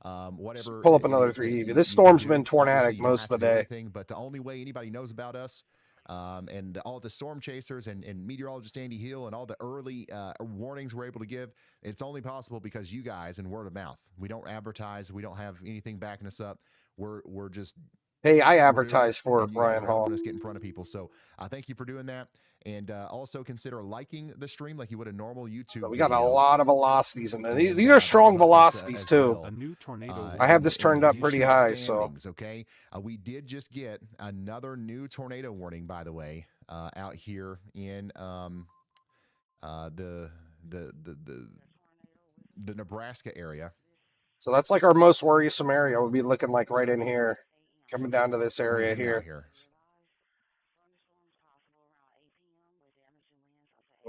Whatever. Pull up another 3D. This storm's been tornadic most of the day. But the only way anybody knows about us, and all the storm chasers and meteorologist Andy Hill and all the early warnings we're able to give, it's only possible because you guys and word of mouth. We don't advertise. We don't have anything backing us up. We're just. Hey, I advertise for Ryan Hall. Us get in front of people. So thank you for doing that. And also consider liking the stream like you would a normal YouTube. But we got a lot of velocities in there. These are strong velocities too. A new tornado. I have this turned up pretty high, so. Okay. We did just get another new tornado warning, by the way, out here in the Nebraska area. So that's like our most worrisome area. We'll be looking like right in here, coming down to this area here.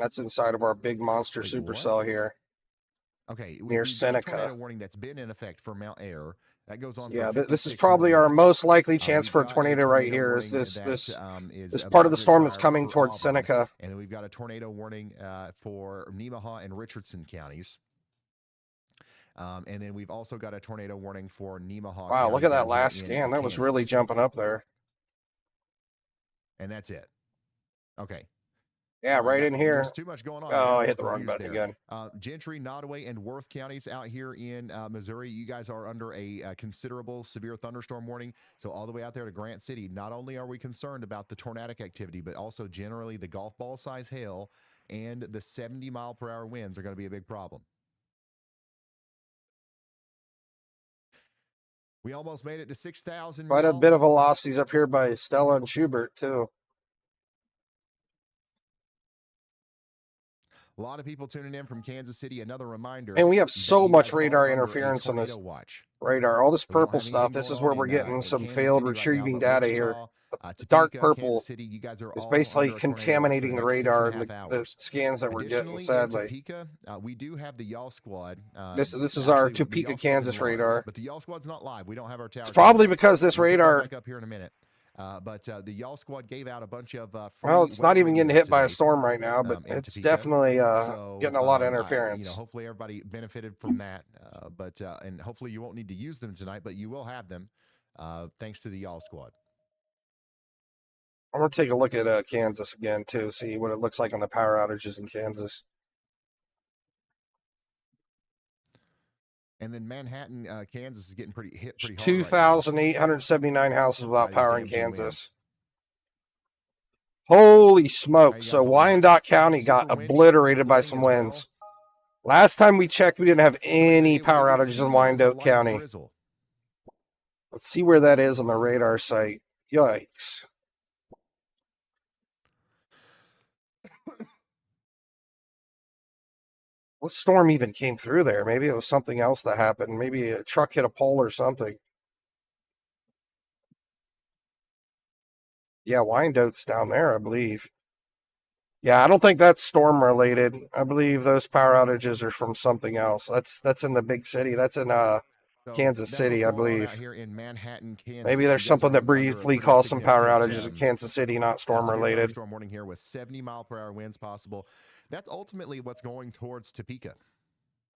That's inside of our big monster supercell here. Okay, near Seneca. Tornado warning that's been in effect for Mount Air. That goes on. Yeah, this is probably our most likely chance for a tornado right here. Is this part of the storm that's coming towards Seneca? And then we've got a tornado warning for Nemaha and Richardson counties. And then we've also got a tornado warning for Nemaha. Wow, look at that last scan. That was really jumping up there. and that's it. Okay. Yeah, right in here. There's too much going on. Oh, I hit the wrong button again. Gentry, Nottoway, and Worth counties out here in Missouri, you guys are under a considerable severe thunderstorm warning. So all the way out there to Grant City, not only are we concerned about the tornadic activity, but also generally the golf ball size hail and the 70-mile-per-hour winds are going to be a big problem. We almost made it to 6,000. Quite a bit of velocities up here by Stella and Schubert, too. A lot of people tuning in from Kansas City. Another reminder. And we have so much radar interference on this radar. All this purple stuff. This is where we're getting some failed retrieving data here. The dark purple is basically contaminating the radar and the scans that we're getting, sadly. We do have the Y'all Squad. This is our Topeka, Kansas radar. But the Y'all Squad's not live. We don't have our tower. It's probably because this radar... Back up here in a minute. But the Y'all Squad gave out a bunch of well, it's not even getting hit by a storm right now, but it's definitely getting a lot of interference. Hopefully everybody benefited from that. And hopefully you won't need to use them tonight, but you will have them thanks to the Y'all Squad. I'm going to take a look at Kansas again, too, see what it looks like on the power outages in Kansas. And then Manhattan, Kansas is getting hit pretty hard. 2,879 houses without power in Kansas. Holy smoke. So Wyandotte County got obliterated by some winds. Last time we checked, we didn't have any power outages in Wyandotte County. Let's see where that is on the radar site. Yikes. What storm even came through there? Maybe it was something else that happened. Maybe a truck hit a pole or something. Yeah, Wyandotte's down there, I believe. Yeah, I don't think that's storm related. I believe those power outages are from something else. That's in the big city. That's in Kansas City, I believe. Here in Manhattan, Kansas. Maybe there's something that briefly caused some power outages in Kansas City, not storm related. Storm warning here with 70-mile-per-hour winds possible. That's ultimately what's going towards Topeka.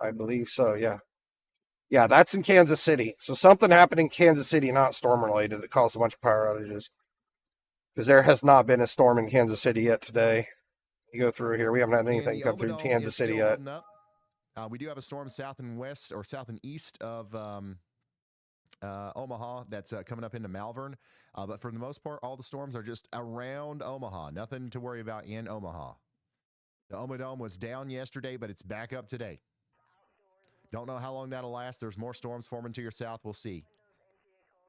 I believe so, yeah. Yeah, that's in Kansas City. So something happened in Kansas City, not storm related, that caused a bunch of power outages. Because there has not been a storm in Kansas City yet today. You go through here. We haven't had anything come through Kansas City yet. We do have a storm south and west or south and east of Omaha that's coming up into Malvern. But for the most part, all the storms are just around Omaha. Nothing to worry about in Omaha. The Omadome was down yesterday, but it's back up today. Don't know how long that'll last. There's more storms forming to your south. We'll see.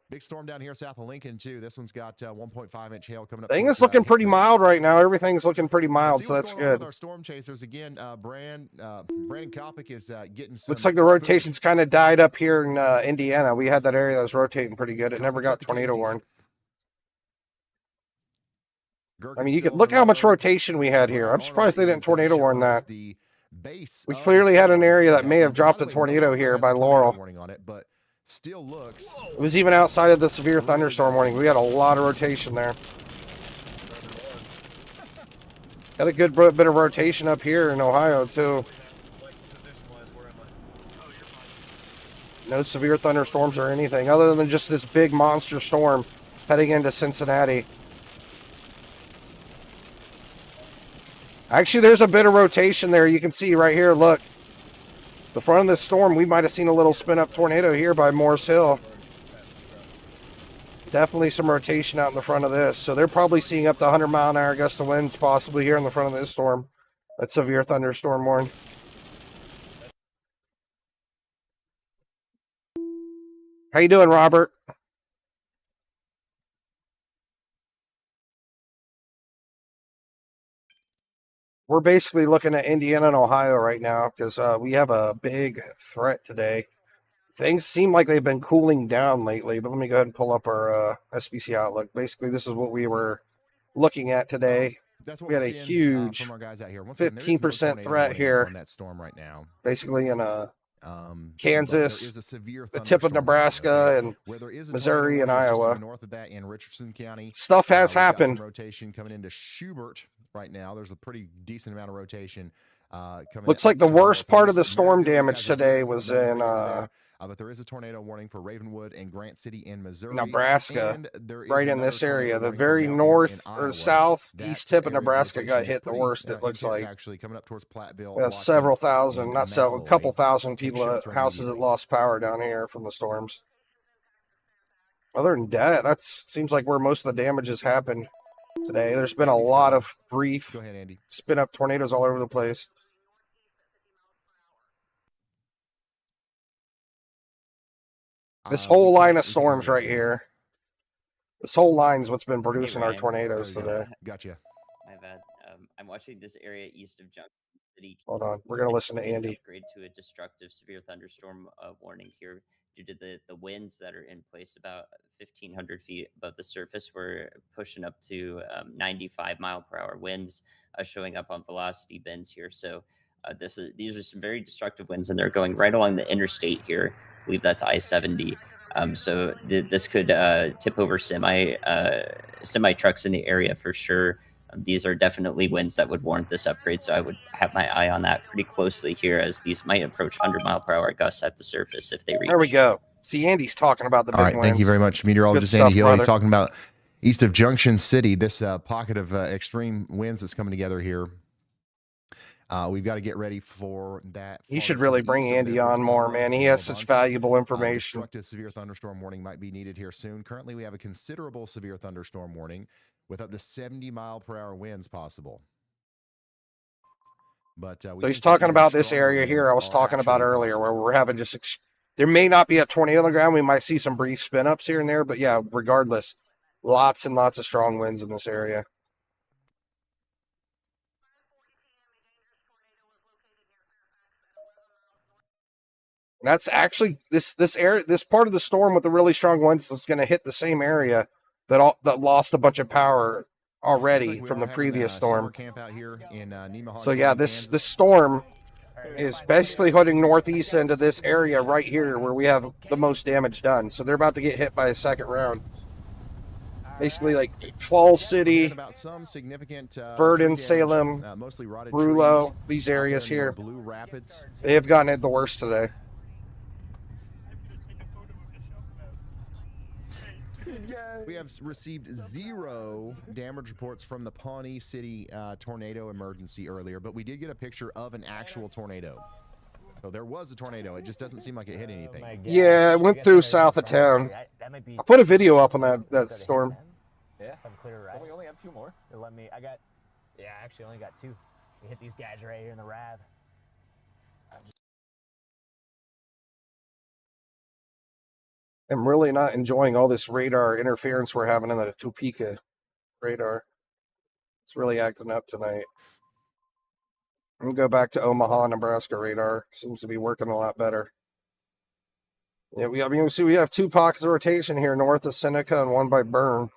Big storm down here south of Lincoln, too. This one's got 1.5-inch hail coming up. I think it's looking pretty mild right now. Everything's looking pretty mild, so that's good. With our storm chasers again, Brandon Copic is getting some. Looks like the rotation's kind of died up here in Indiana. We had that area that was rotating pretty good. It never got tornado warned. I mean, you could look how much rotation we had here. I'm surprised they didn't tornado warn that. We clearly had an area that may have dropped a tornado here by Laurel. Still looks. It was even outside of the severe thunderstorm warning. We had a lot of rotation there. Got a good bit of rotation up here in Ohio, too. No severe thunderstorms or anything, other than just this big monster storm heading into Cincinnati. Actually, there's a bit of rotation there. You can see right here, look. The front of this storm, we might have seen a little spin-up tornado here by Morris Hill. Definitely some rotation out in the front of this. So they're probably seeing up to 100-mile-an-hour gust of winds possibly here in the front of this storm. That's severe thunderstorm warning. How you doing, Robert? We're basically looking at Indiana and Ohio right now because we have a big threat today. Things seem like they've been cooling down lately, but let me go ahead and pull up our SBC Outlook. Basically, this is what we were looking at today. We had a huge 15% threat here. On that storm right now. Basically in Kansas, the tip of Nebraska, and Missouri and Iowa. North of that in Richardson County. Stuff has happened. Rotation coming into Schubert right now. There's a pretty decent amount of rotation. Looks like the worst part of the storm damage today was in but there is a tornado warning for Ravenwood and Grant City in Missouri. Nebraska, and there is right in another this area. tornado The warning for very Mount Airy north in or Iowa. southeast That tip of area Nebraska got vegetation is hit the pretty worst, it looks intense, like. actually coming up towards Platteville. We have Watkins, several thousand, and not so, a Malloy. couple thousand Take people, shelter houses that immediately. lost power down here from the storms. Other than that, seems like where most of the damage has happened today. There's been a Andy's lot got 'em. of brief Go ahead, Andy. spin up tornadoes all over the place. This whole We line can't- of we can't storms hear right you. here. This whole line's what's been producing our Ryan. tornadoes There you today. go. Gotcha. My bad. I'm watching this area east of Junction City. Hold on, we're gonna listen to Made an Andy. upgrade to a destructive severe thunderstorm warning here due to the winds that are in place about 1,500 feet above the surface. We're pushing up to 95 mile per hour winds showing up on velocity bins here. So these are some very destructive winds, and they're going right along the interstate here. I believe that's I-70. So this could tip over semi trucks in the area for sure. These are definitely winds that would warrant this upgrade, so I would have my eye on that pretty closely here, as these might approach 100 mile per hour gusts at the surface if they reach. There we go. See, Andy's talking about the big All right, winds. thank you very much, meteorologist Good Andy stuff, Healy. brother. Talking about east of Junction City, this pocket of extreme winds that's coming together here. We've got to get ready for that. You should really bring Andy on more, man. He has such valuable information. Destructive severe thunderstorm warning might be needed here soon. Currently, we have a considerable severe thunderstorm warning with up to 70 mile per hour winds possible. But So he's talking about this area here I was talking about earlier, where we're having just there may not be a tornado on the ground. We might see some brief spin ups here and there, but yeah, regardless, lots and lots of strong winds in this area. That's actually this area, this part of the storm with the really strong winds is going to hit the same area that lost a bunch of power already from the previous storm. Camp out here in Nemaha So yeah, County, this storm is basically heading northeast into this area right here where we have the most damage done. So they're about to get hit by a second round. Basically, like Falls City, about some significant Verdon, tree damage, Salem, mostly rotted Rulo, trees these out there areas near here. Blue Rapids. They have gotten it the worst today. We have received 0 damage reports from the Pawnee City tornado emergency earlier, but we did get a picture of an actual tornado. So there was a tornado. It just doesn't seem like it hit anything. Yeah, it went through south of town. I put a video up on that storm. Yeah, I'm clear, right? Well, we only have 2 more. I actually only got 2. We hit these guys right here in the RAV. I'm really not enjoying all this radar interference we're having in the Topeka radar. It's really acting up tonight. I'm gonna go back to Omaha, Nebraska radar. Seems to be working a lot better. Yeah, we have 2 pockets of rotation here north of Seneca and one by Bern.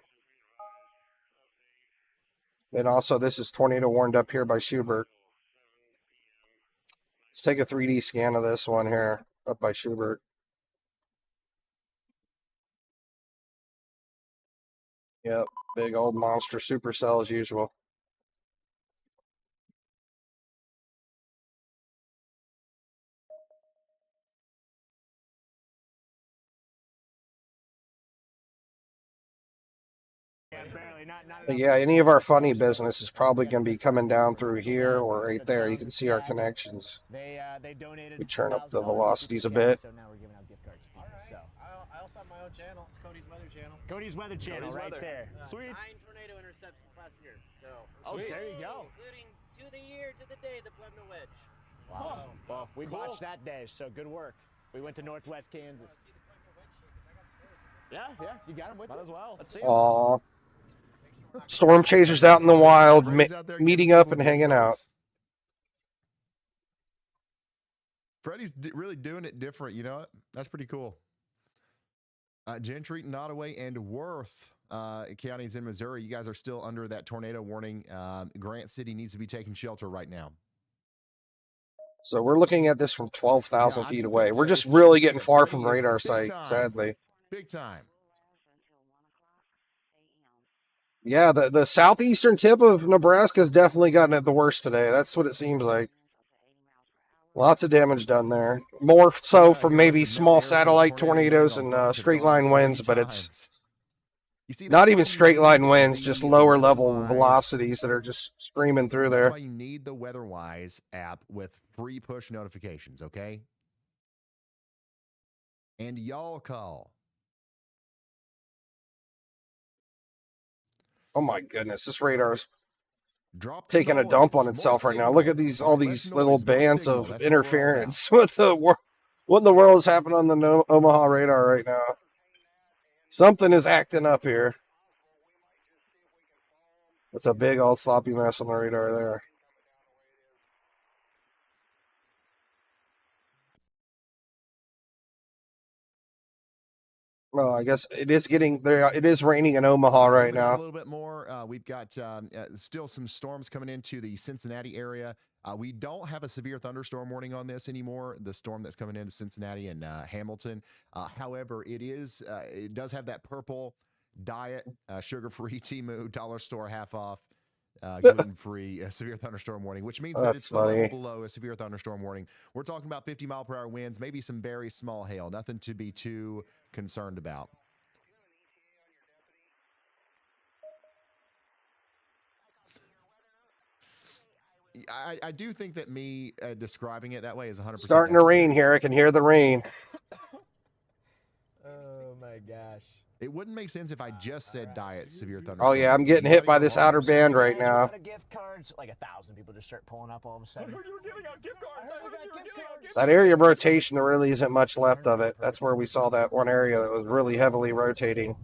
And also this is tornado warned up here by Schubert. Let's take a 3D scan of this one here up by Schubert. Yep, big old monster supercell as usual. But yeah, any of our funny business is probably going to be coming down through here or right there. You can see our connections. They donated. We turn up the velocities a bit. So now we're giving out gift cards to people. So I also have my own channel. It's Cody's Weather Channel. Cody's Weather Channel, right there. Sweet. 9 tornado interceptions last year. So Oh, there you go. including to the year, to the day, the Plebna Wedge. Wow. Well, we watched that day, so good work. We went to Northwest Kansas. Yeah, you got him with you. Might as well. Let's see him. Aw. Storm chasers out in the wild, meeting up and hanging out. Freddie's really doing it different. You know what? That's pretty cool. Gentry, Nottoway, and Worth counties in Missouri, you guys are still under that tornado warning. Grant City needs to be taking shelter right now. So we're looking at this from 12,000 feet away. We're just really getting far from radar sight, sadly. Big time. Yeah, the southeastern tip of Nebraska has definitely gotten it the worst today. That's what it seems like. Lots of damage done there. More so from maybe small satellite tornadoes and straight line winds, but it's not even straight line winds, just lower level velocities that are just screaming through there. That's why you need the WeatherWise app with free push notifications, okay? And y'all call. Oh my goodness, this radar's taking a dump on itself right now. Look at all these little bands of interference. What in the world is happening on the Omaha radar right now? Something is acting up here. That's a big old sloppy mess on the radar there. Well, I guess it is getting there. It is raining in Omaha right now. A little bit more. We've got still some storms coming into the Cincinnati area. We don't have a severe thunderstorm warning on this anymore. The storm that's coming into Cincinnati and Hamilton. However, it does have that purple diet, sugar-free Temu dollar store half off. Gluten-free severe thunderstorm warning, which means that it's level below a severe thunderstorm warning. We're talking about 50-mile-per-hour winds, maybe some very small hail. Nothing to be too concerned about. I do think that me describing it that way is 100% starting to rain here. I can hear the rain. Oh my gosh. It wouldn't make sense if I just said diet severe thunderstorm. Oh yeah, I'm getting hit by this outer band right now. Gift cards, like 1,000 people just start pulling up all of a sudden. That area of rotation, there really isn't much left of it. That's where we saw that one area that was really heavily rotating.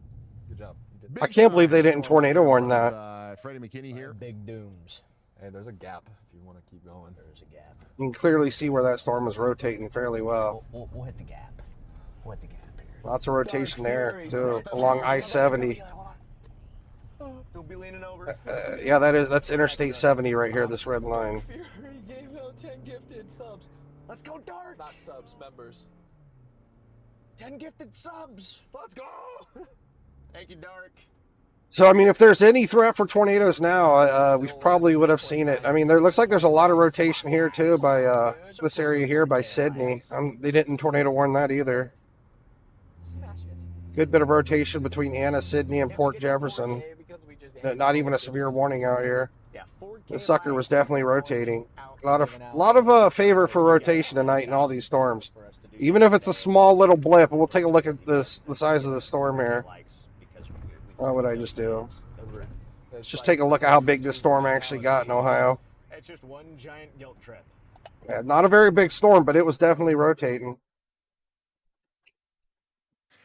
Good job. I can't believe they didn't tornado warn that. Freddie McKinney here. Big dooms. Hey, there's a gap if you want to keep going. There's a gap. You can clearly see where that storm is rotating fairly well. We'll hit the gap. We'll hit the gap here. Lots of rotation there, too, along I-70. Don't be leaning over. Yeah, that's Interstate 70 right here, this red line. Fury gave out 10 gifted subs. Let's go dark. Not subs, members. 10 gifted subs. Let's go. Thank you, Dark. So, I mean, if there's any threat for tornadoes now, we probably would have seen it. I mean, there looks like there's a lot of rotation here, too, by this area here by Sydney. They didn't tornado warn that either. Good bit of rotation between Anna, Sydney, and Port Jefferson. Not even a severe warning out here. This sucker was definitely rotating. A lot of favor for rotation tonight in all these storms. Even if it's a small little blip, we'll take a look at the size of the storm here. What would I just do? Let's just take a look at how big this storm actually got in Ohio. It's just one giant guilt trip. Yeah, not a very big storm, but it was definitely rotating.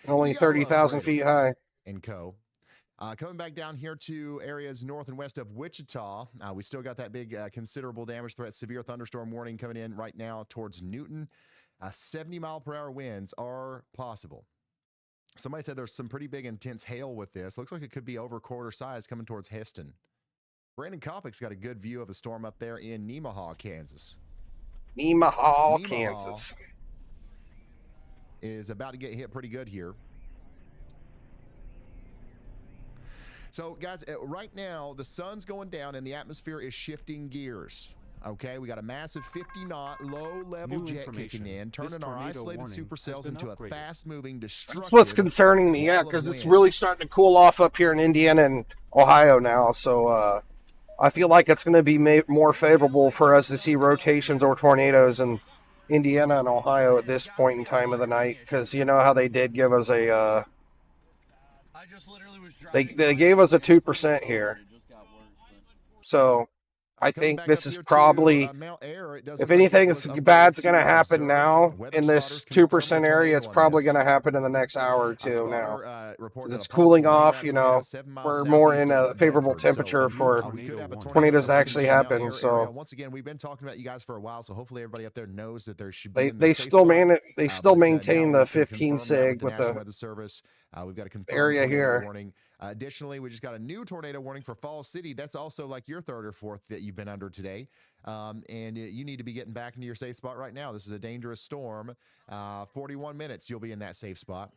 Only 30,000 feet high. And coming back down here to areas north and west of Wichita, we still got that big considerable damage threat, severe thunderstorm warning coming in right now towards Newton. 70-mile-per-hour winds are possible. Somebody said there's some pretty big intense hail with this. Looks like it could be over quarter size coming towards Heston. Brandon Copic's got a good view of a storm up there in Nemaha, Kansas. Nemaha, Kansas. Is about to get hit pretty good here. So, guys, right now, the sun's going down and the atmosphere is shifting gears. Okay, we got a massive 50-knot low-level jet kicking in, turning our isolated supercells into a fast-moving, destructive... That's what's concerning me, yeah, because it's really starting to cool off up here in Indiana and Ohio now, so I feel like it's going to be more favorable for us to see rotations or tornadoes in Indiana and Ohio at this point in time of the night, because you know how they did give us a... They gave us a 2% here. So... I think this is probably, if anything bad's going to happen now in this 2% area, it's probably going to happen in the next hour or two now. It's cooling off, you know, we're more in a favorable temperature for tornadoes to actually happen. So once again, we've been talking about you guys for a while, so hopefully everybody up there knows that there should be. They still maintain the 15 sig with the Weather Service. We've got a area here. Warning. Additionally, we just got a new tornado warning for Falls City. That's also like your third or fourth that you've been under today. And you need to be getting back into your safe spot right now. This is a dangerous storm. 41 minutes, you'll be in that safe spot.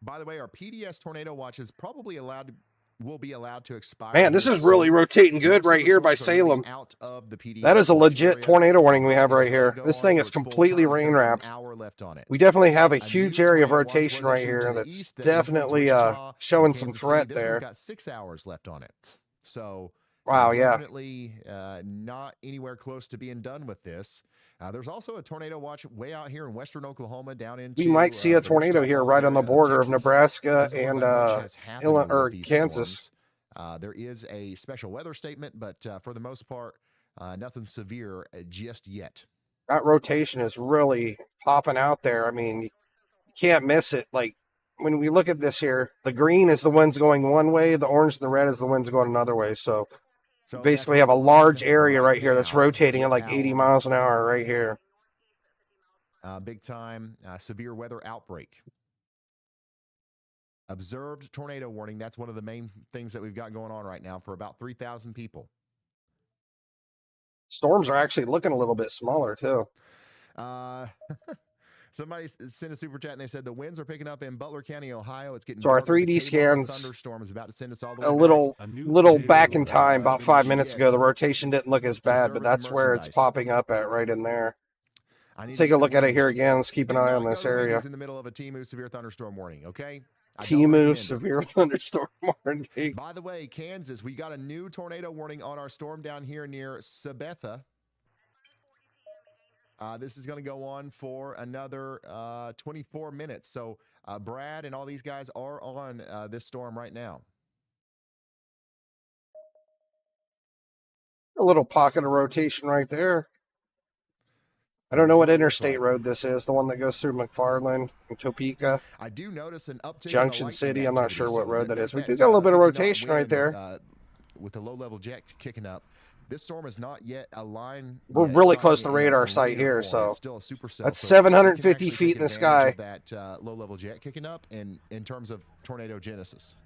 By the way, our PDS tornado watch is probably allowed to will be allowed to expire. Man, this is really rotating good right here by Salem. That is a legit tornado warning we have right here. This thing is completely rain wrapped. We definitely have a huge area of rotation right here that's definitely showing some threat there. Got 6 hours left on it. So wow, definitely not anywhere close to being done with this. There's also a tornado watch way out here in western Oklahoma down into. We might see a tornado here right on the border of Nebraska and Kansas. There is a special weather statement, but for the most part, nothing severe just yet. That rotation is really popping out there. I mean, you can't miss it. Like when we look at this here, the green is the winds going one way, the orange and the red is the winds going another way. So basically have a large area right here that's rotating at like 80 miles an hour right here. Big time severe weather outbreak. Observed tornado warning. That's one of the main things that we've got going on right now for about 3,000 people. Storms are actually looking a little bit smaller too. Somebody sent a super chat and they said the winds are picking up in Butler County, Ohio. It's getting so our 3D scans. Thunderstorm is about to send us all the way a little back in time, about 5 minutes ago. The rotation didn't look as bad, but that's where it's popping up at right in there. Take a look at it here again. Let's keep an eye on this area. In the middle of a Timu severe thunderstorm warning. Okay. Timu severe thunderstorm warning. By the way, Kansas, we got a new tornado warning on our storm down here near Sabetha. This is going to go on for another 24 minutes. So Brad and all these guys are on this storm right now. A little pocket of rotation right there. I don't know what interstate road this is, the one that goes through McFarland and Topeka. I do notice an uptick Junction City. I'm not sure what road that is. We do got a little bit of rotation right there. With the low-level jet kicking up. This storm is not yet aligned. We're really close to the radar site here, so that's 750 feet in the sky. That low-level jet kicking up in terms of tornado genesis.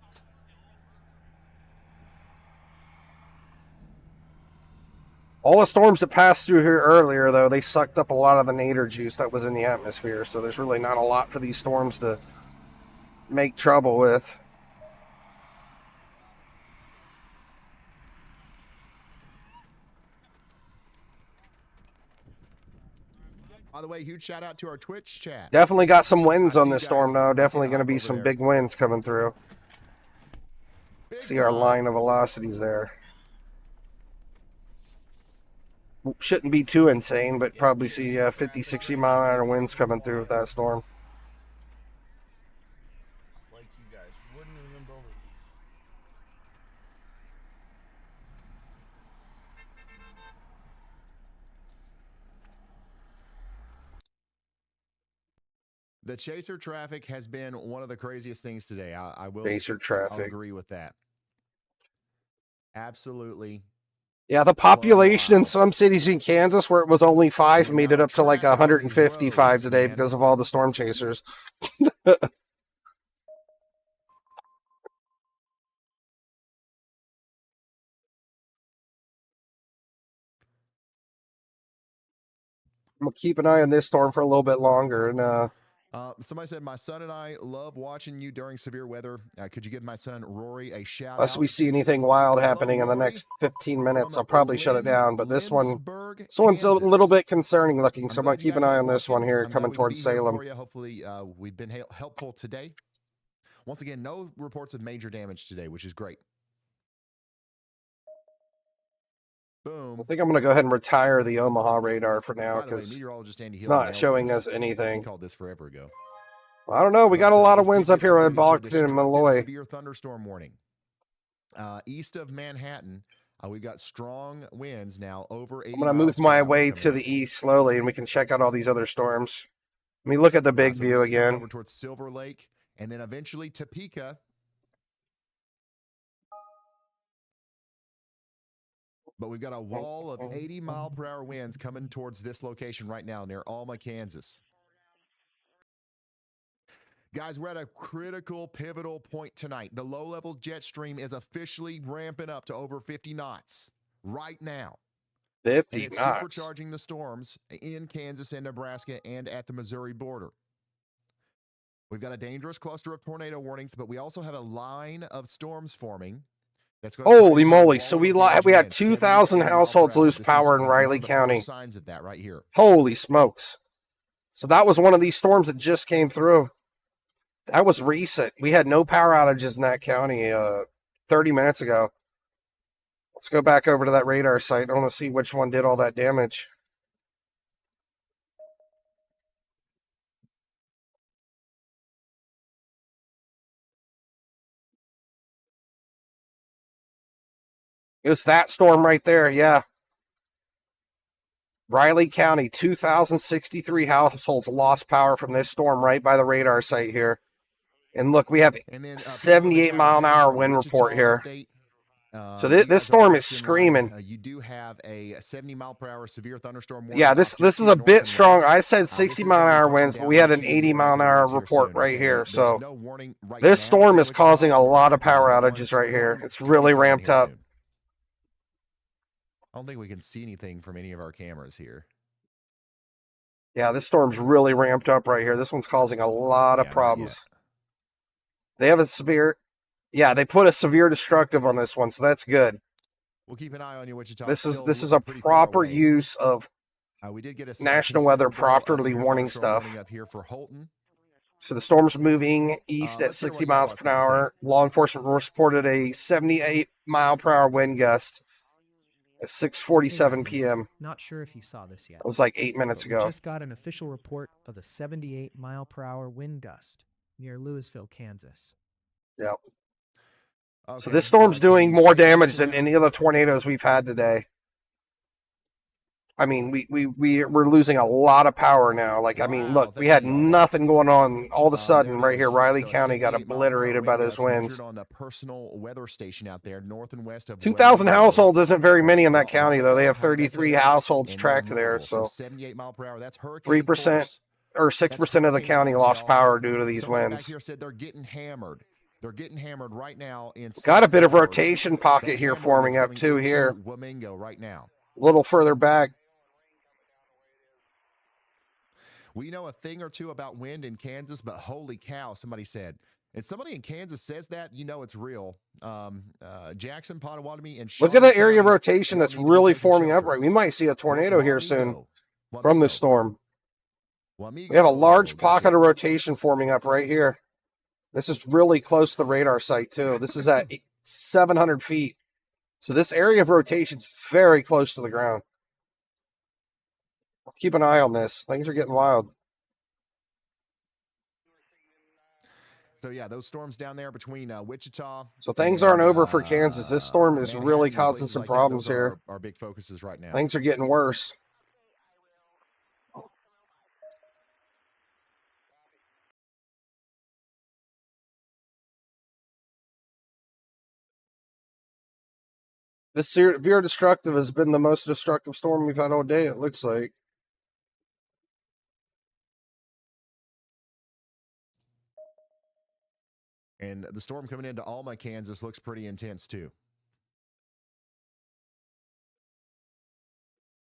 All the storms that passed through here earlier, though, they sucked up a lot of the nadir juice that was in the atmosphere, so there's really not a lot for these storms to make trouble with. By the way, huge shout out to our Twitch chat. Definitely got some winds on this storm, though. Definitely going to be some big winds coming through. See our line of velocities there. Shouldn't be too insane, but probably see 50, 60 mile an hour winds coming through with that storm. Like you guys wouldn't even believe. The chaser traffic has been one of the craziest things today. I will chaser traffic. I'll agree with that. Absolutely. Yeah, the population in some cities in Kansas where it was only 5 made it up to like 155 today because of all the storm chasers. I'm going to keep an eye on this storm for a little bit longer. And somebody said, my son and I love watching you during severe weather. Could you give my son Rory a shout unless out? we see anything wild happening in the next 15 minutes, I'll probably shut it down. But this one's a little bit concerning looking, so I'm going to keep an eye on this one here coming towards Salem. Hopefully we've been helpful today. Once again, no reports of major damage today, which is great. Boom. I think I'm going to go ahead and retire the Omaha radar for now because it's not showing us anything. We called this forever ago. I don't know. We got a lot of winds up here in Boston and Malloy. Severe thunderstorm warning. East of Manhattan, we've got strong winds now over 80 I'm going to move my way to the east slowly, and we can check out all these other storms. Let me look at the big view again. Over towards Silver Lake, and then eventually Topeka. But we've got a wall of 80-mile-per-hour winds coming towards this location right now near Alma, Kansas. Guys, we're at a critical, pivotal point tonight. The low-level jet stream is officially ramping up to over 50 knots right now. 50 knots. Supercharging the storms in Kansas and Nebraska and at the Missouri border. We've got a dangerous cluster of tornado warnings, but we also have a line of storms forming. That's going Holy moly! So we had 2,000 households lose power in Riley County. Signs of that right here. Holy smokes! So that was one of these storms that just came through. That was recent. We had no power outages in that county 30 minutes ago. Let's go back over to that radar site. I want to see which one did all that damage. It's that storm right there, yeah. Riley County, 2,063 households lost power from this storm right by the radar site here. And look, we have 78-mile-an-hour wind report here. So this storm is screaming. You do have a 70-mile-per-hour severe thunderstorm warning. Yeah, this is a bit strong. I said 60-mile-an-hour winds, but we had an 80-mile-an-hour report right here. So this storm is causing a lot of power outages right here. It's really ramped up. I don't think we can see anything from any of our cameras here. Yeah, this storm's really ramped up right here. This one's causing a lot of problems. They have a severe... Yeah, they put a severe destructive on this one, so that's good. We'll keep an eye on you, Wichita. This is a proper use of we did get a National Weather properly warning stuff. Up here for Holton. So the storm's moving east at 60 miles per hour. Law enforcement reported a 78-mile-per-hour wind gust at 6:47 p.m. Not sure if you saw this yet. It was like 8 minutes ago. We just got an official report of the 78-mile-per-hour wind gust near Louisville, Kansas. Yep. Okay. So this storm's doing more damage than any of the tornadoes we've had today. I mean, we're losing a lot of power now. Like, I mean, look, we had nothing going on. All of a sudden, right here, Riley County got obliterated by those winds. On a personal weather station out there, north and west of 2,000 households isn't very many in that county, though. They have 33 households tracked there, so 78 mile per hour. That's 3% or 6% of the county lost power due to these winds. Back here said they're getting hammered. They're getting hammered right now. Got a bit of rotation pocket here forming up too here. Wamingo right now. A little further back. We know a thing or two about wind in Kansas, but holy cow, somebody said. If somebody in Kansas says that, you know it's real. Jackson, Potawatomi, and look at the area of rotation that's really forming up right. We might see a tornado here soon from this storm. We have a large pocket of rotation forming up right here. This is really close to the radar site, too. This is at 700 feet. So this area of rotation is very close to the ground. Keep an eye on this. Things are getting wild. So, yeah, those storms down there between Wichita. So things aren't over for Kansas. This storm is really causing some problems here. Our big focuses right now. Things are getting worse. This severe destructive has been the most destructive storm we've had all day, it looks like. And the storm coming into Alma, Kansas looks pretty intense too.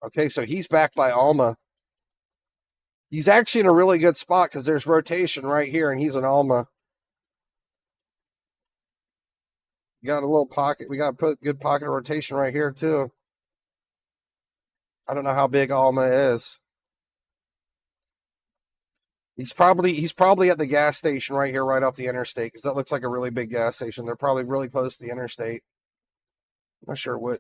Okay, so he's back by Alma. He's actually in a really good spot because there's rotation right here, and he's in Alma. Got a little pocket. We got to put good pocket of rotation right here too. I don't know how big Alma is. He's probably at the gas station right here, right off the interstate, because that looks like a really big gas station. They're probably really close to the interstate. I'm not sure what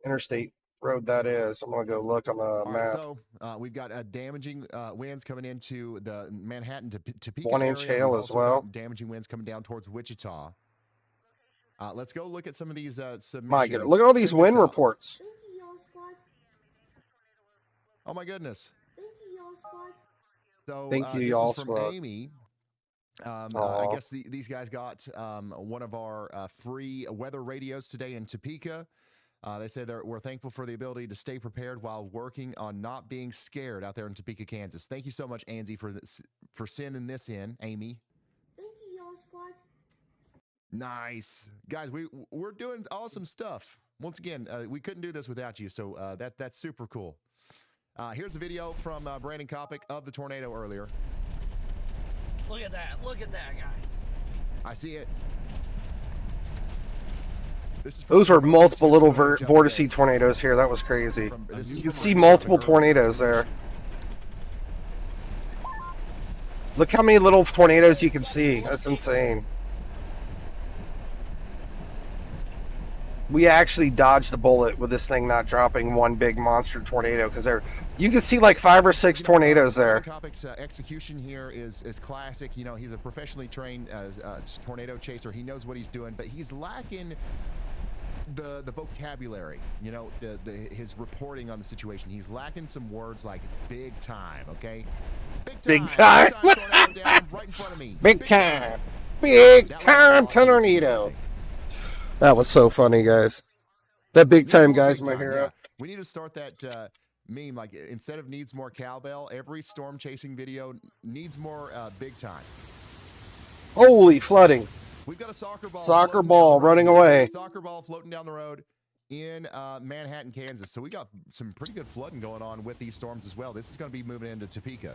interstate road that is. I'm gonna go look on the map. So we've got damaging winds coming into the Manhattan to Topeka 1-inch area. hail We've as also well. got damaging winds coming down towards Wichita. Let's go look at some of these submissions. My goodness, look at all these wind reports. Oh my goodness. So Thank you, this y'all is from squad. Amy. I guess these guys got one of our free weather radios today in Topeka. They say we're thankful for the ability to stay prepared while working on not being scared out there in Topeka, Kansas. Thank you so much, Angie, for sending this in, Amy. Thank you, y'all squad. Nice. Guys, we're doing awesome stuff. Once again, we couldn't do this without you, so that's super cool. Here's a video from Brandon Copic of the tornado earlier. Look at that. Look at that, guys. I see it. Those were multiple little vortice tornadoes here. That was crazy. You can see multiple tornadoes there. Look how many little tornadoes you can see. That's insane. We actually dodged the bullet with this thing not dropping one big monster tornado, because you can see like 5 or 6 tornadoes there. Copic's execution here is classic. You know, he's a professionally trained tornado chaser. He knows what he's doing, but he's lacking the vocabulary. You know, his reporting on the situation. He's lacking some words like big time. Okay, big time. Big time down right in front of me. Big time. Big time tornado. That was so funny, guys. That big time guy's my hero. Yeah. We need to start that meme. Like, instead of needs more cowbell, every storm chasing video needs more big time. Holy flooding. We've got a soccer ball. Soccer ball running away. Soccer ball floating down the road in Manhattan, Kansas. So we got some pretty good flooding going on with these storms as well. This is going to be moving into Topeka.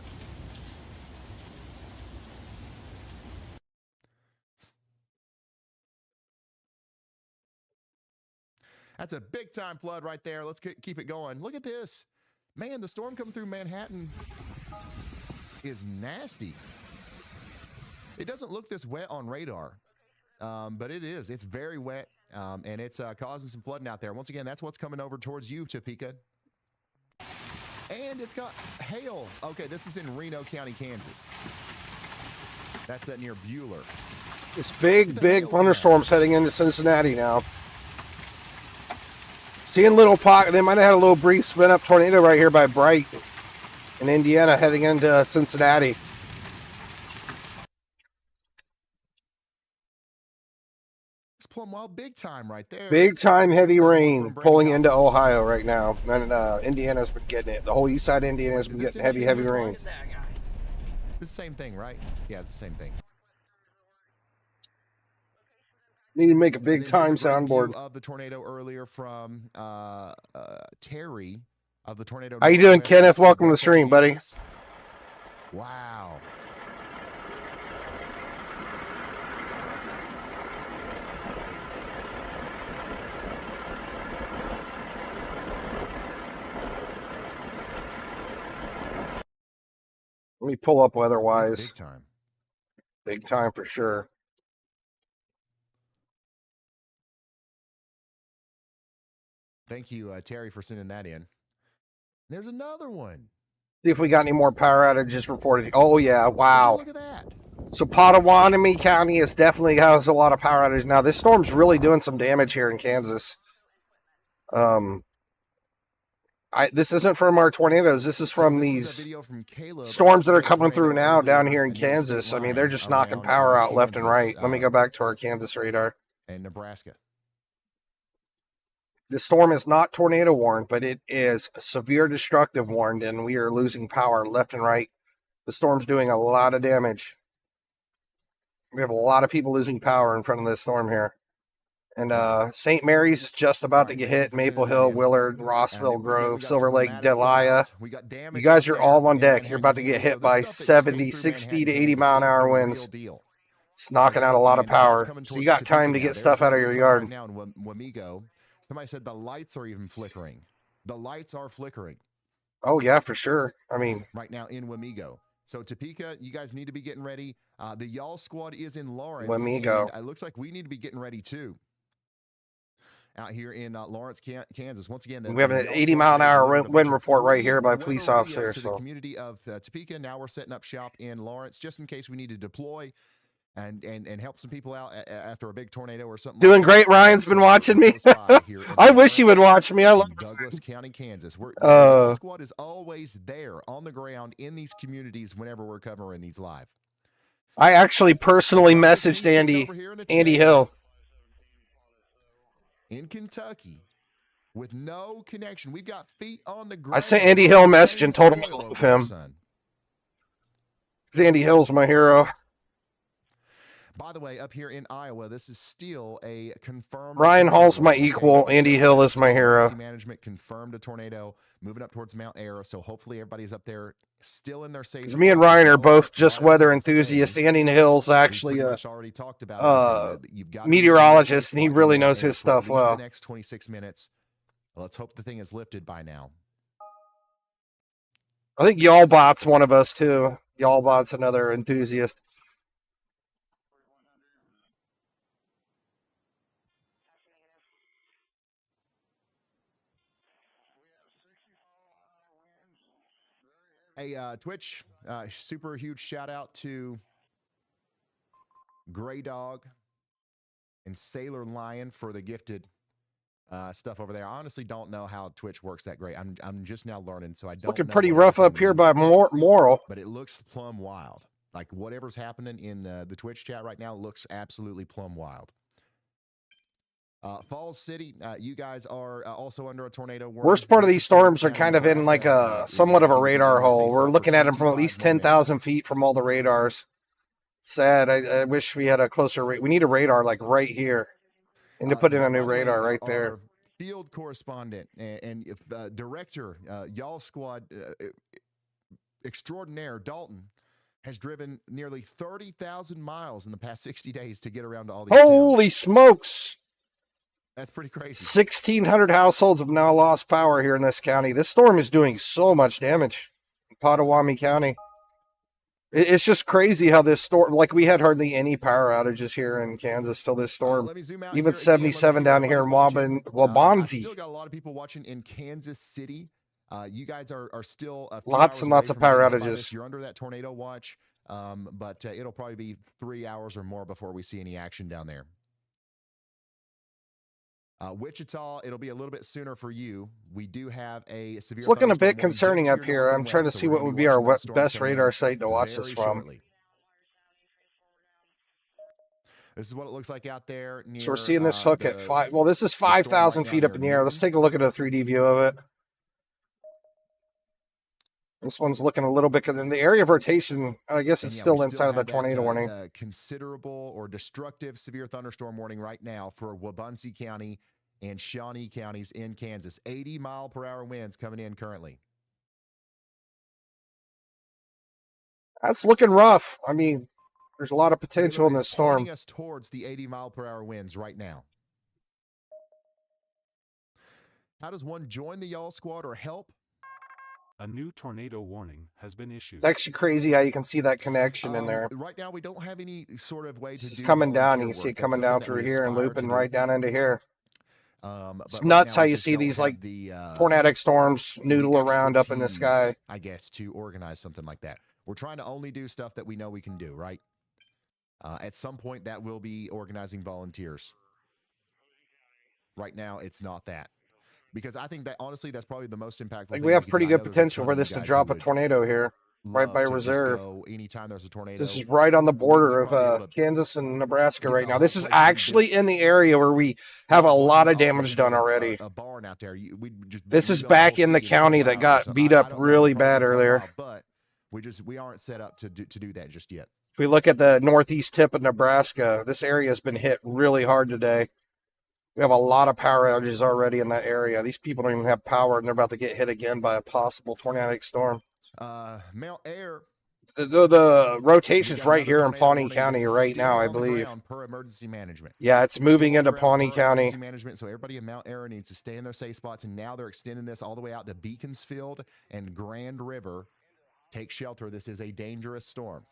That's a big time flood right there. Let's keep it going. Look at this. Man, the storm coming through Manhattan is nasty. It doesn't look this wet on radar, but it is. It's very wet, and it's causing some flooding out there. Once again, that's what's coming over towards you, Topeka. And it's got hail. Okay, this is in Reno County, Kansas. That's near Bueller. This big thunderstorm's heading into Cincinnati now. Seeing little pocket, they might have had a little brief spin up tornado right here by Bright in Indiana heading into Cincinnati. It's plumb wild, big time right there. Big time heavy rain pulling into Ohio right now. And Indiana's been getting it. The whole east side of Indiana's been getting heavy rains. It's the same thing, right? Yeah, it's the same thing. Need to make a big time soundboard of the tornado earlier from Terry of the tornado. How you doing, Kenneth? Welcome to the stream, buddy. Wow. Let me pull up weather-wise. Big time. Big time for sure. Thank you, Terry, for sending that in. There's another one. See if we got any more power outages reported. Oh, yeah. Wow. Look at that. So Pottawatomie County is definitely has a lot of power outages. Now, this storm's really doing some damage here in Kansas. This isn't from our tornadoes. This is from these storms that are coming through now down here in Kansas. I mean, they're just knocking power out left and right. Let me go back to our Kansas radar. And Nebraska. The storm is not tornado warned, but it is severe destructive warned, and we are losing power left and right. The storm's doing a lot of damage. We have a lot of people losing power in front of this storm here. And St. Mary's just about to get hit. Maple Hill, Willard, Rossville, Grove, Silver Lake, Delia. You guys are all on deck. You're about to get hit by 70, 60 to 80 mile an hour winds. It's knocking out a lot of power. So you got time to get stuff out of your yard. Now in Wamego, somebody said the lights are even flickering. The lights are flickering. Oh, yeah, for sure. I mean, right now in Wamego. So Topeka, you guys need to be getting ready. The Y'all squad is in Lawrence. Wamego. It looks like we need to be getting ready too. Out here in Lawrence, Kansas. Once again, we have an 80 mile an hour wind report right here by police officers. So the community of Topeka. Now we're setting up shop in Lawrence just in case we need to deploy and help some people out after a big tornado or something. Doing great. Ryan's been watching me. I wish he would watch me. I love Douglas County, Kansas. The squad is always there on the ground in these communities whenever we're covering these live. I actually personally messaged Andy Hill. In Kentucky, with no connection. We've got feet on the ground. I sent Andy Hill a message and told him I love him. Because Andy Hill's my hero. By the way, up here in Iowa, this is still a confirmed. Ryan tornado. Hall's my equal. Andy Hill is my hero. Emergency management confirmed a tornado moving up towards Mount Air. So hopefully everybody's up there still in their safe. Because me and Ryan are both just weather enthusiasts. Andy Hill's actually a already talked about meteorologist, and he really knows his stuff well. The next 26 minutes. Let's hope the thing is lifted by now. I think Y'allbot's one of us too. Y'allbot's another enthusiast. Hey, Twitch, super huge shout out to Gray Dog and Sailor Lion for the gifted stuff over there. I honestly don't know how Twitch works that great. I'm just now learning, so It's looking pretty rough up here by Moral. But it looks plumb wild. Like whatever's happening in the Twitch chat right now looks absolutely plumb wild. Falls City, you guys are also under a tornado warning. Worst part of these storms are kind of in like a somewhat of a radar hole. We're looking at them from at least 10,000 feet from all the radars. Sad. I wish we had a closer rate. We need a radar like right here. And to put in a new radar right there. Field correspondent and director, Y'all Squad extraordinaire, Dalton, has driven nearly 30,000 miles in the past 60 days to get around to all these Holy towns. Smokes! That's pretty crazy. 1,600 households have now lost power here in this county. This storm is doing so much damage in Potawatomi County. It's just crazy how this storm, like we had hardly any power outages here in Kansas till this storm. Even 77 down here in Waubonsie. Still got a lot of people watching in Kansas City. You guys are still lots and lots of power outages. You're under that tornado watch, but it'll probably be 3 hours or more before we see any action down there. Wichita, it'll be a little bit sooner for you. We do have a severe. It's looking a bit concerning up here. I'm trying to see what would be our best radar site to watch this from. This is what it looks like out there. Near, so we're seeing this hook at 5. Well, this is 5,000 feet up in the air. Let's take a look at a 3D view of it. This one's looking a little bit, because in the area of rotation, I guess it's still inside of the tornado warning. Considerable or destructive severe thunderstorm warning right now for Waubonsie County and Shawnee counties in Kansas. 80-mile-per-hour winds coming in currently. That's looking rough. I mean, there's a lot of potential in this storm. Pointing us towards the 80-mile-per-hour winds right now. How does one join the Y'all Squad or help? A new tornado warning has been issued. It's actually crazy how you can see that connection in there. Right now, we don't have any sort of way to It's coming down. You can see it coming down through here and looping right down into here. It's nuts how you see these like tornadic storms noodle around up in the sky. I guess to organize something like that. We're trying to only do stuff that we know we can do, right? At some point, that will be organizing volunteers. Right now, it's not that. Because I think that, honestly, that's probably the most impactful thing. We have pretty good potential for this to drop a tornado here, right by Reserve. Anytime there's a tornado. This is right on the border of Kansas and Nebraska right now. This is actually in the area where we have a lot of damage done already. A barn out there. This is back in the county that got beat up really bad earlier. But we aren't set up to do that just yet. If we look at the northeast tip of Nebraska, this area has been hit really hard today. We have a lot of power outages already in that area. These people don't even have power, and they're about to get hit again by a possible tornadic storm. Mount Air. The rotation's right here in Pawnee County right now, I believe. Per emergency management. Yeah, it's moving into Pawnee County. Management, so everybody in Mount Air needs to stay in their safe spots, and now they're extending this all the way out to Beaconsfield and Grand River. Take shelter. This is a dangerous storm.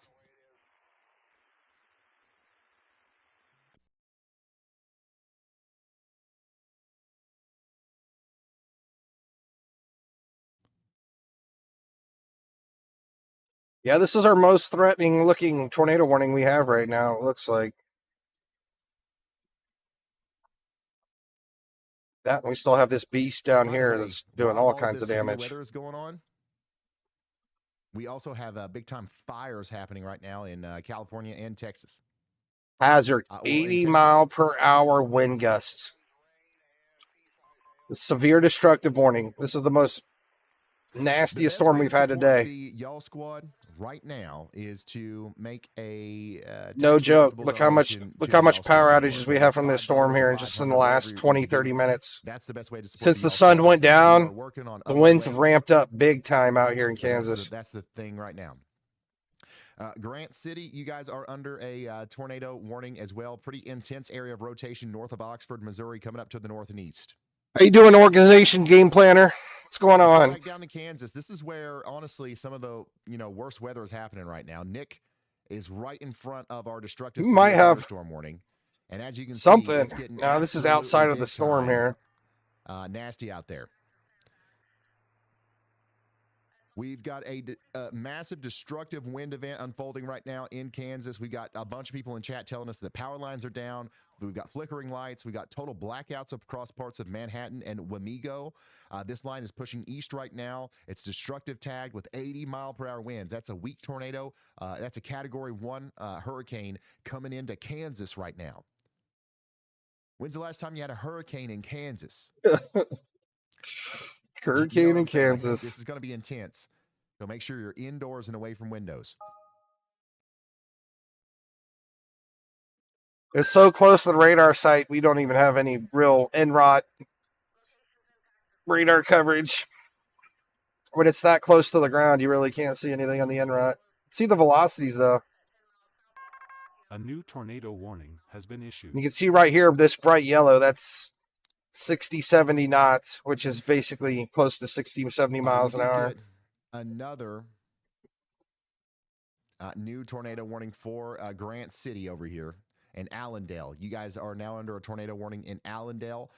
Yeah, this is our most threatening looking tornado warning we have right now, it looks like. That, we still have this beast down here that's doing all kinds of damage. Weather is going on. We also have big time fires happening right now in California and Texas. Hazard, 80-mile-per-hour wind gusts. Severe destructive warning. This is the most nastiest storm we've had today. The Y'all Squad right now is to make a no joke. tax-deductible Look how much donation look to how the much Yellowstone power Corps. outages So we if have it's from this $5 storm or here in just in the $500, last whatever 20, you can 30 do, minutes. that's the best way to support Since the the sun Yellowstone. went We are down, working on the other winds have ways. ramped up big time out here in Kansas. That's the thing right now. Grant City, you guys are under a tornado warning as well. Pretty intense area of rotation north of Oxford, Missouri, coming up to the north and east. How you doing, organization game planner? What's going Let's go on? back down to Kansas. This is where, honestly, some of the worst weather is happening right now. Nick is right in front of our destructive You might have thunderstorm warning, and as you can something. see, it's getting No, this is outside of the big storm time, here. nasty out there. We've got a massive destructive wind event unfolding right now in Kansas. We've got a bunch of people in chat telling us the power lines are down. We've got flickering lights. We've got total blackouts across parts of Manhattan and Wamego. This line is pushing east right now. It's destructive tagged with 80-mile-per-hour winds. That's a weak tornado. That's a Category 1 hurricane coming into Kansas right now. When's the last time you had a hurricane in Kansas? Hurricane in Kansas. This is going to be intense. So make sure you're indoors and away from windows. It's so close to the radar site, we don't even have any real NROT radar coverage. When it's that close to the ground, you really can't see anything on the NROT. See the velocities, though. A new tornado warning has been issued. You can see right here, this bright yellow, that's 60, 70 knots, which is basically close to 60, 70 miles an hour. Another new tornado warning for Grant City over here in Allendale. You guys are now under a tornado warning in Allendale,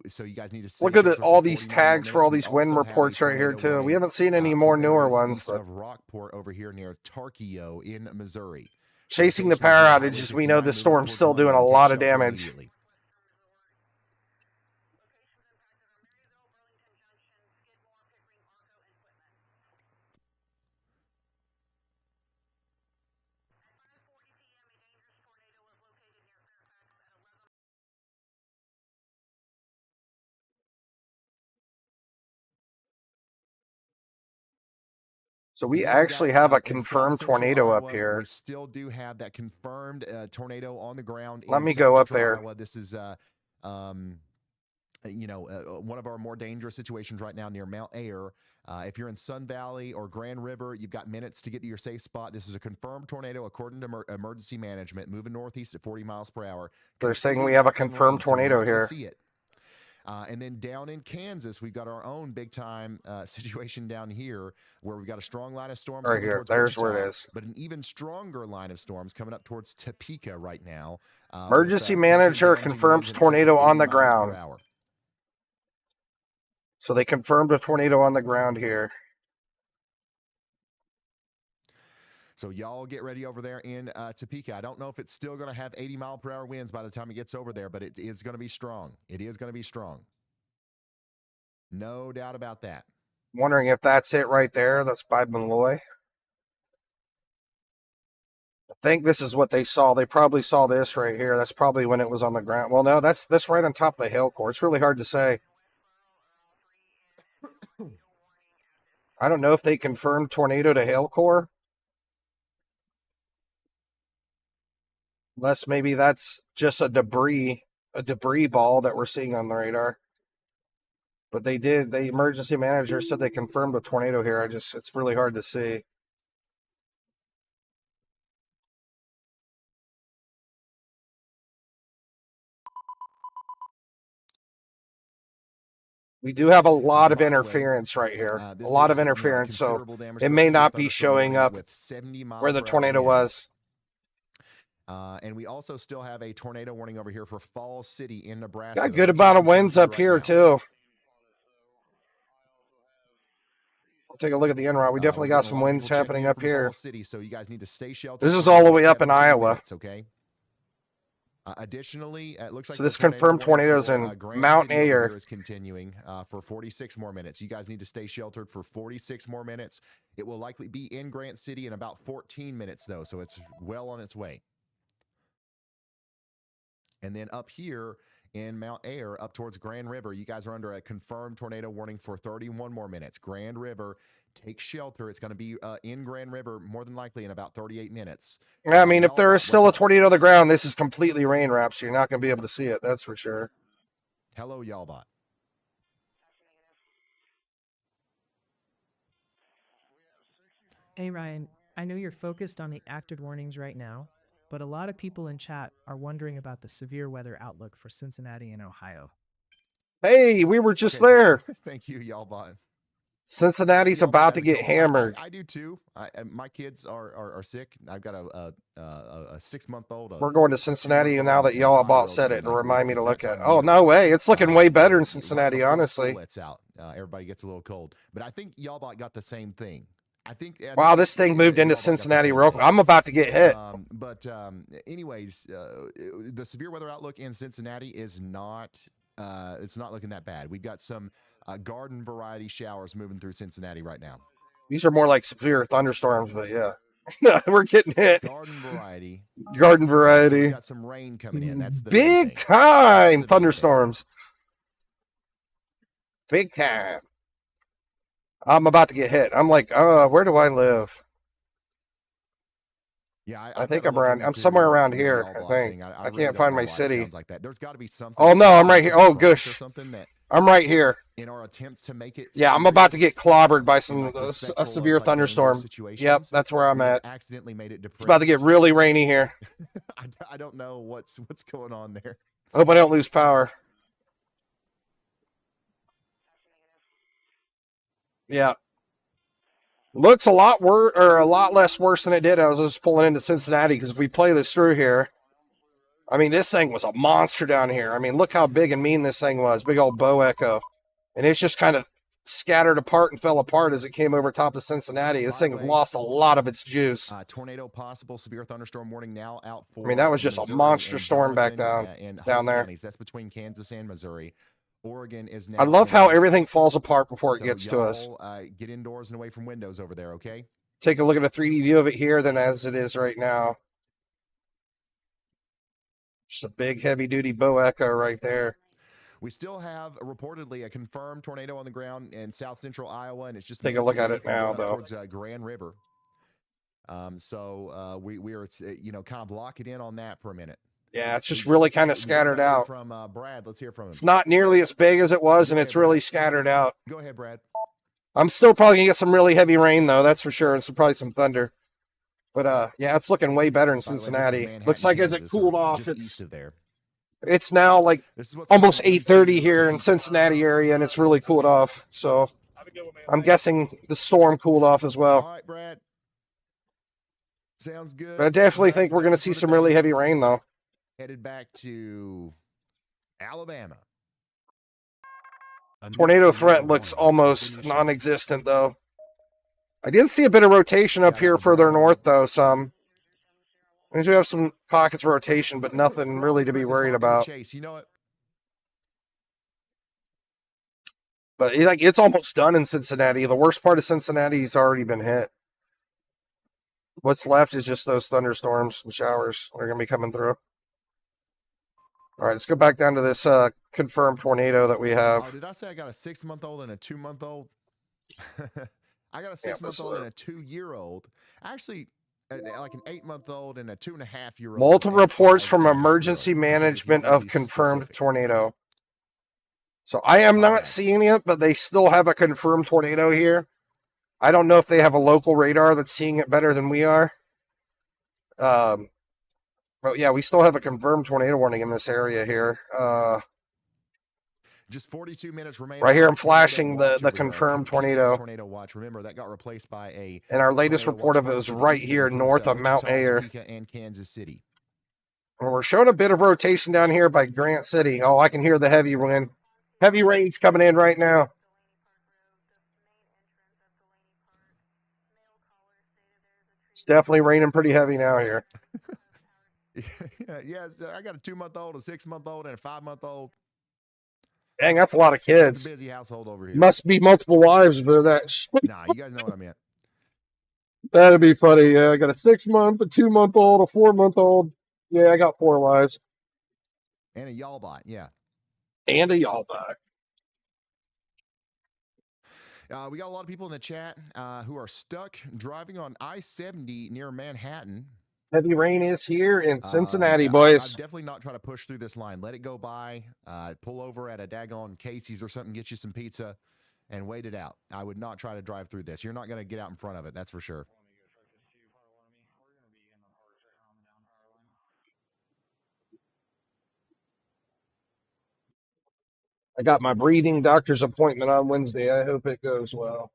so you guys need to look at all these tags for all these wind reports right here too. We haven't seen any more newer ones. East of Rockport over here near Tarkio in Missouri. Chasing the power outages, we know the storm's still doing a lot of damage. So we actually have a confirmed tornado up here. We still do have that confirmed tornado on the ground. Let me go up there. Iowa. This is, one of our more dangerous situations right now near Mount Ayer. If you're in Sun Valley or Grand River, you've got minutes to get to your safe spot. This is a confirmed tornado according to emergency management, moving northeast at 40 miles per hour. They're saying we have a confirmed tornado here. See it. And then down in Kansas, we've got our own big-time situation down here where we've got a strong line of storms right coming here. towards There's Wichita, where it is. but an even stronger line of storms coming up towards Topeka right now. Emergency manager confirms tornado on the ground. So they confirmed a tornado on the ground here. So y'all get ready over there in Topeka. I don't know if it's still going to have 80-mile-per-hour winds by the time it gets over there, but it is going to be strong. It is going to be strong. No doubt about that. Wondering if that's it right there. That's by Malloy. I think this is what they saw. They probably saw this right here. That's probably when it was on the ground. Well, no, that's right on top of the hail core. It's really hard to say. I don't know if they confirmed tornado to hail core. Unless maybe that's just a debris ball that we're seeing on the radar. But they did, the emergency manager said they confirmed a tornado here. It's really hard to see. We do have a lot of interference right here. A lot of interference, so it may not be showing up where the tornado was. And we also still have a tornado warning over here for Falls City in Nebraska. Got a good amount of winds up here, too. I'll take a look at the NROT. We definitely got some winds happening up here. City, so you guys need to stay sheltered. This is all the way up in Iowa. Okay. Additionally, it looks like so this confirmed tornadoes in Mount Ayer is continuing for 46 more minutes. You guys need to stay sheltered for 46 more minutes. It will likely be in Grant City in about 14 minutes, though, so it's well on its way. And then up here in Mount Air, up towards Grand River, you guys are under a confirmed tornado warning for 31 more minutes. Grand River, take shelter. It's going to be in Grand River more than likely in about 38 minutes. I mean, if there is still a tornado on the ground, this is completely rain wrapped, so you're not going to be able to see it. That's for sure. Hello, Y'allbot. Hey, Ryan, I know you're focused on the active warnings right now, but a lot of people in chat are wondering about the severe weather outlook for Cincinnati and Ohio. Hey, we were just there. Thank you, Y'allbot. Cincinnati's about to get hammered. I do too. My kids are sick. I've got a 6-month-old. We're going to Cincinnati now that y'all about said it to remind me to look at it. Oh, no way. It's looking way better in Cincinnati, honestly. It's out. Everybody gets a little cold. But I think Y'allbot got the same thing. Wow, this thing moved into Cincinnati real quick. I'm about to get hit. Anyways, the severe weather outlook in Cincinnati is not it's not looking that bad. We've got some garden variety showers moving through Cincinnati right now. These are more like severe thunderstorms, but yeah. We're getting hit. Garden variety. Garden variety. So we got some rain coming in. That's the big time thunderstorms. Big time. I'm about to get hit. I'm like, where do I live? Yeah, I think I'm somewhere around here. I think I can't find my city. Like that. There's got to be something. Oh no, I'm right here. Oh gosh, I'm right here. In our attempt to make it. Yeah, I'm about to get clobbered by some a severe thunderstorm. Yep, that's where I'm at. Accidentally made it depressed. It's about to get really rainy here. I don't know what's going on there. I hope I don't lose power. Yeah. Looks a lot worse or a lot less worse than it did. I was just pulling into Cincinnati because if we play this through here, I mean, this thing was a monster down here. I mean, look how big and mean this thing was. Big old bow echo. And it's just kind of scattered apart and fell apart as it came over top of Cincinnati. This thing has lost a lot of its juice. Tornado possible, severe thunderstorm warning now out for. I mean, that was just a monster storm back down there. Counties. That's between Kansas and Missouri. Oregon is now. I love how everything falls apart before it gets to us. Get indoors and away from windows over there, okay? Take a look at a 3D view of it here than as it is right now. Just a big heavy-duty bow echo right there. We still have reportedly a confirmed tornado on the ground in south central Iowa, and it's just take a look at it now, though. Towards Grand River. We are kind of locking in on that for a minute. Yeah, it's just really kind of scattered out. From Brad, let's hear from him. It's not nearly as big as it was, and it's really scattered out. Go ahead, Brad. I'm still probably going to get some really heavy rain, though, that's for sure, and probably some thunder. But, yeah, it's looking way better in Cincinnati. Looks like as it cooled off, east of there. It's now, like, almost 8:30 here in Cincinnati area, and it's really cooled off. So I'm guessing the storm cooled off as well. All right, Brad. Sounds good. But I definitely think we're going to see some really heavy rain, though. Headed back to Alabama. Tornado threat looks almost non-existent, though. I did see a bit of rotation up here further north, though, some. I mean, we have some pockets of rotation, but nothing really to be worried about. Chase, you know it. But it's almost done in Cincinnati. The worst part of Cincinnati's already been hit. What's left is just those thunderstorms and showers that are going to be coming through. All right, let's go back down to this confirmed tornado that we have. Oh, did I say I got a 6-month-old and a 2-month-old? I got a 6-month-old and a 2-year-old. Actually, like an 8-month-old and a 2.5-year-old. Multiple reports from emergency management of confirmed tornado. So I am not seeing it, but they still have a confirmed tornado here. I don't know if they have a local radar that's seeing it better than we are. But yeah, we still have a confirmed tornado warning in this area here. Just 42 minutes remaining. Right here, I'm flashing the confirmed tornado. Tornado watch. Remember, that got replaced by a. And our latest report of it was right here north of Mount Air. And Kansas City. And we're showing a bit of rotation down here by Grant City. Oh, I can hear the heavy wind. Heavy rain's coming in right now. It's definitely raining pretty heavy now here. Yes, I got a 2-month-old, a 6-month-old, and a 5-month-old. Dang, that's a lot of kids. It's a busy household over here. Must be multiple wives for that. Nah, you guys know what I meant. That'd be funny. Yeah, I got a 6-month, a 2-month-old, a 4-month-old. Yeah, I got 4 wives. And a y'all bot, yeah. And a y'all bot. We got a lot of people in the chat who are stuck driving on I-70 near Manhattan. Heavy rain is here in Cincinnati, boys. I'm definitely not trying to push through this line. Let it go by. Pull over at a daggone Casey's or something, get you some pizza, and wait it out. I would not try to drive through this. You're not going to get out in front of it, that's for sure. I got my breathing doctor's appointment on Wednesday. I hope it goes well.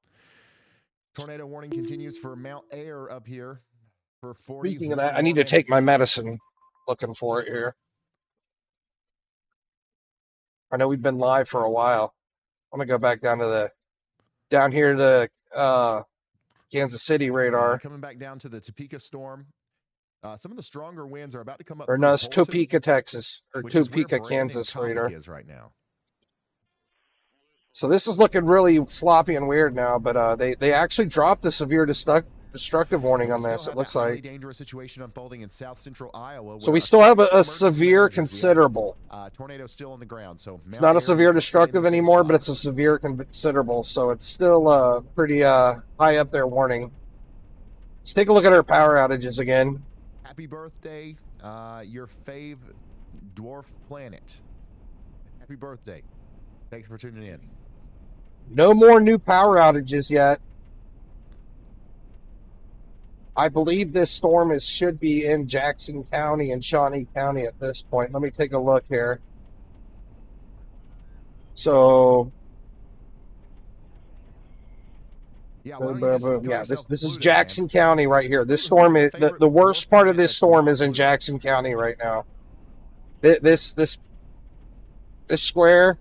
Tornado warning continues for Mount Air up here for 40. Speaking of that, I need to take my medicine. Looking for it here. I know we've been live for a while. I'm gonna go back down here to Kansas City radar. Coming back down to the Topeka storm. Some of the stronger winds are about to come up. Or no, it's Topeka, Texas, or Topeka, Kansas radar. Is right now. So this is looking really sloppy and weird now, but they actually dropped the severe destructive warning on this. It looks like dangerous situation unfolding in south central Iowa. So we still have a severe considerable. Tornado still on the ground. So it's not a severe destructive anymore, but it's a severe considerable. So it's still pretty high up there warning. Let's take a look at our power outages again. Happy birthday, your fave dwarf planet. Happy birthday. Thanks for tuning in. No more new power outages yet. I believe this storm should be in Jackson County and Shawnee County at this point. Let me take a look here. So, yeah, this is Jackson County right here. This storm is the worst part of this storm is in Jackson County right now. This square.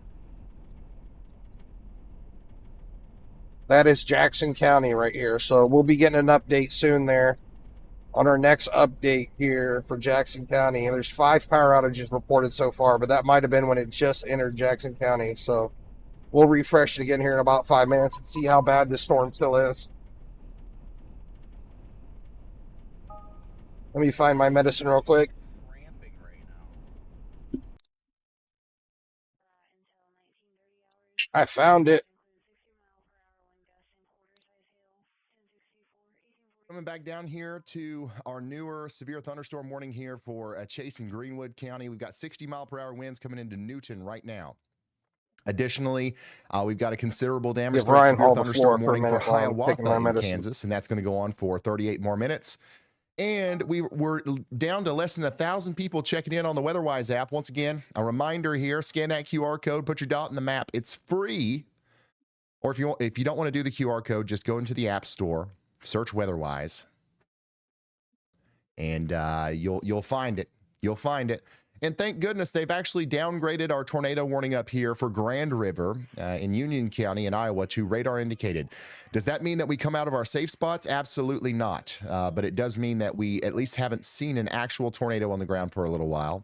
That is Jackson County right here. So we'll be getting an update soon there on our next update here for Jackson County. And there's 5 power outages reported so far, but that might have been when it just entered Jackson County. So we'll refresh it again here in about 5 minutes and see how bad this storm still is. Let me find my medicine real quick. I found it. Coming back down here to our newer severe thunderstorm warning here for Chase and Greenwood County. We've got 60-mile-per-hour winds coming into Newton right now. Additionally, we've got a considerable damage severe thunderstorm warning for Hiawatha in Kansas, and that's going to go on for 38 more minutes. And we're down to less than 1,000 people checking in on the WeatherWise app. Once again, a reminder here, scan that QR code, put your dot in the map. It's free. Or if you don't want to do the QR code, just go into the App Store. Search WeatherWise, and you'll find it. You'll find it. And thank goodness they've actually downgraded our tornado warning up here for Grand River in Union County in Iowa to radar indicated. Does that mean that we come out of our safe spots? Absolutely not. But it does mean that we at least haven't seen an actual tornado on the ground for a little while.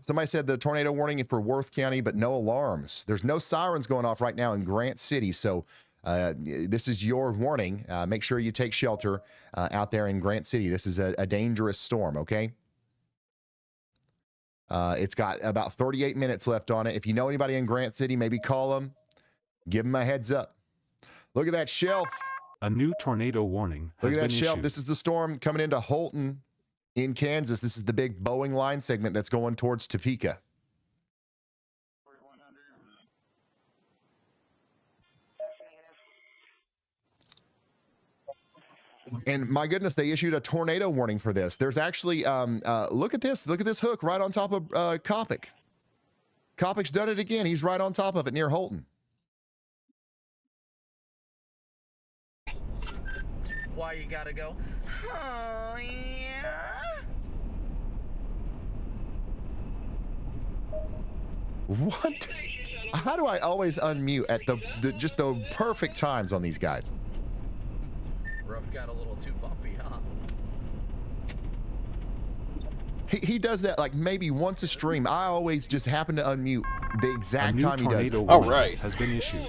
Somebody said the tornado warning for Worth County, but no alarms. There's no sirens going off right now in Grant City, so this is your warning. Make sure you take shelter out there in Grant City. This is a dangerous storm, okay? It's got about 38 minutes left on it. If you know anybody in Grant City, maybe call them. Give them a heads up. Look at that shelf. A new tornado warning has been issued. Look at that shelf. This is the storm coming into Holton in Kansas. This is the big Boeing line segment that's going towards Topeka. And my goodness, they issued a tornado warning for this. There's actually, look at this. Look at this hook right on top of Copic. Copic's done it again. He's right on top of it near Holton. Why you gotta go? Oh, yeah. What? How do I always unmute at just the perfect times on these guys? Rough got a little too bumpy, huh? He does that like maybe once a stream. I always just happen to unmute the exact new time he does it. tornado Oh, warning right. has been issued.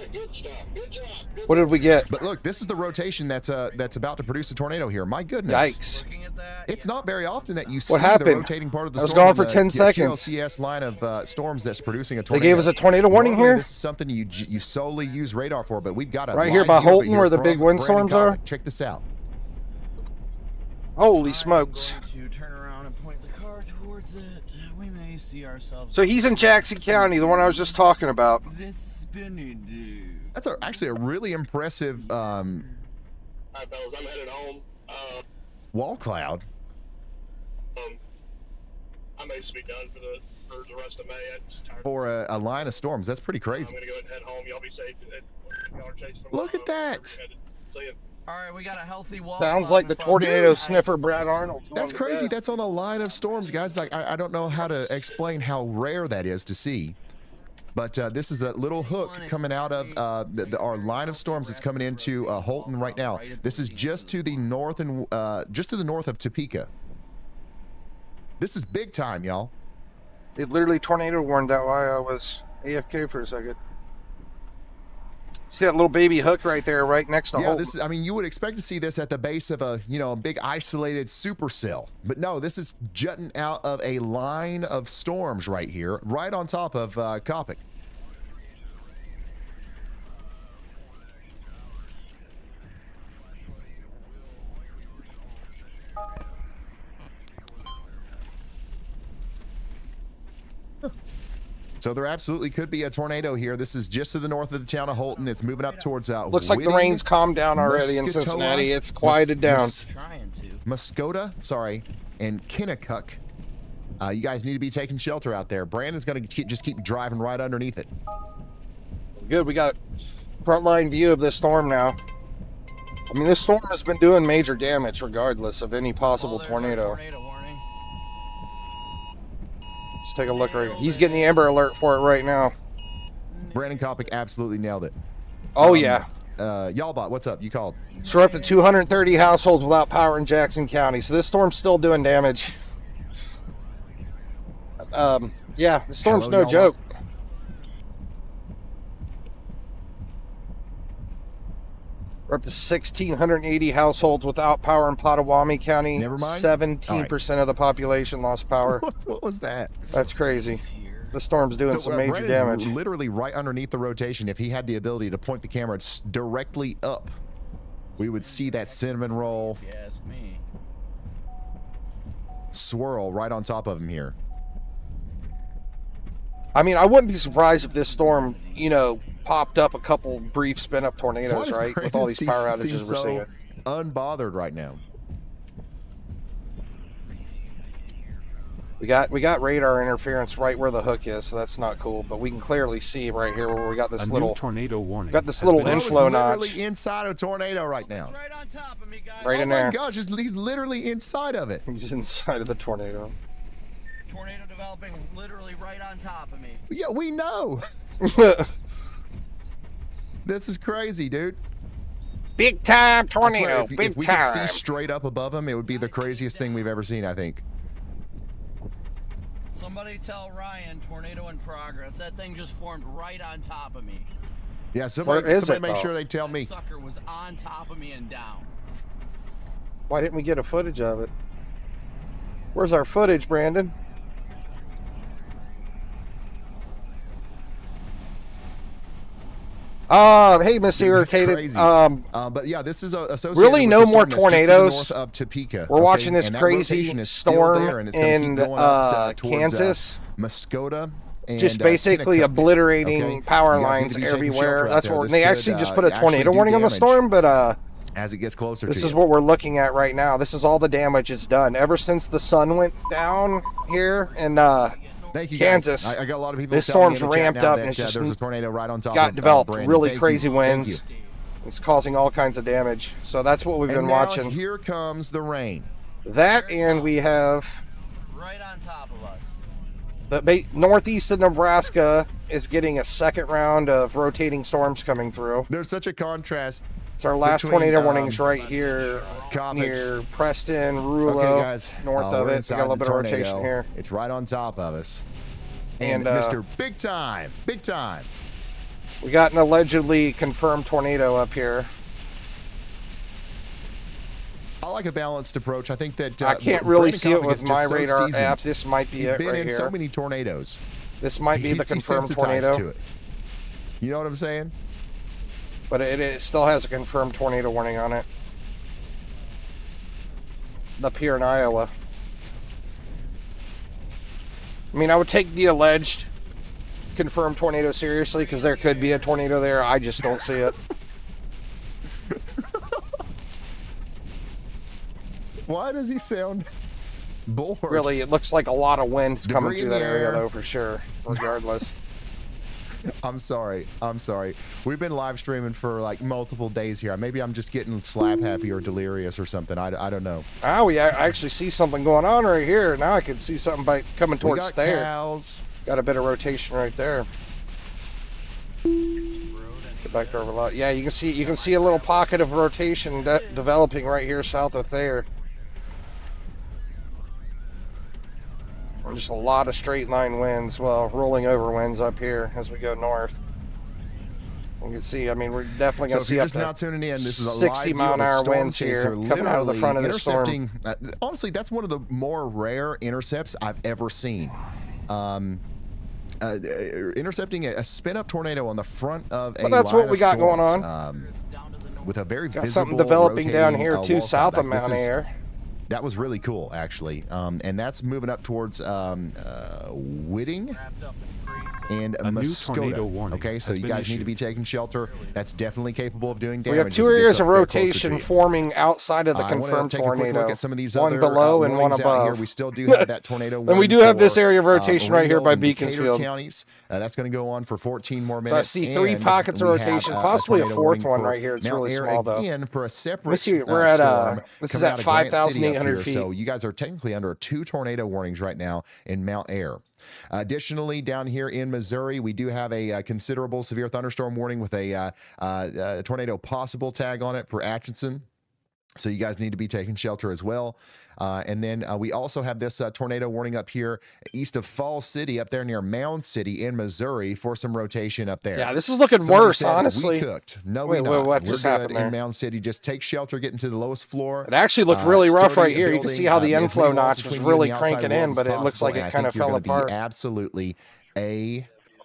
What did we get? But look, this is the rotation that's about to produce a tornado here. My goodness. Yikes. Looking at that, It's not very often that you see What the happened? rotating part of the I was storm. gone for in the 10 seconds. QLCS line of storms that's producing a They tornado. gave us a tornado warning Normally, here? This is something you solely use radar for, but we've got a Right here live by view of it Holton here where the from big Brandon windstorms are? Copic. Check this out. Holy smokes. I'm going to turn around and point the car towards it. We may see ourselves. So he's in Jackson County, the one I was just talking about. This spinny dude. That's actually a really impressive All right, fellas, I'm headed home. wall cloud. I may just be done for the rest of May. I'm just tired. For a line of storms. That's pretty I'm crazy. gonna go ahead and head home. Y'all be safe. Y'all are chasing them. Look at that. See ya. All right, we got a healthy wall. Sounds cloud like in the front of us. tornado sniffer Brad Arnold. That's crazy. That's on a line of storms, guys. Like I don't know how to explain how rare that is to see. But this is a little hook coming out of our line of storms that's coming into Holton right now. This is just to the north and just to the north of Topeka. This is big time, y'all. It literally tornado warned that why I was AFK for a second. See that little baby hook right there, right next to Yeah, Holton? this is, I mean, you would expect to see this at the base of a big isolated supercell. But no, this is jutting out of a line of storms right here, right on top of Copic. So there absolutely could be a tornado here. This is just to the north of the town of Holton. It's moving up towards Looks like the Whitting, rain's calmed down already in Muscatoa, Cincinnati. It's quieted down. Trying to. Muskota, sorry, and Kinnicuk. You guys need to be taking shelter out there. Brandon's going to just keep driving right underneath it. Good, we got frontline view of this storm now. I mean, this storm has been doing major damage regardless of any possible there's our tornado. tornado warning. Let's take a look right. He's getting the Amber Alert for it right now. Brandon Copic absolutely nailed it. Oh, yeah. Y'allbot, what's up? You called. So we're up to 230 households without power in Jackson County. So this storm's still doing damage. Yeah, the storm's Hello, no joke. We're up to 1,680 households without power in Pottawatomie County. Never mind. 17% of the population lost power. What was that? That's crazy. The storm's doing some major Brandon's damage. literally right underneath the rotation. If he had the ability to point the camera directly up, we would see that cinnamon roll If you ask me. swirl right on top of him here. I mean, I wouldn't be surprised if this storm, popped up a couple brief spin-up tornadoes, Why does right? With Brandon all these power seem outages we're so seeing. unbothered right now. We got radar interference right where the hook is, so that's not cool. But we can clearly see right here where we got this A little new tornado warning. got this has little been inflow issued. notch Literally inside a tornado right now. Right on top of me, guys. right Oh in my there. gosh, he's literally inside of it. He's inside of the tornado. Tornado developing literally right on top of me. Yeah, we know. This is crazy, dude. Big time I swear, tornado, if big we could time. see straight up above him, it would be the craziest thing we've ever seen, I think. Somebody tell Ryan, tornado in progress. That thing just formed right on top of me. Yeah, somebody Where is it, make though? sure they tell me. That sucker was on top of me and down. Why didn't we get a footage of it? Where's our footage, Brandon? Hey, Miss Dude, that's Irritated. crazy. But yeah, this is associated Really with no the storm more that's just to the tornadoes. north of Topeka. We're watching this and that crazy rotation is still storm there, and it's gonna keep in going up towards, Kansas. Muskota. And, Just basically Kinnicuk. obliterating Okay? power You guys need lines to be taking everywhere. shelter out That's there. what This they could, actually just put a actually tornado do warning on the damage storm, but as it gets closer this to is you. what we're looking at right now. This is all the damage it's done ever since the sun went down here in Thank you, Kansas. guys. I got a lot of people. This telling me storm's in the chat ramped now up that, and it's just there's a tornado right on top. got of developed Brandon. really Thank crazy you. Thank winds. you. It's causing all kinds of damage. So that's what we've And been now watching. Here comes the rain. That, and we have Right on top of us. the northeast of Nebraska is getting a second round of rotating storms coming through. There's such a contrast. It's our last between, tornado warnings right here near Preston, Rulo, okay, guys, north of we're it. We inside got a little the bit of rotation tornado. here. It's right on top of us. And Mr. Big Time, we got an allegedly confirmed tornado up here. I like a balanced approach. I think that I can't really Brandon see it Copic with is my just so radar seasoned. app. This might be He's it been right in here. so many tornadoes. This might be the confirmed He's tornado. sensitized to it. You know what I'm saying? But it still has a confirmed tornado warning on it. Up here in Iowa. I mean, I would take the alleged confirmed tornado seriously because there could be a tornado there. I just don't see it. Why does he sound bored? Really, it looks like a lot of wind coming Debris through in that the area, air. though, for sure, regardless. I'm sorry. We've been live streaming for like multiple days here. Maybe I'm just getting slap happy or delirious or something. I don't know. Oh, yeah, I actually see something going on right here. Now I can see something coming We towards got there. cows. Got a bit of rotation right there. Get back to our lot. Yeah, you can see a little pocket of rotation developing right here south of there. Just a lot of straight line winds, well, rolling over winds up here as we go north. You can see, I mean, we're definitely So going to if see you're up just to now tuning in, this is a 60 live mile view of an a hour storm winds here chaser coming out of the front of the storm. intercepting. Honestly, that's one of the more rare intercepts I've ever seen. Intercepting a spin-up tornado on the front of a Well, that's line what we of got going storms, on. With a very Got visible something developing down rotating, here too, wall south of cloud. Mount Air. That was really cool, actually. And that's moving up towards Whitting and A new Muskota. tornado warning Okay, so has you been guys need to issued. be taking shelter. That's definitely capable of doing damage. We have as two it gets areas up of there closer to rotation you. forming outside of the I wanna confirmed take a quick tornado. look at some of these one other, below and one warnings out here. above. We still do have that tornado And we warning do have this for, area of rotation right here Ringgold by and Decatur Beaconsfield. counties. That's going to go on for 14 more So minutes. I see 3 and pockets of we have, rotation, a possibly a tornado fourth warning one for right here. It's Mount really Air small, though. again for a separate Let's see, we're at, storm this is coming at out of Grant City 5,800 up here. So you guys are technically under 2 tornado warnings right now in Mount Air. Additionally, down here in Missouri, we do have a considerable severe thunderstorm warning with a tornado possible tag on it for Atchison. So you guys need to be taking shelter as well. And then we also have this tornado warning up here east of Falls City, up there near Mound City in Missouri for some rotation up there. Yeah, this is looking Somebody worse, said, honestly. We cooked. No, Wait, we not. what We're just good happened there? in Mound City. Just take shelter, get into the lowest floor. It actually looked really rough sturdy right here. You can building, see how the as inflow many walls notch was between you really and the outside cranking world in, as but it looks possible, like and it I kind of think you're fell gonna apart. Be absolutely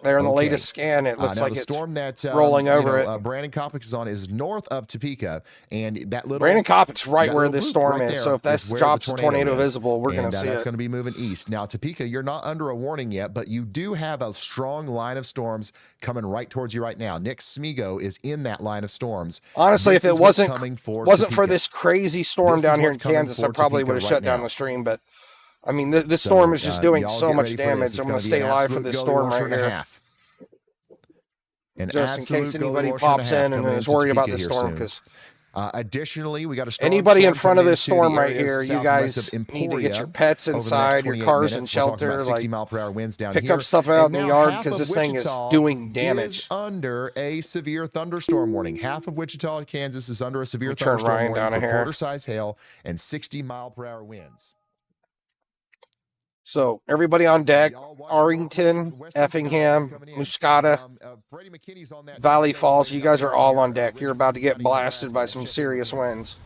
There in the okay. latest scan, it looks now like the it's storm that rolling over it. Brandon Copic is on is north of Topeka, and that little Brandon Copic's right that where little this loop storm right is. there So if that is where drops the a tornado is. visible, we're going to see That's it. going to be moving east. Now Topeka, you're not under a warning yet, but you do have a strong line of storms coming right towards you right now. Nick Smigo is in that line of storms. Honestly, This if it is what's wasn't coming for for Topeka. this crazy storm This is down here in what's coming Kansas, I for probably Topeka would have right shut down now. the stream. But I mean, this So, storm is just doing y'all so get much ready for this. damage. It's I'm gonna going to be stay an live for absolute this gully storm washer right and a here. half. An Just in absolute case gully anybody washer and a pops half in and coming is into worried about Topeka the here storm, soon. because Additionally, we got a strong anybody in storm front of coming this into the storm right areas here, you southwest guys of need to get Emporia your pets over the next inside, your 28 cars in minutes. We're talking shelter, about 60 like mile per hour winds down pick here. up stuff out in And the now yard half because of this thing is Wichita doing damage. is under a severe thunderstorm warning. Half of Wichita, Kansas is under a severe Turn thunderstorm Ryan warning down for here. quarter-size hail and 60 mile per hour winds. So everybody on deck: Arlington, Effingham, Muscata, Valley Falls. You guys are all on deck. You're about to get blasted by some serious winds.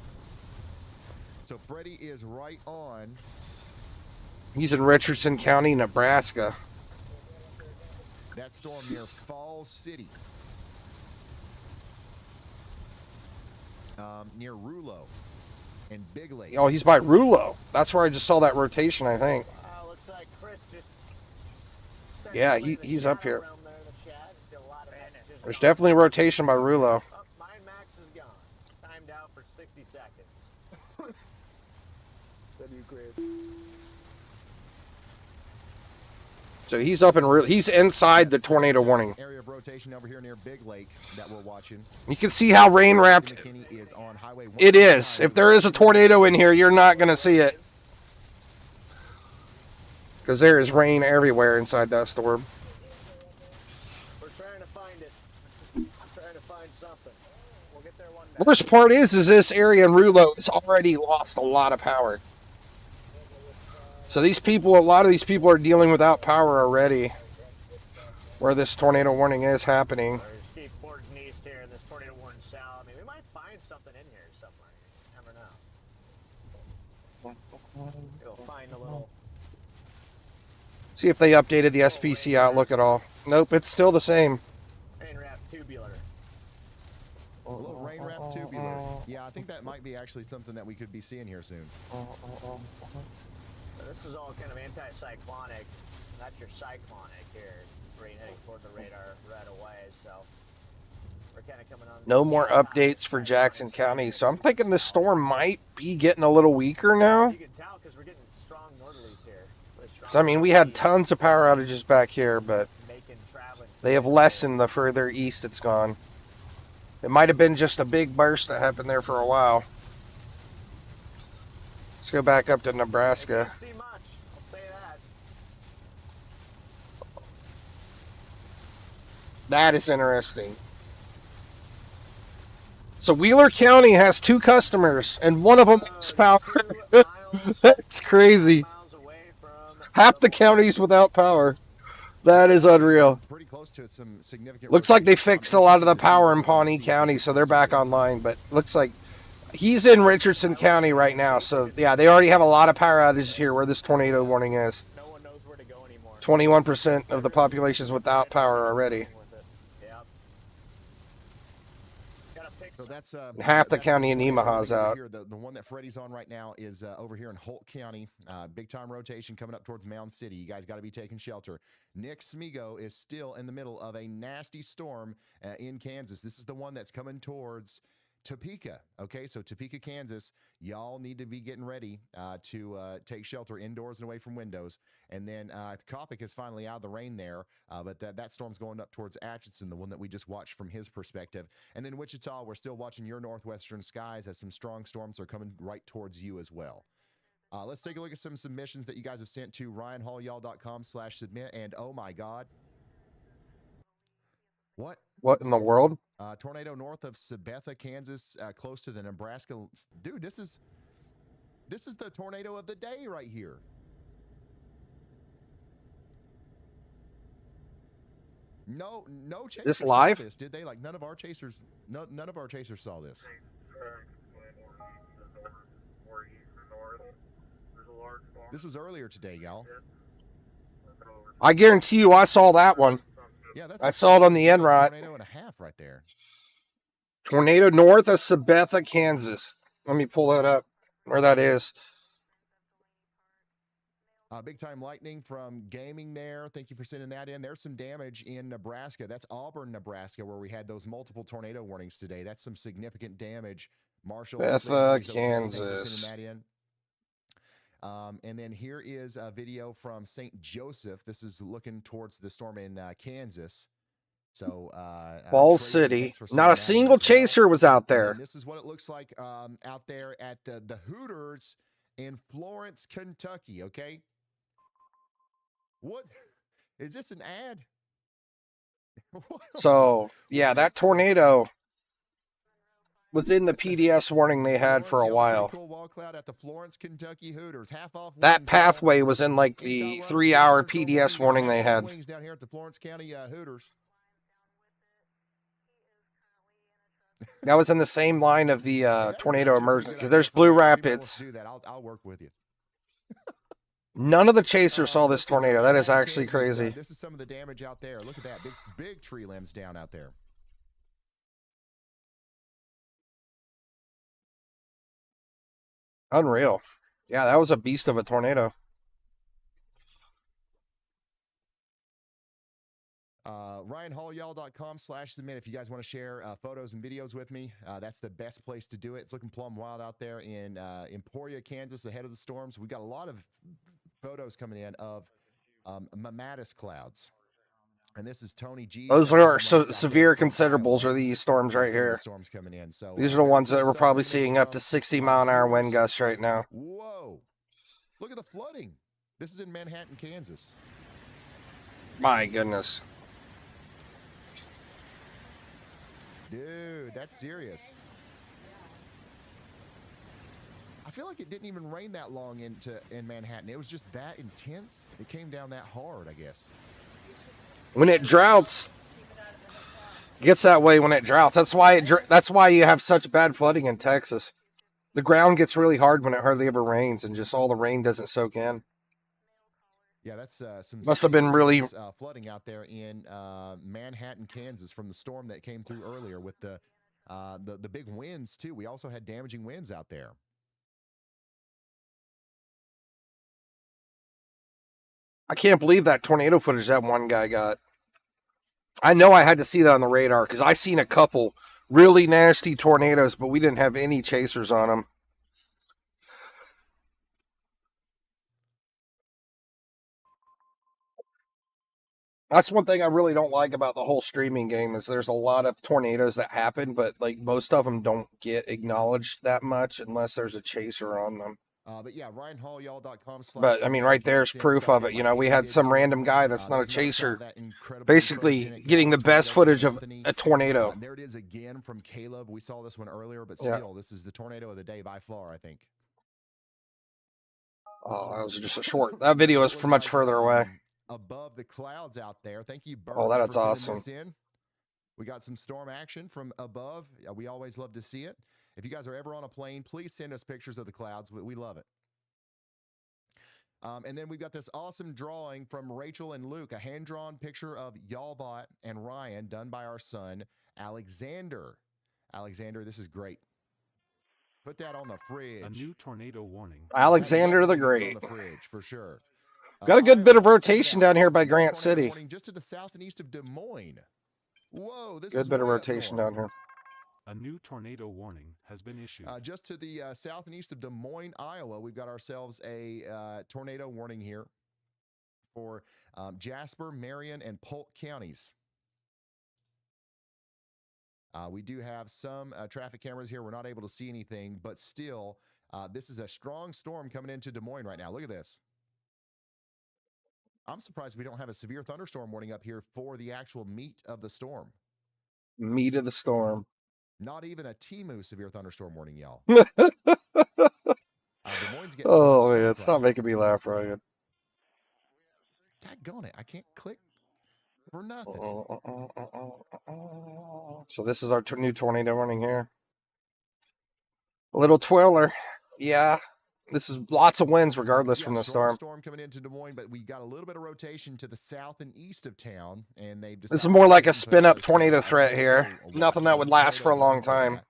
So Freddie is right on. He's in Richardson County, Nebraska. That storm near Falls City. Near Rulo and Big Lake. Oh, he's by Rulo. That's where I just saw that rotation, I think. Looks like Chris just Yeah, he's up here. There's definitely rotation by Rulo. my max is gone. Timed out for 60 seconds. So he's up in he's inside the tornado warning. Area of rotation over here near Big Lake that we're watching. You can see how rain wrapped is on Highway it is. If there is a tornado in here, you're not going to see it. Because there is rain everywhere inside that storm. We're trying to find it. I'm trying to find something. We'll get there one Worst part is this area in Rulo has already lost a lot of power. So these people, a lot of these people are dealing without power already. Where this tornado warning is happening. Or just keep forging east here, and this tornado warning south. I mean, we might find something in here somewhere. You never know. You'll find a little. See if they updated the SPC outlook at all. Nope, it's still the same. Rain wrap tubular. A little rain wrap tubular. Yeah, I think that might be actually something that we could be seeing here soon. So this is all kind of anti-cyclonic. That's your cyclonic here. Rain heading toward the radar right away, so we're kind of coming on. No more updates for Jackson County, so I'm thinking this storm might be getting a little weaker now. You can tell because we're getting strong northerlies here. So, I mean, we had tons of power outages back here, but they have lessened the further east it's gone. It might have been just a big burst that happened there for a while. Let's go back up to Nebraska. Can't see much, I'll say that. That is interesting. So Wheeler County has 2 customers, and one of them has power. That's crazy. Half the county's without power. That is unreal. Pretty close to some significant. Looks like they fixed a lot of the power in Pawnee County, so they're back online. But looks like he's in Richardson County right now. So yeah, they already have a lot of power outages here where this tornado warning is. 21% of the population is without power already. So that's half the county in Omaha's out. Here, the one that Freddie's on right now is over here in Holt County. Big time rotation coming up towards Mound City. You guys got to be taking shelter. Nick Smigo is still in the middle of a nasty storm in Kansas. This is the one that's coming towards Topeka. Okay, so Topeka, Kansas, y'all need to be getting ready to take shelter indoors and away from windows. And then Copic is finally out of the rain there, but that storm's going up towards Atchison, the one that we just watched from his perspective. And then Wichita, we're still watching your northwestern skies as some strong storms are coming right towards you as well. Let's take a look at some submissions that you guys have sent to ryanhallyall.com/submit. And oh my God. What? What in the world? Tornado north of Sabetha, Kansas, close to the Nebraska. Dude, this is the tornado of the day right here. No chasers This live? saw this, did they? Like none of our chasers saw this. This was earlier today, y'all. I guarantee you I saw that one. Yeah, that's I saw it on the NROT. Tornado and a half right there. Tornado north of Sabetha, Kansas. Let me pull that up, where that is. Big time lightning from gaming there. Thank you for sending that in. There's some damage in Nebraska. That's Auburn, Nebraska, where we had those multiple tornado warnings today. That's some significant damage. Marshall, Sabetha, Kansas. Kansas. That in. And then here is a video from St. Joseph. This is looking towards the storm in Kansas. So Falls City. Not a single chaser was out there. And this is what it looks like out there at the Hooters in Florence, Kentucky. Okay. What is this, an ad? So yeah, that tornado was in the PDS warning they had for a while. At the Florence, Kentucky Hooters. Half off That pathway was in like the 3-hour PDS warning they had. Down here at the Florence County Hooters. That was in the same line of the tornado emergency. There's Blue Rapids. Do that. I'll work with you. None of the chasers saw this tornado. That is actually crazy. This is some of the damage out there. Look at that. Big tree limbs down out there. Unreal. Yeah, that was a beast of a tornado. RyanHallYall.com/submit if you guys want to share photos and videos with me. That's the best place to do it. It's looking plumb wild out there in Emporia, Kansas, ahead of the storms. We got a lot of photos coming in of mammatus clouds. And this is Tony G. Those are severe considerables are these storms right here. Storms coming in. So these are the ones that we're probably seeing up to 60-mile-an-hour wind gusts right now. Whoa. Look at the flooding. This is in Manhattan, Kansas. My goodness. Dude, that's serious. feel like it didn't even rain that long in Manhattan. It was just that intense. It came down that hard, I guess. When it droughts, it gets that way when it droughts. That's why you have such bad flooding in Texas. The ground gets really hard when it hardly ever rains, and just all the rain doesn't soak in. Yeah, that's some must have been really flooding out there in Manhattan, Kansas, from the storm that came through earlier with the big winds too. We also had damaging winds out there. I can't believe that tornado footage that one guy got. I know I had to see that on the radar because I seen a couple really nasty tornadoes, but we didn't have any chasers on them. That's one thing I really don't like about the whole streaming game is there's a lot of tornadoes that happen, but like most of them don't get acknowledged that much unless there's a chaser on them. But yeah, RyanHallYall.com. But I mean, right there's proof of it. You know, we had some random guy that's not a chaser, basically getting the best footage of a tornado. There it is again from Caleb. We saw this one earlier, but still, this is the tornado of the day by far, I think. Oh, that was just a short. That video was from much further away. Above the clouds out there. Thank you, Bert. Oh, that's awesome. We got some storm action from above. We always love to see it. If you guys are ever on a plane, please send us pictures of the clouds. We love it. And then we've got this awesome drawing from Rachel and Luke, a hand-drawn picture of Y'allbot and Ryan done by our son, Alexander. Alexander, this is great. Put that on the fridge. A new tornado warning. Alexander the Great. On the fridge, for sure. Got a good bit of rotation down here by Grant City. Just to the south and east of Des Moines. Whoa, this good bit of rotation down here. A new tornado warning has been issued. Just to the south and east of Des Moines, Iowa, we've got ourselves a tornado warning here for Jasper, Marion, and Polk counties. We do have some traffic cameras here. We're not able to see anything, but still, this is a strong storm coming into Des Moines right now. Look at this. I'm surprised we don't have a severe thunderstorm warning up here for the actual meat of the storm. Meat of the storm. Not even a Temu severe thunderstorm warning, y'all. Oh, man, it's not making me laugh, Ryan. Daggone it. I can't click for nothing. So this is our new tornado warning here. A little twirler. Yeah. This is lots of winds regardless from the storm. Storm coming into Des Moines, but we got a little bit of rotation to the south and east of town, and they've this is more like a spin-up tornado threat here. Nothing that would last for a long time.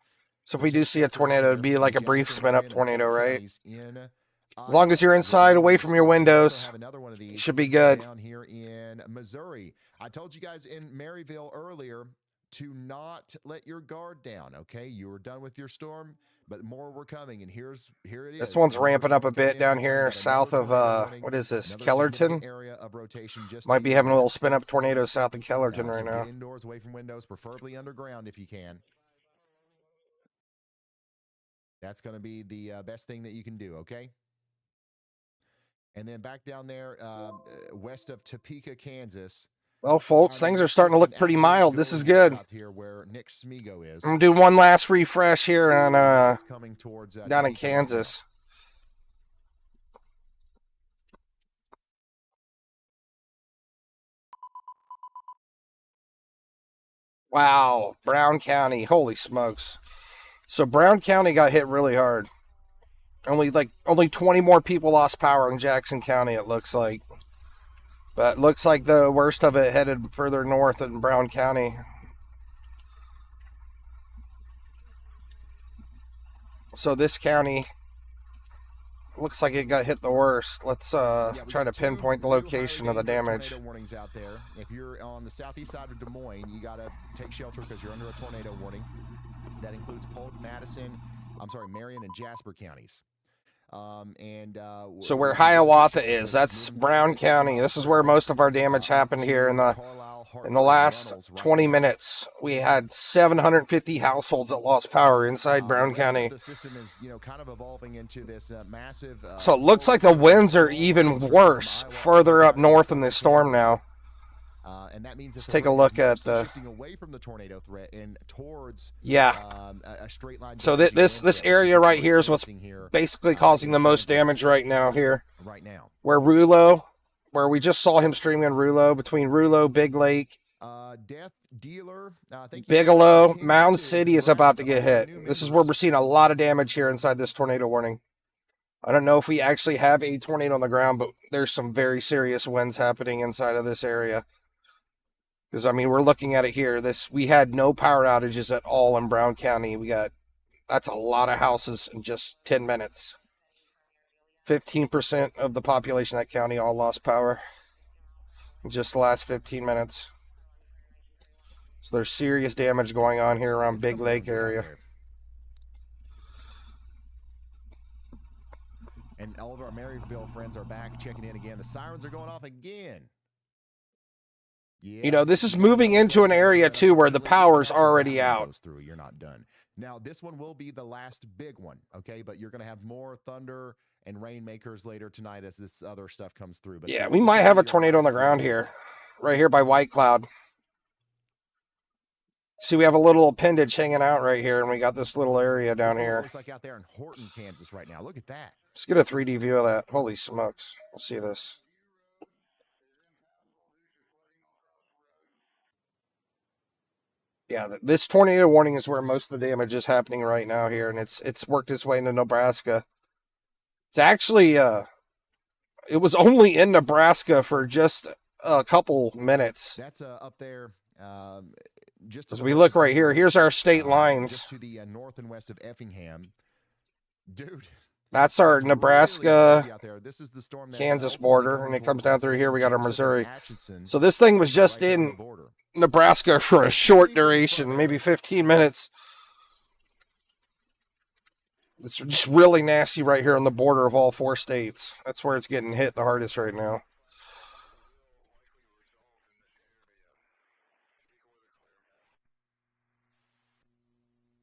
So if we do see a tornado, it'd be like a brief spin-up tornado, right? As long as you're inside, away from your windows, you should be good. Down here in Missouri, I told you guys in Maryville earlier to not let your guard down. Okay, you were done with your storm, but more were coming, and here it is. This one's ramping up a bit down here south of what is this, Kellerton? Might be having a little spin-up tornado south of Kellerton right now. Indoors, away from windows, preferably underground if you can. That's going to be the best thing that you can do. Okay. And then back down there, west of Topeka, Kansas. Well, folks, things are starting to look pretty mild. This is good. Here where Nick Smigo is. I'm going to do one last refresh here on down in Kansas. Wow, Brown County. Holy smokes. So Brown County got hit really hard. Only 20 more people lost power in Jackson County, it looks like. But it looks like the worst of it headed further north in Brown County. So this county looks like it got hit the worst. Let's try to pinpoint the location of the damage. Warnings out there. If you're on the southeast side of Des Moines, you got to take shelter because you're under a tornado warning. That includes Polk, Marion, and Jasper counties. So where Hiawatha is, that's Brown County. This is where most of our damage happened here in the last 20 minutes. We had 750 households that lost power inside Brown County. The system is, kind of evolving into this massive. So it looks like the winds are even worse further up north in this storm now. And that means let's take a look at the shifting away from the tornado threat and towards a straight line. So this area right here is what's basically causing the most damage right now here. Right now, where Rulo, where we just saw him streaming on Rulo, between Rulo, Big Lake, Death Dealer, Bigelow, Mound City is about to get hit. This is where we're seeing a lot of damage here inside this tornado warning. I don't know if we actually have a tornado on the ground, but there's some very serious winds happening inside of this area. Because, I mean, we're looking at it here. We had no power outages at all in Brown County. That's a lot of houses in just 10 minutes. 15% of the population of that county all lost power in just the last 15 minutes. So there's serious damage going on here around Big Lake area. And all of our Maryville friends are back checking in again. The sirens are going off again. Yeah. You know, this is moving into an area too where the power's already out. You're not done. Now, this one will be the last big one, okay? But you're going to have more thunder and rainmakers later tonight as this other stuff comes through. But yeah, we might have a tornado on the ground here, right here by White Cloud. See, we have a little appendage hanging out right here, and we got this little area down here. It's like out there in Horton, Kansas right now. Look at that. Let's get a 3D view of that. Holy smokes. Let's see this. Yeah, this tornado warning is where most of the damage is happening right now here, and it's worked its way into Nebraska. It's actually, it was only in Nebraska for just a couple minutes. That's up there. Just as we look right here, here's our state lines. Just to the north and west of Effingham. Dude. That's our Nebraska, really this is the storm Kansas border, and it comes down through here. We got our Missouri. So this thing was just in Nebraska for a short duration, maybe 15 minutes. It's just really nasty right here on the border of all 4 states. That's where it's getting hit the hardest right now.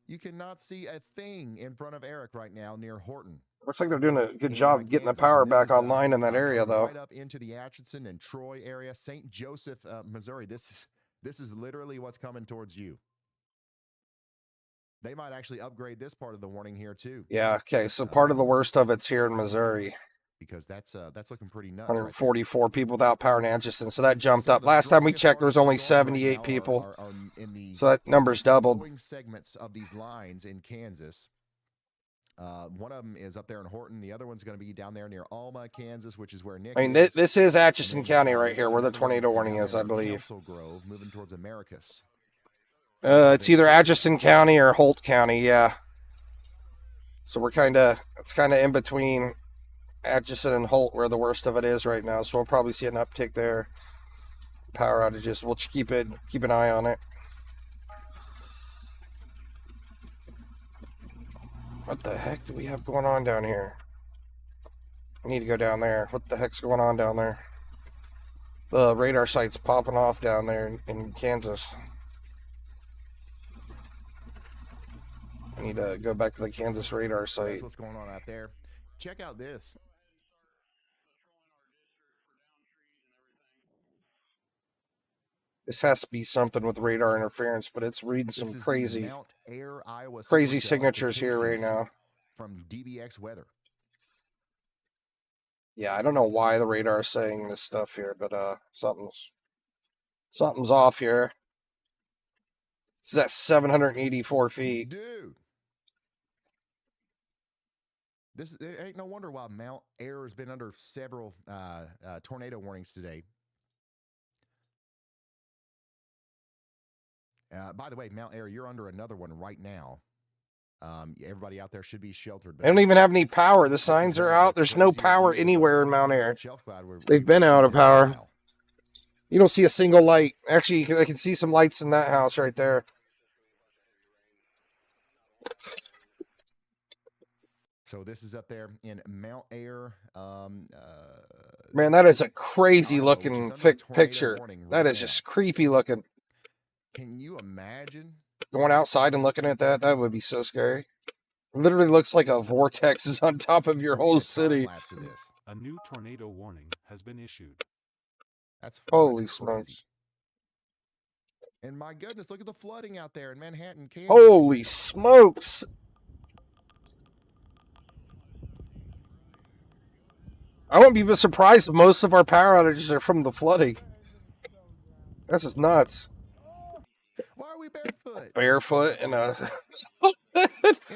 You cannot see a thing in front of Eric right now near Horton. Looks like they're doing a good job getting the power back online in that area, though. Right up into the Atchison and Troy area, St. Joseph, Missouri. This is literally what's coming towards you. They might actually upgrade this part of the warning here too. Yeah. Okay. So part of the worst of it's here in Missouri. Because that's looking pretty nuts. 144 right people without power in Atchison. So that jumped up. Last time we checked, there was only 78 people. In the so that number's doubled. Segments of these lines in Kansas. One of them is up there in Horton. The other one's going to be down there near Alma, Kansas, which is where Nick. I mean, this is Atchison County right here, where the tornado warning is, I believe. Grove, moving towards Americus. It's either Atchison County or Holt County, yeah. So it's kind of in between Atchison and Holt, where the worst of it is right now. So we'll probably see an uptick there. Power outages. We'll keep an eye on it. What the heck do we have going on down here? I need to go down there. What the heck's going on down there? The radar site's popping off down there in Kansas. I need to go back to the Kansas radar site. That's what's going on out there. Check out this. This has to be something with radar interference, but it's reading some crazy signatures here right now. From DBX Weather. Yeah, I don't know why the radar is saying this stuff here, but something's off here. This is at 784 feet. Dude. It ain't no wonder why Mount Air has been under several tornado warnings today. By the way, Mount Air, you're under another one right now. Everybody out there should be sheltered. They don't even have any power. The signs are out. There's no power anywhere in Mount Air. They've been out of power. You don't see a single light. Actually, I can see some lights in that house right there. So this is up there in Mount Air. Man, that is a crazy looking picture. That is just creepy looking. Can you imagine going outside and looking at that? That would be so scary. It literally looks like a vortex is on top of your whole city. A new tornado warning has been issued. Holy smokes. And my goodness, look at the flooding out there in Manhattan, Kansas. Holy smokes. I wouldn't be surprised if most of our power outages are from the flooding. That's just nuts. Why are we barefoot? Barefoot and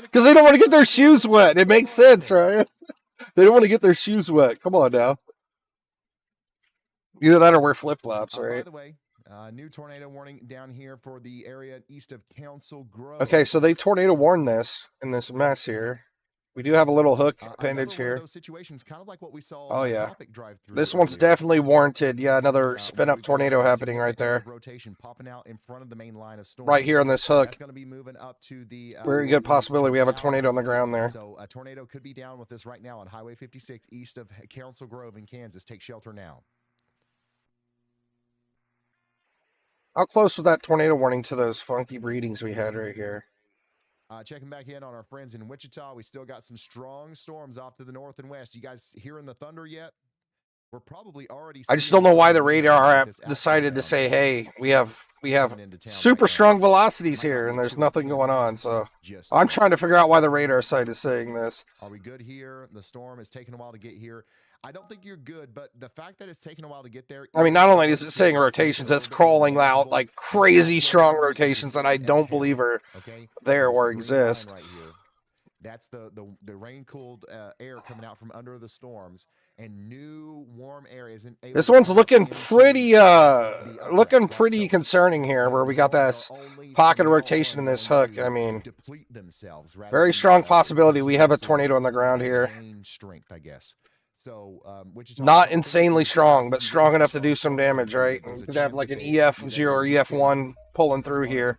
because they don't want to get their shoes wet. It makes sense, right? They don't want to get their shoes wet. Come on now. Either that or wear flip-flops, right? By the way, new tornado warning down here for the area east of Council Grove. Okay, so they tornado warned this in this mess here. We do have a little hook appendage here. Those situations, kind of like what we saw. Oh yeah, Copic drive-through this one's definitely warranted. Yeah, another spin-up tornado happening right there. Rotation popping out in front of the main line of storms. Right here on this hook. That's going to be moving up to the very good possibility we have a tornado on the ground there. So a tornado could be down with this right now on Highway 56 east of Council Grove in Kansas. Take shelter now. How close was that tornado warning to those funky readings we had right here? Checking back in on our friends in Wichita. We still got some strong storms off to the north and west. You guys hearing the thunder yet? We're probably already. I just don't know why the radar app decided to say, "Hey, we have super strong velocities here, and there's nothing going on." So I'm trying to figure out why the radar site is saying this. Are we good here? The storm is taking a while to get here. I don't think you're good, but the fact that it's taking a while to get there. I mean, not only is it saying rotations, it's crawling out like crazy strong rotations that I don't believe are there or exist. Right here. That's the rain-cooled air coming out from under the storms and new warm areas. This one's looking pretty concerning here, where we got this pocket of rotation in this hook. I mean, very strong possibility we have a tornado on the ground here. Strength, I guess. So, not insanely strong, but strong enough to do some damage, right? We could have like an EF0 or EF1 pulling through here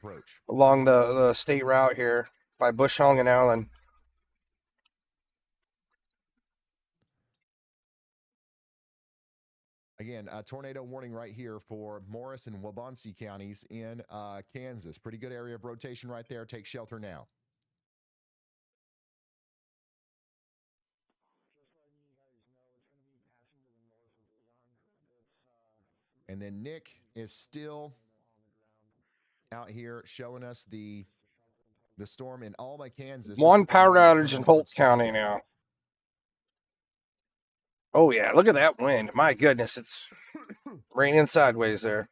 along the state route here by Bush, Hong, and Allen. Again, a tornado warning right here for Morris and Waubonsee counties in Kansas. Pretty good area of rotation right there. Take shelter now. And then Nick is still out here showing us the storm in Alma, Kansas. One power outage in Holt County now. Oh yeah, look at that wind. My goodness, it's raining sideways there.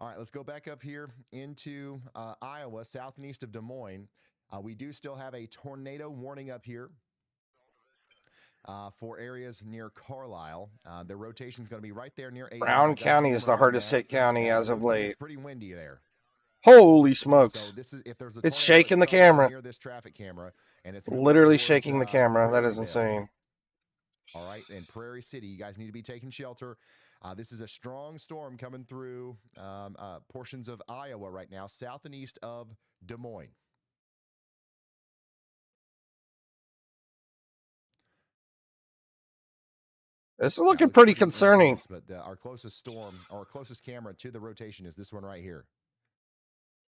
All right, let's go back up here into Iowa, south and east of Des Moines. We do still have a tornado warning up here for areas near Carlisle. The rotation is going to be right there near Brown County is the hardest hit county as of late. It's pretty windy there. Holy smokes. So this is, if there's a it's shaking the camera. Near this traffic camera, and it's literally shaking the camera. That is insane. All right, in Prairie City, you guys need to be taking shelter. This is a strong storm coming through portions of Iowa right now, south and east of Des Moines. This is looking pretty concerning. But our closest storm, our closest camera to the rotation is this one right here.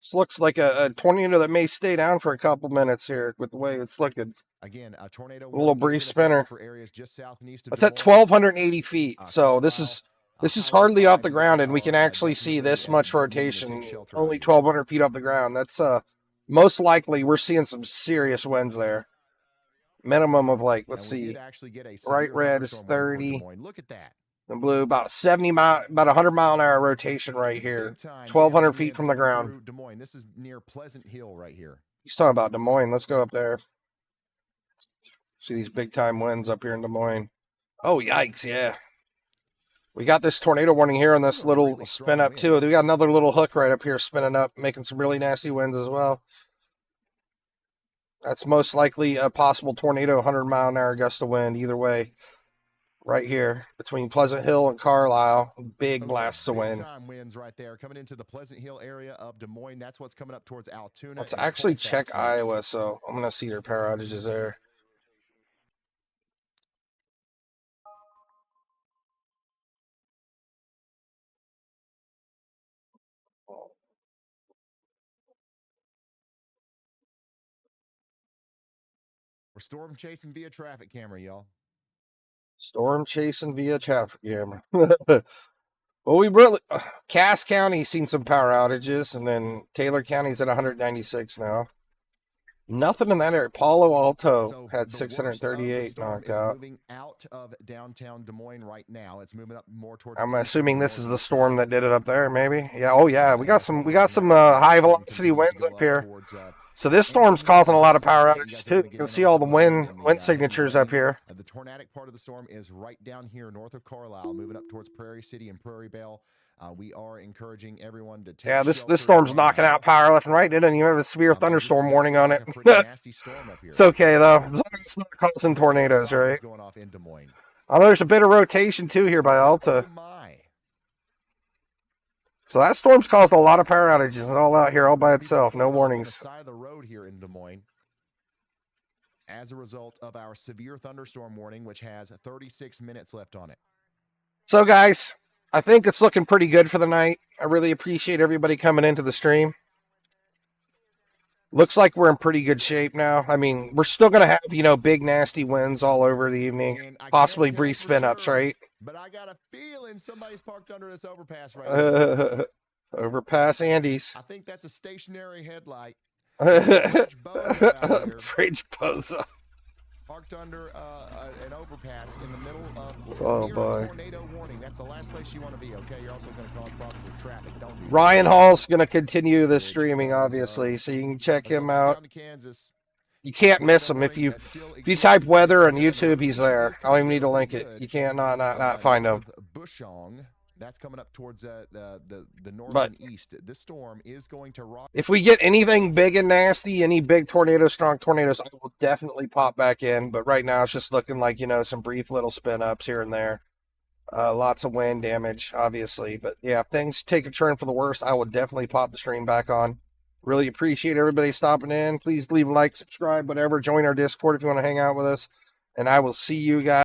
This looks like a tornado that may stay down for a couple minutes here with the way it's looking. Again, a tornado. A little brief spinner. For areas just south and east of it's at 1,280 feet, so this is hardly off the ground, and we can actually see this much rotation, only 1,200 feet off the ground. That's most likely we're seeing some serious winds there. Minimum of like, let's see, bright red is 30. Look at that. The blue about 100 mile an hour rotation right here, 1,200 feet from the ground. Des Moines. This is near Pleasant Hill right here. He's talking about Des Moines. Let's go up there. See these big time winds up here in Des Moines. Oh yikes! Yeah. We got this tornado warning here on this little spin up too. We got another little hook right up here spinning up, making some really nasty winds as well. That's most likely a possible tornado, 100 mile an hour gust of wind either way. Right here between Pleasant Hill and Carlisle, big blasts of wind. Winds right there coming into the Pleasant Hill area of Des Moines. That's what's coming up towards Altoona. Let's actually check Iowa, so I'm going to see their power outages there. We're storm chasing via traffic camera, y'all. Storm chasing via traffic camera. Well, we really Cass County's seen some power outages, and then Taylor County's at 196 now. Nothing in that area. Palo Alto had 638 knocked out. Moving out of downtown Des Moines right now. It's moving up more towards. I'm assuming this is the storm that did it up there, maybe. Yeah. Oh yeah, we got some high velocity winds up here. So this storm's causing a lot of power outages too. You can see all the wind signatures up here. The tornadic part of the storm is right down here north of Carlisle, moving up towards Prairie City and Prairie Belle. We are encouraging everyone to take this storm's knocking out power left and right. It doesn't even have a severe thunderstorm warning on it. It's okay though, as long as it's not causing tornadoes, right? Oh, there's a bit of rotation too here by Alta. So that storm's caused a lot of power outages all out here, all by itself. No warnings. Side of the road here in Des Moines, as a result of our severe thunderstorm warning, which has 36 minutes left on it. So, guys, I think it's looking pretty good for the night. I really appreciate everybody coming into the stream. Looks like we're in pretty good shape now. I mean, we're still going to have, big nasty winds all over the evening, possibly brief spin-ups, right? But I got a feeling somebody's parked under this overpass right now. Overpass Andes. I think that's a stationary headlight. Bridge bozo. Parked under an overpass in the middle of a tornado warning. That's the last place you want to be, okay? You're also going to cause problems with traffic. Don't do Ryan Hall's going to continue the streaming, obviously, so you can check him out. You can't miss him. If you type weather on YouTube, he's there. I don't even need to link it. You can't not find him. Bushong, that's coming up towards the north and east. This storm is going to rock. If we get anything big and nasty, any big tornadoes, strong tornadoes, I will definitely pop back in. But right now, it's just looking like, some brief little spin ups here and there. Lots of wind damage, obviously. But yeah, if things take a turn for the worst, I will definitely pop the stream back on. Really appreciate everybody stopping in. Please leave a like, subscribe, whatever. Join our Discord if you want to hang out with us. And I will see you guys.